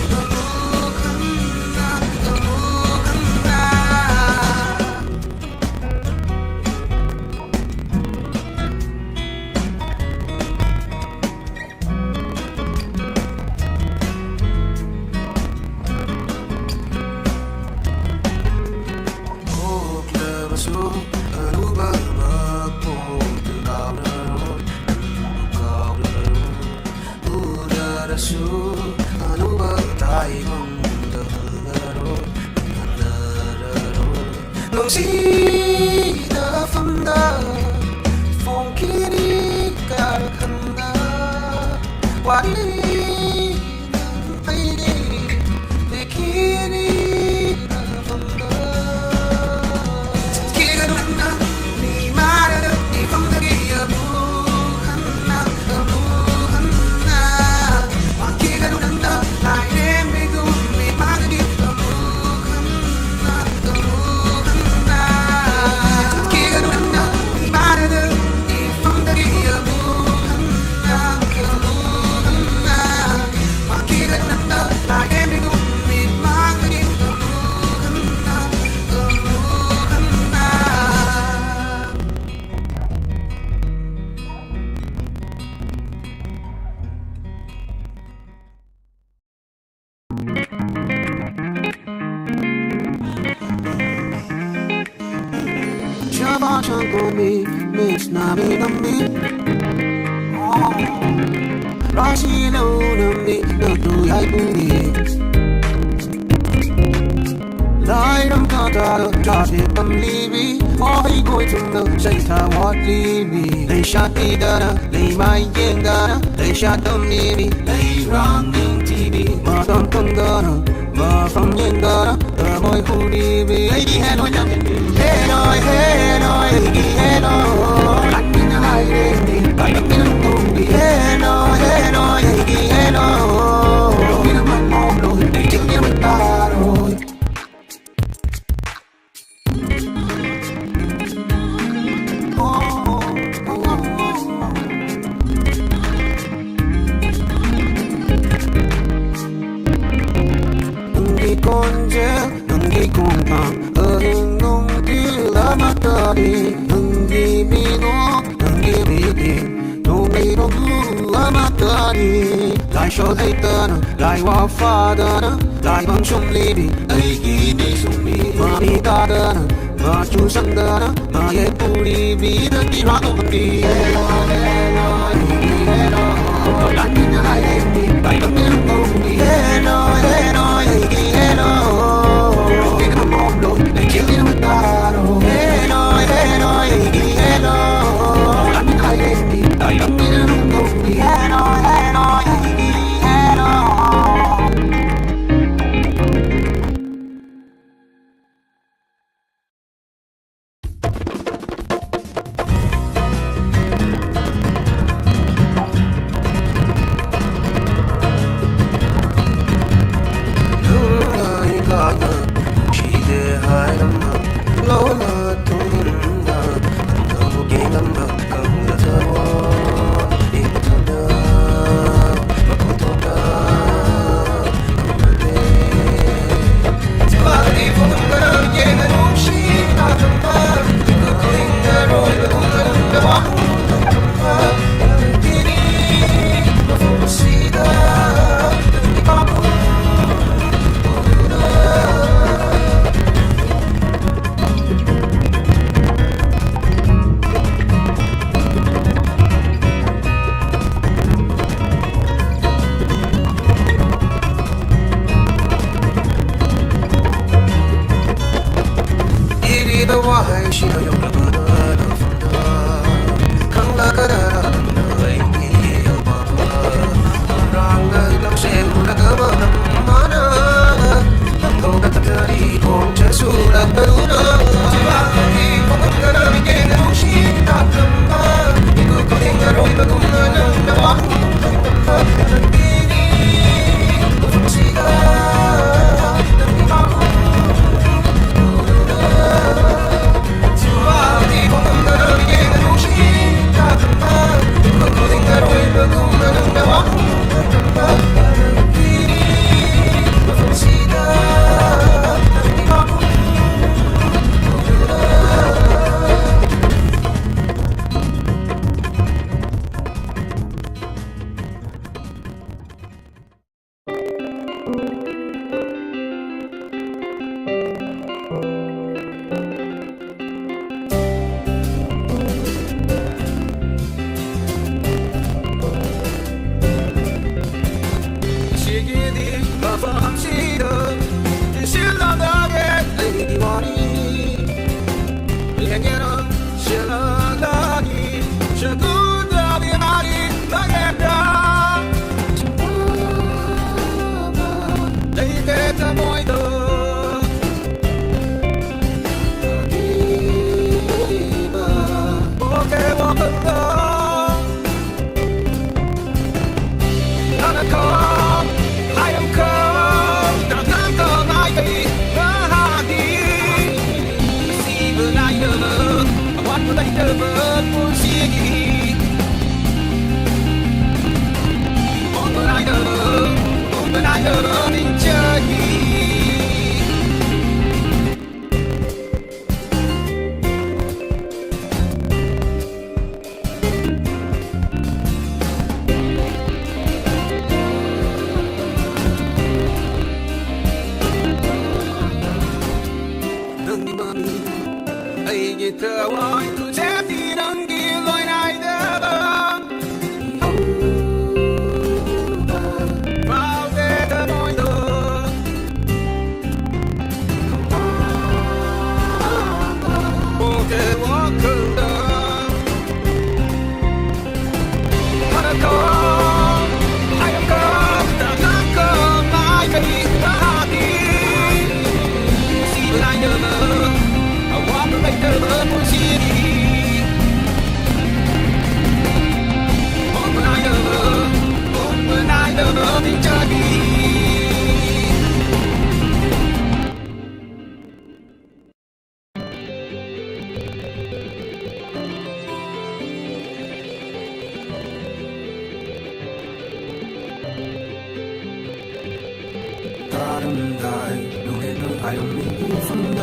아름다이 너에는 아름이 풍덩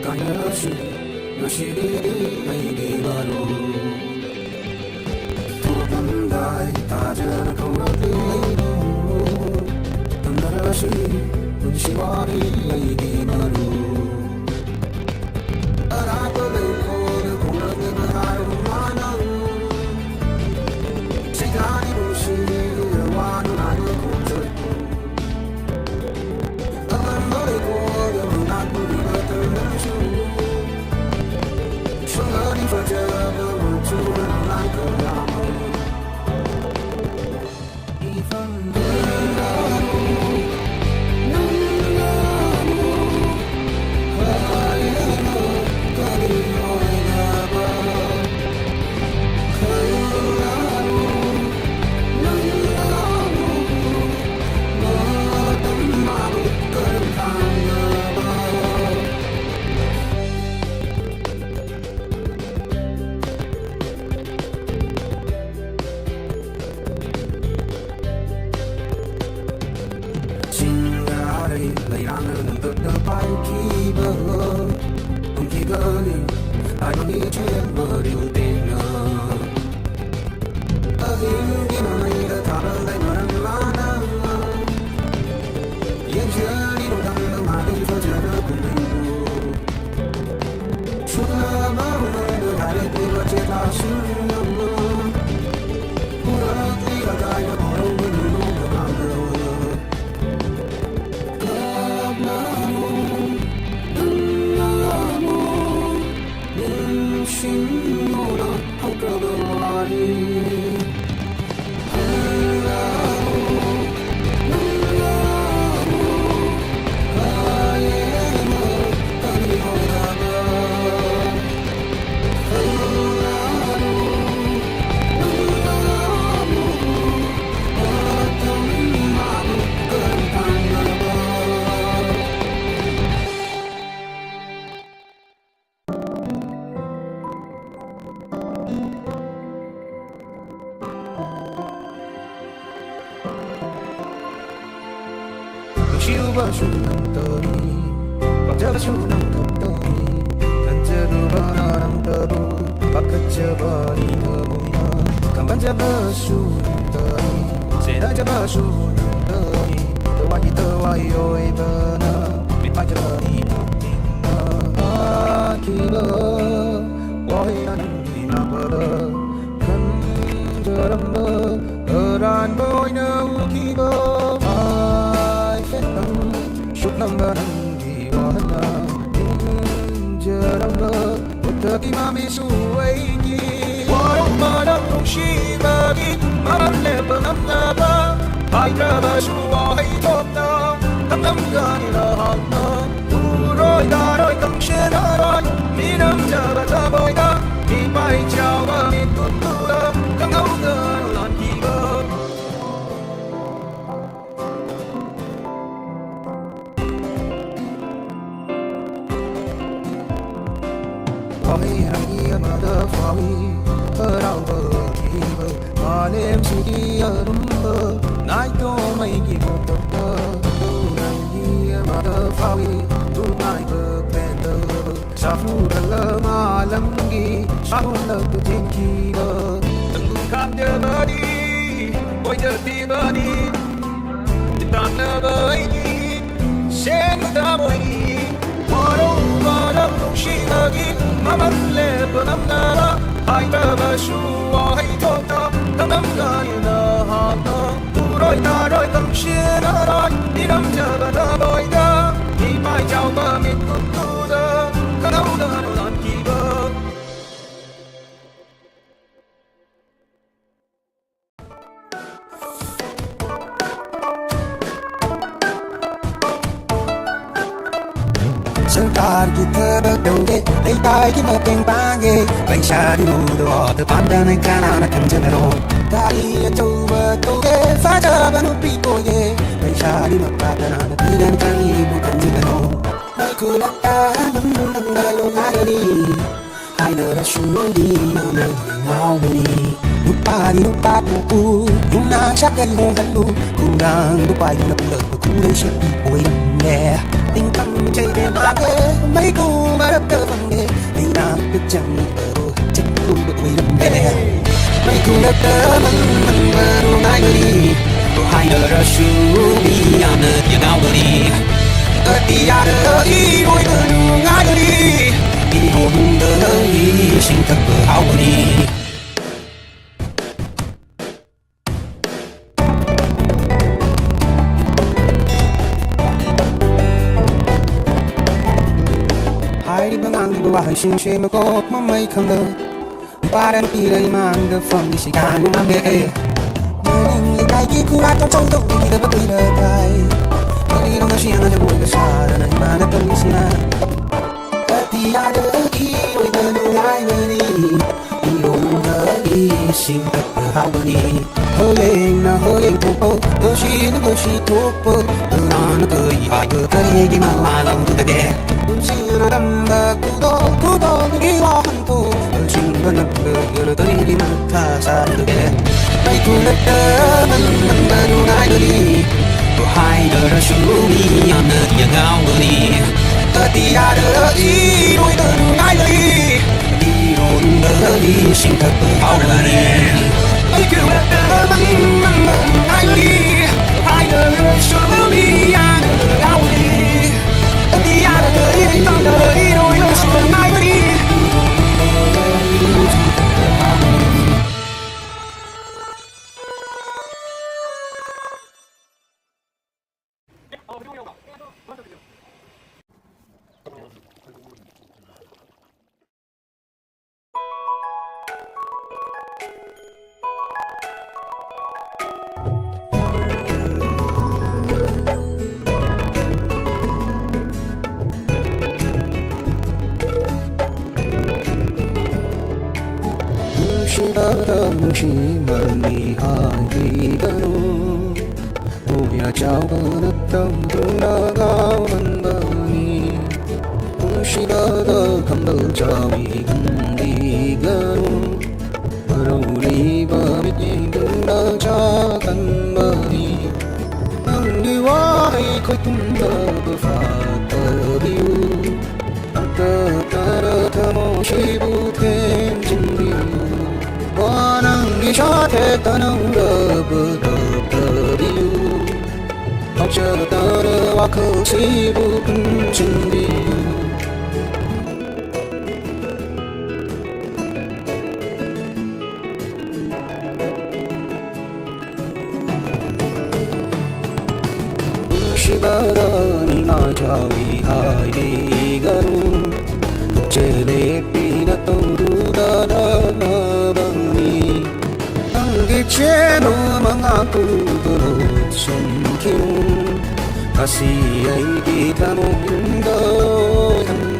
가야시 여시리 아이디 바로 두분다이 다저는 거울들이로 당나라시 분시와리 아이디 바로 아라벌레 코를 공락을 하루만은 시간이 무시를 와는 아는 공절 너의 고려는 난 우리가 들는 중 순간이 퍼져가 멈추는 난 거라고 이번 Sengkar kita berdoa, hai kita pengpanggil, bangsa di muda, depan dan kanan akan cenderung. Dari coba toge, saja banu pikoye, bangsa di mata dan tidak kali bukan cenderung. Aku nak menang dalam hari ini, hai đứa đã xuống đi nào nơi ngao đi lupa di lupa buku Luna chắc gần hôn gần lu cũng đang lupa di lupa lupa cũng lấy shit ôi nè tình cảm chơi đêm ba ghé mấy cô mà đập tơ bằng nghề tình nào được chẳng ở chắc cũng được ôi nè mấy cô đập tơ mình mà luôn ai đi hai đứa đã xuống đi nào nơi ngao đi đi ra đỡ đi đôi đứa ngao đi đi hôn đỡ đi sinh thật bờ áo đi hai bang ang di bawah sing she makop mamay khang parang tiray mang the from si kan mang be ning li kai ki ku at chong tok di da ba ti da tai Pagi nang siang na buhay ka sa na imana kami sina Pati ada ki oi da ngai ni Iyong da ising ka hawani Holing na holing po do shi to po na na ko ai ko kai gi ma ma lang tu de Sing na dam da ku do gi wa han po Sing na na ga da ni ma ta sa de Ai ku na da man da ngai ni hai đứa đã xuống đi ăn được những ngao đi ta đi ra đỡ đi đôi đứa ngay đi đi đôi đứa đi sinh thật áo đi ai kêu là đứa măng ngay đi hai đứa đã xuống đi ăn được ngao đi ta đi ra đỡ đi ta đỡ đi đôi đứa xuống ngay đi Chỉ mần đi hai vì đâu ôi chào bờ đất đông tung đã cao hơn bờ mi chỉ đỡ không đỡ cho mi không đi gần bờ đâu đi bờ biết gì cũng đỡ cho cần bờ đi nắng đi quá hay khói tung bờ phà tờ biu tờ thơ mong chỉ bu thêm chừng biu nang gi cha the ta nang da bu da biu học chờ ta wa khâu si bu kun chin bi shi ba da ni na cha wi hai di gan che le pi na to du da da Cheno mengaku bersungking kasih kita mungkin doyan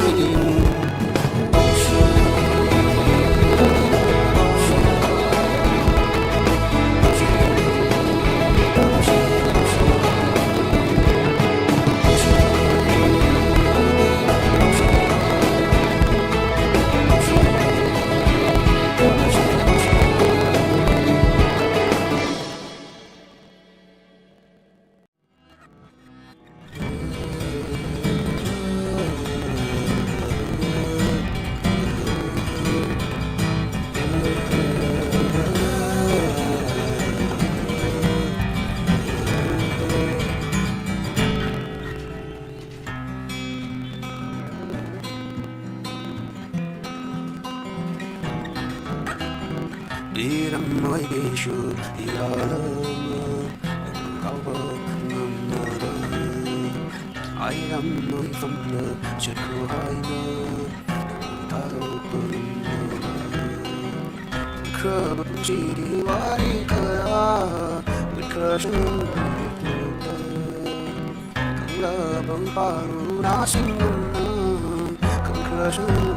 đi đắm nói ghê shu đi ra cao bờ ngầm nở ai đắm nói phong lơ chợt khô hai mơ ta đâu từng khờ bất chỉ đi qua đi khờ bất khờ chân không lơ bông ba ru đã sinh không khờ chân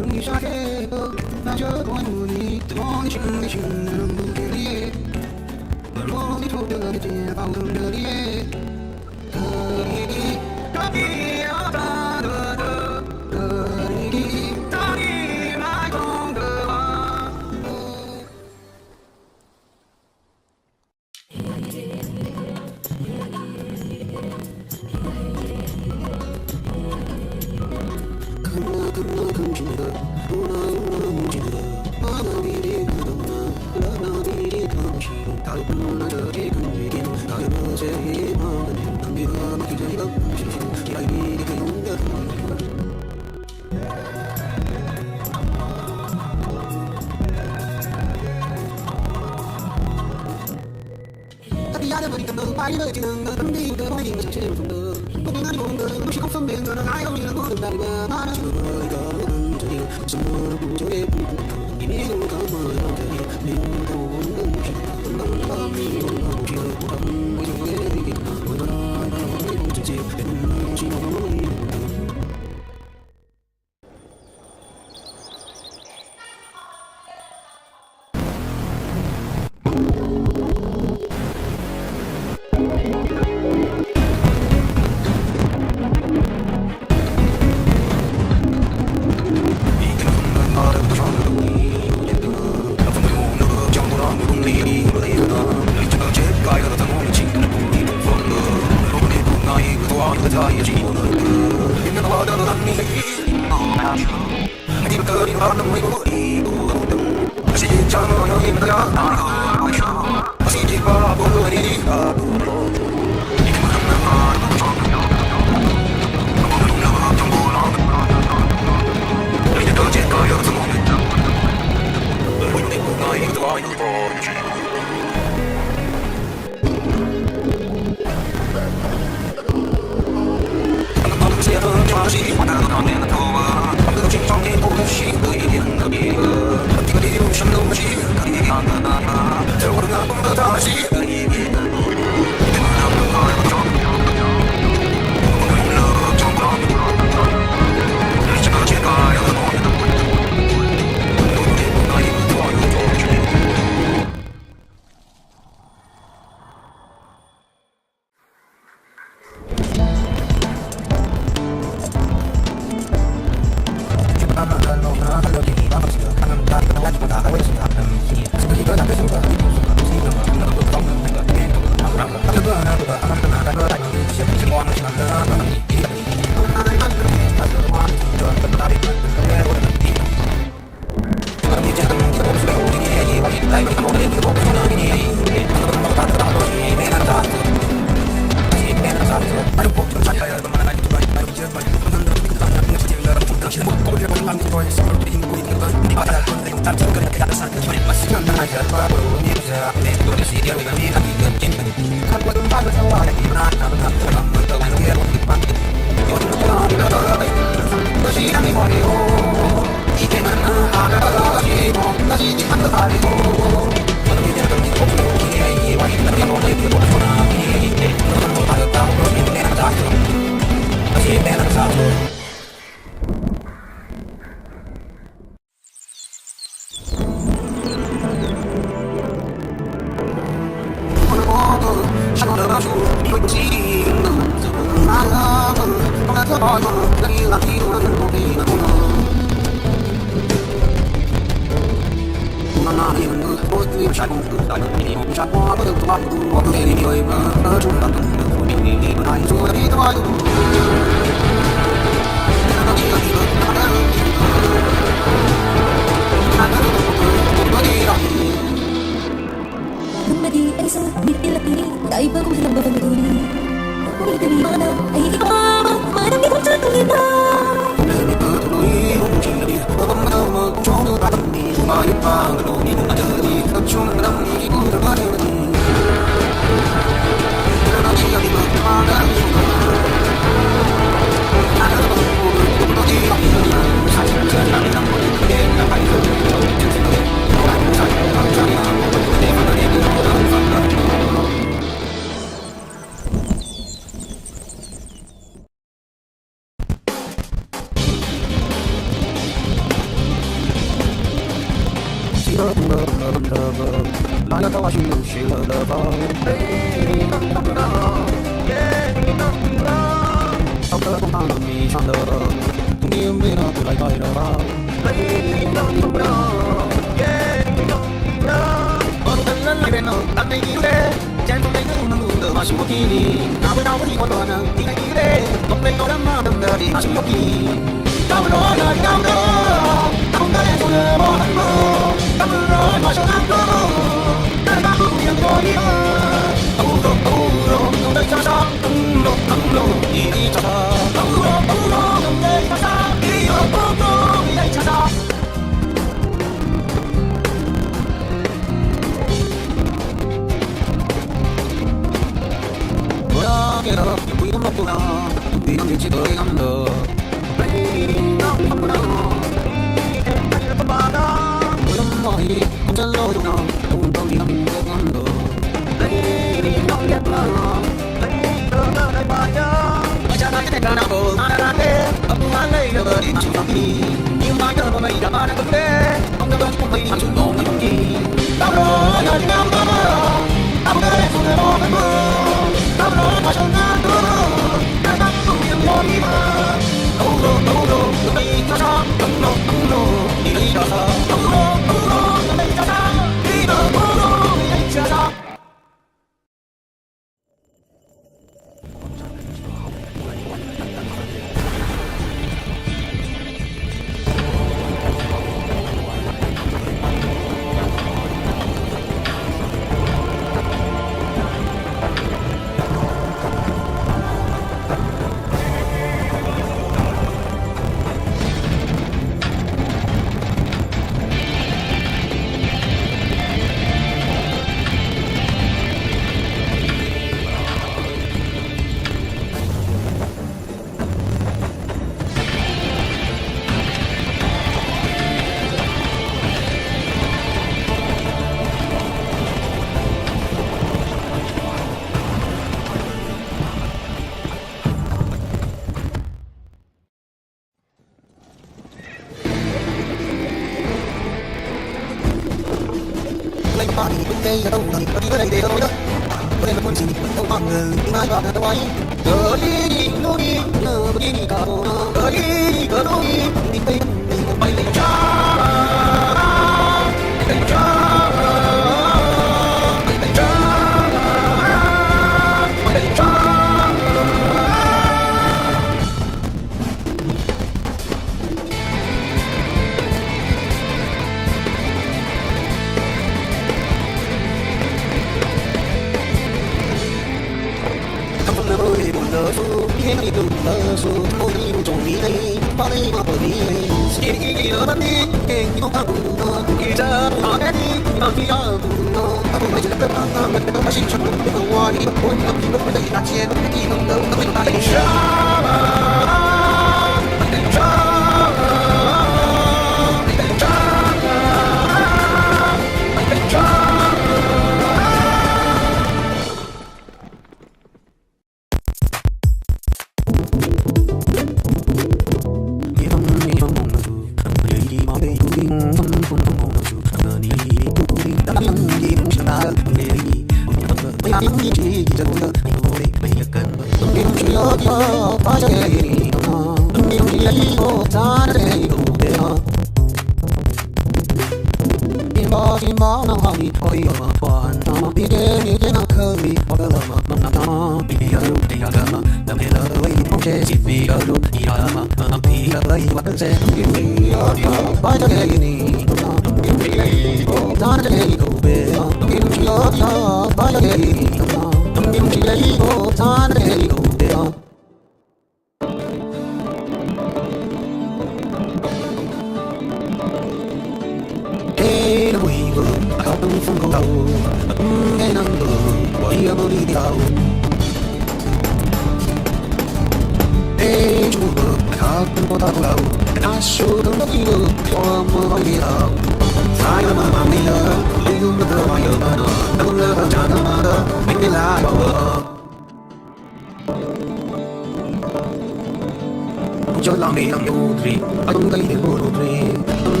cho lòng đi lòng yêu thì anh đây để buồn rồi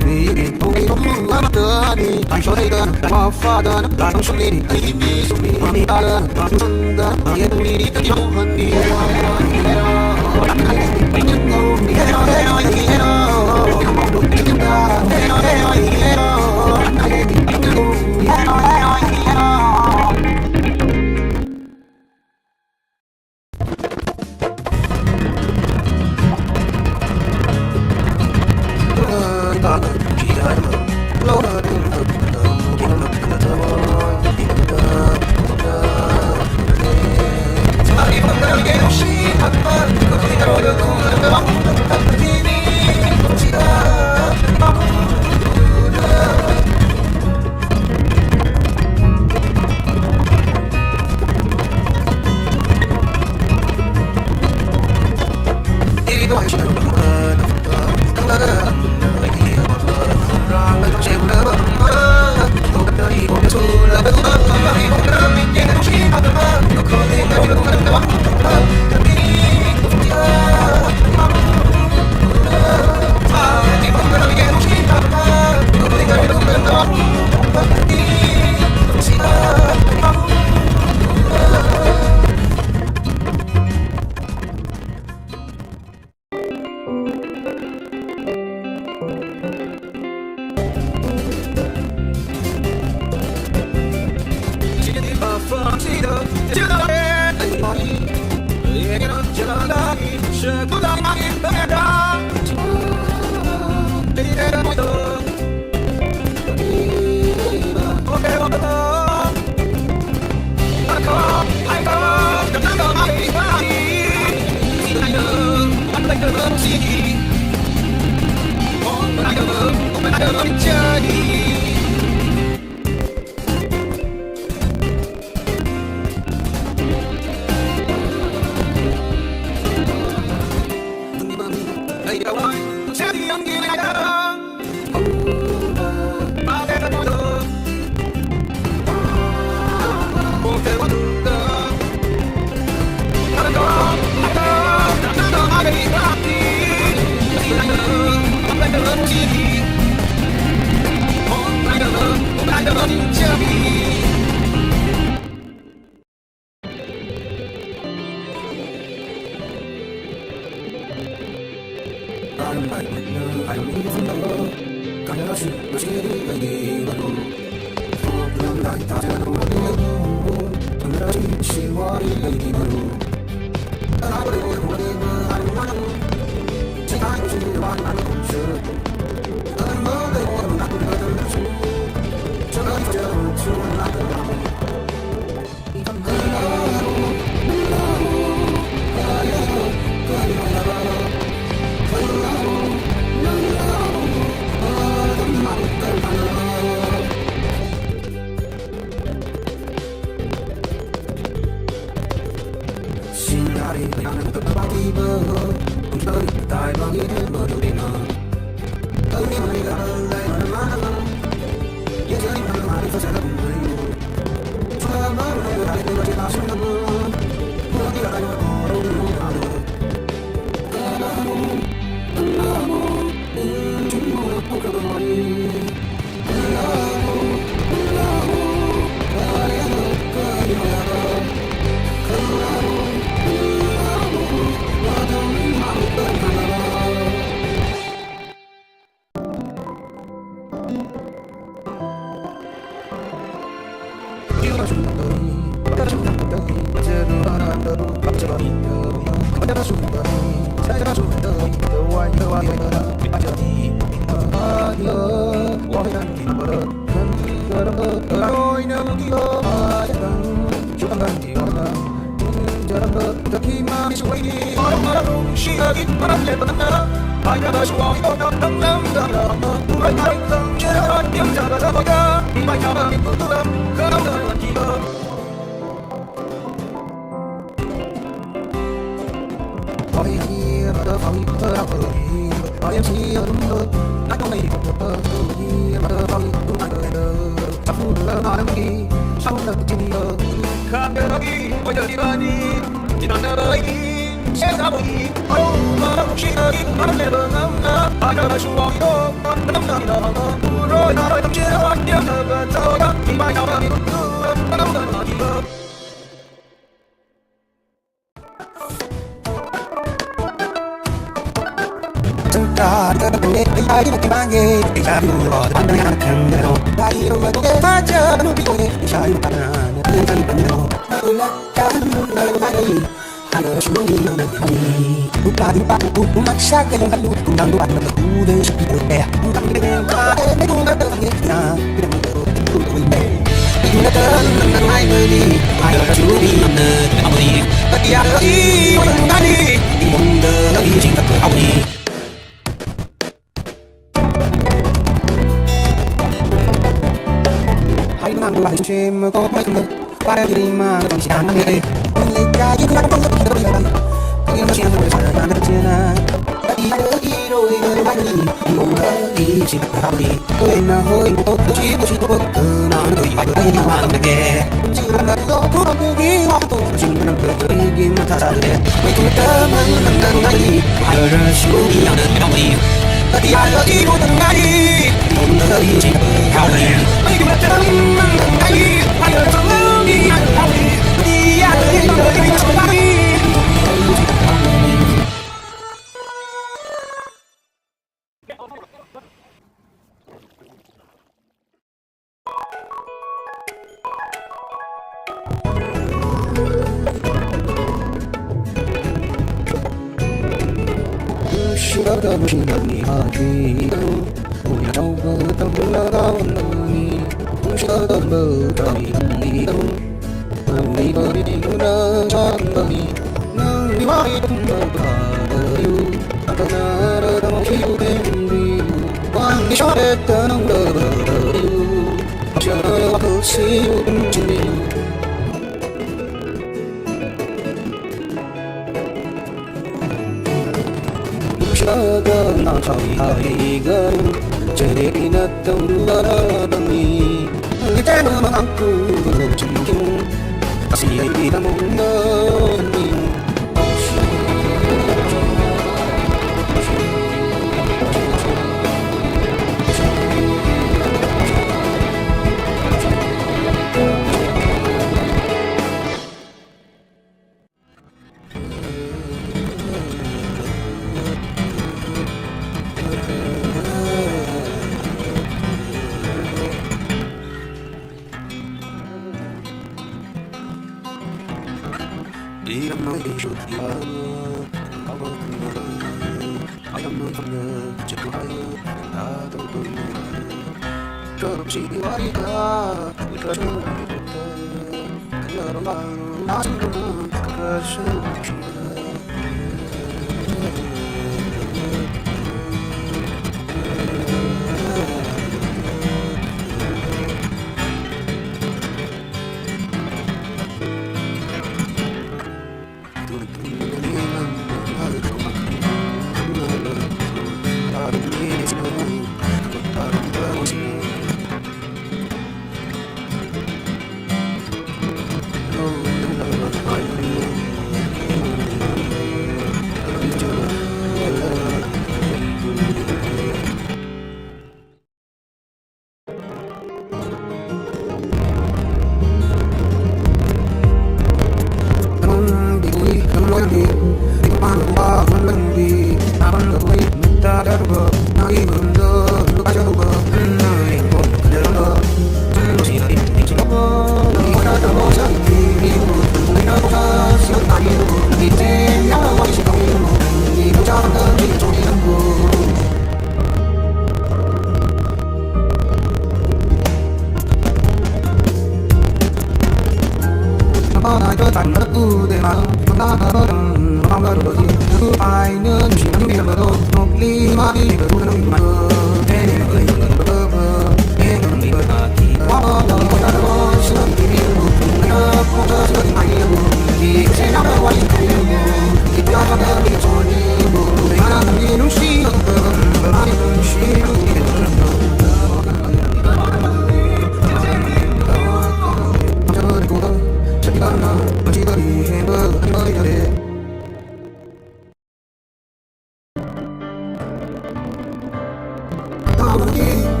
I'm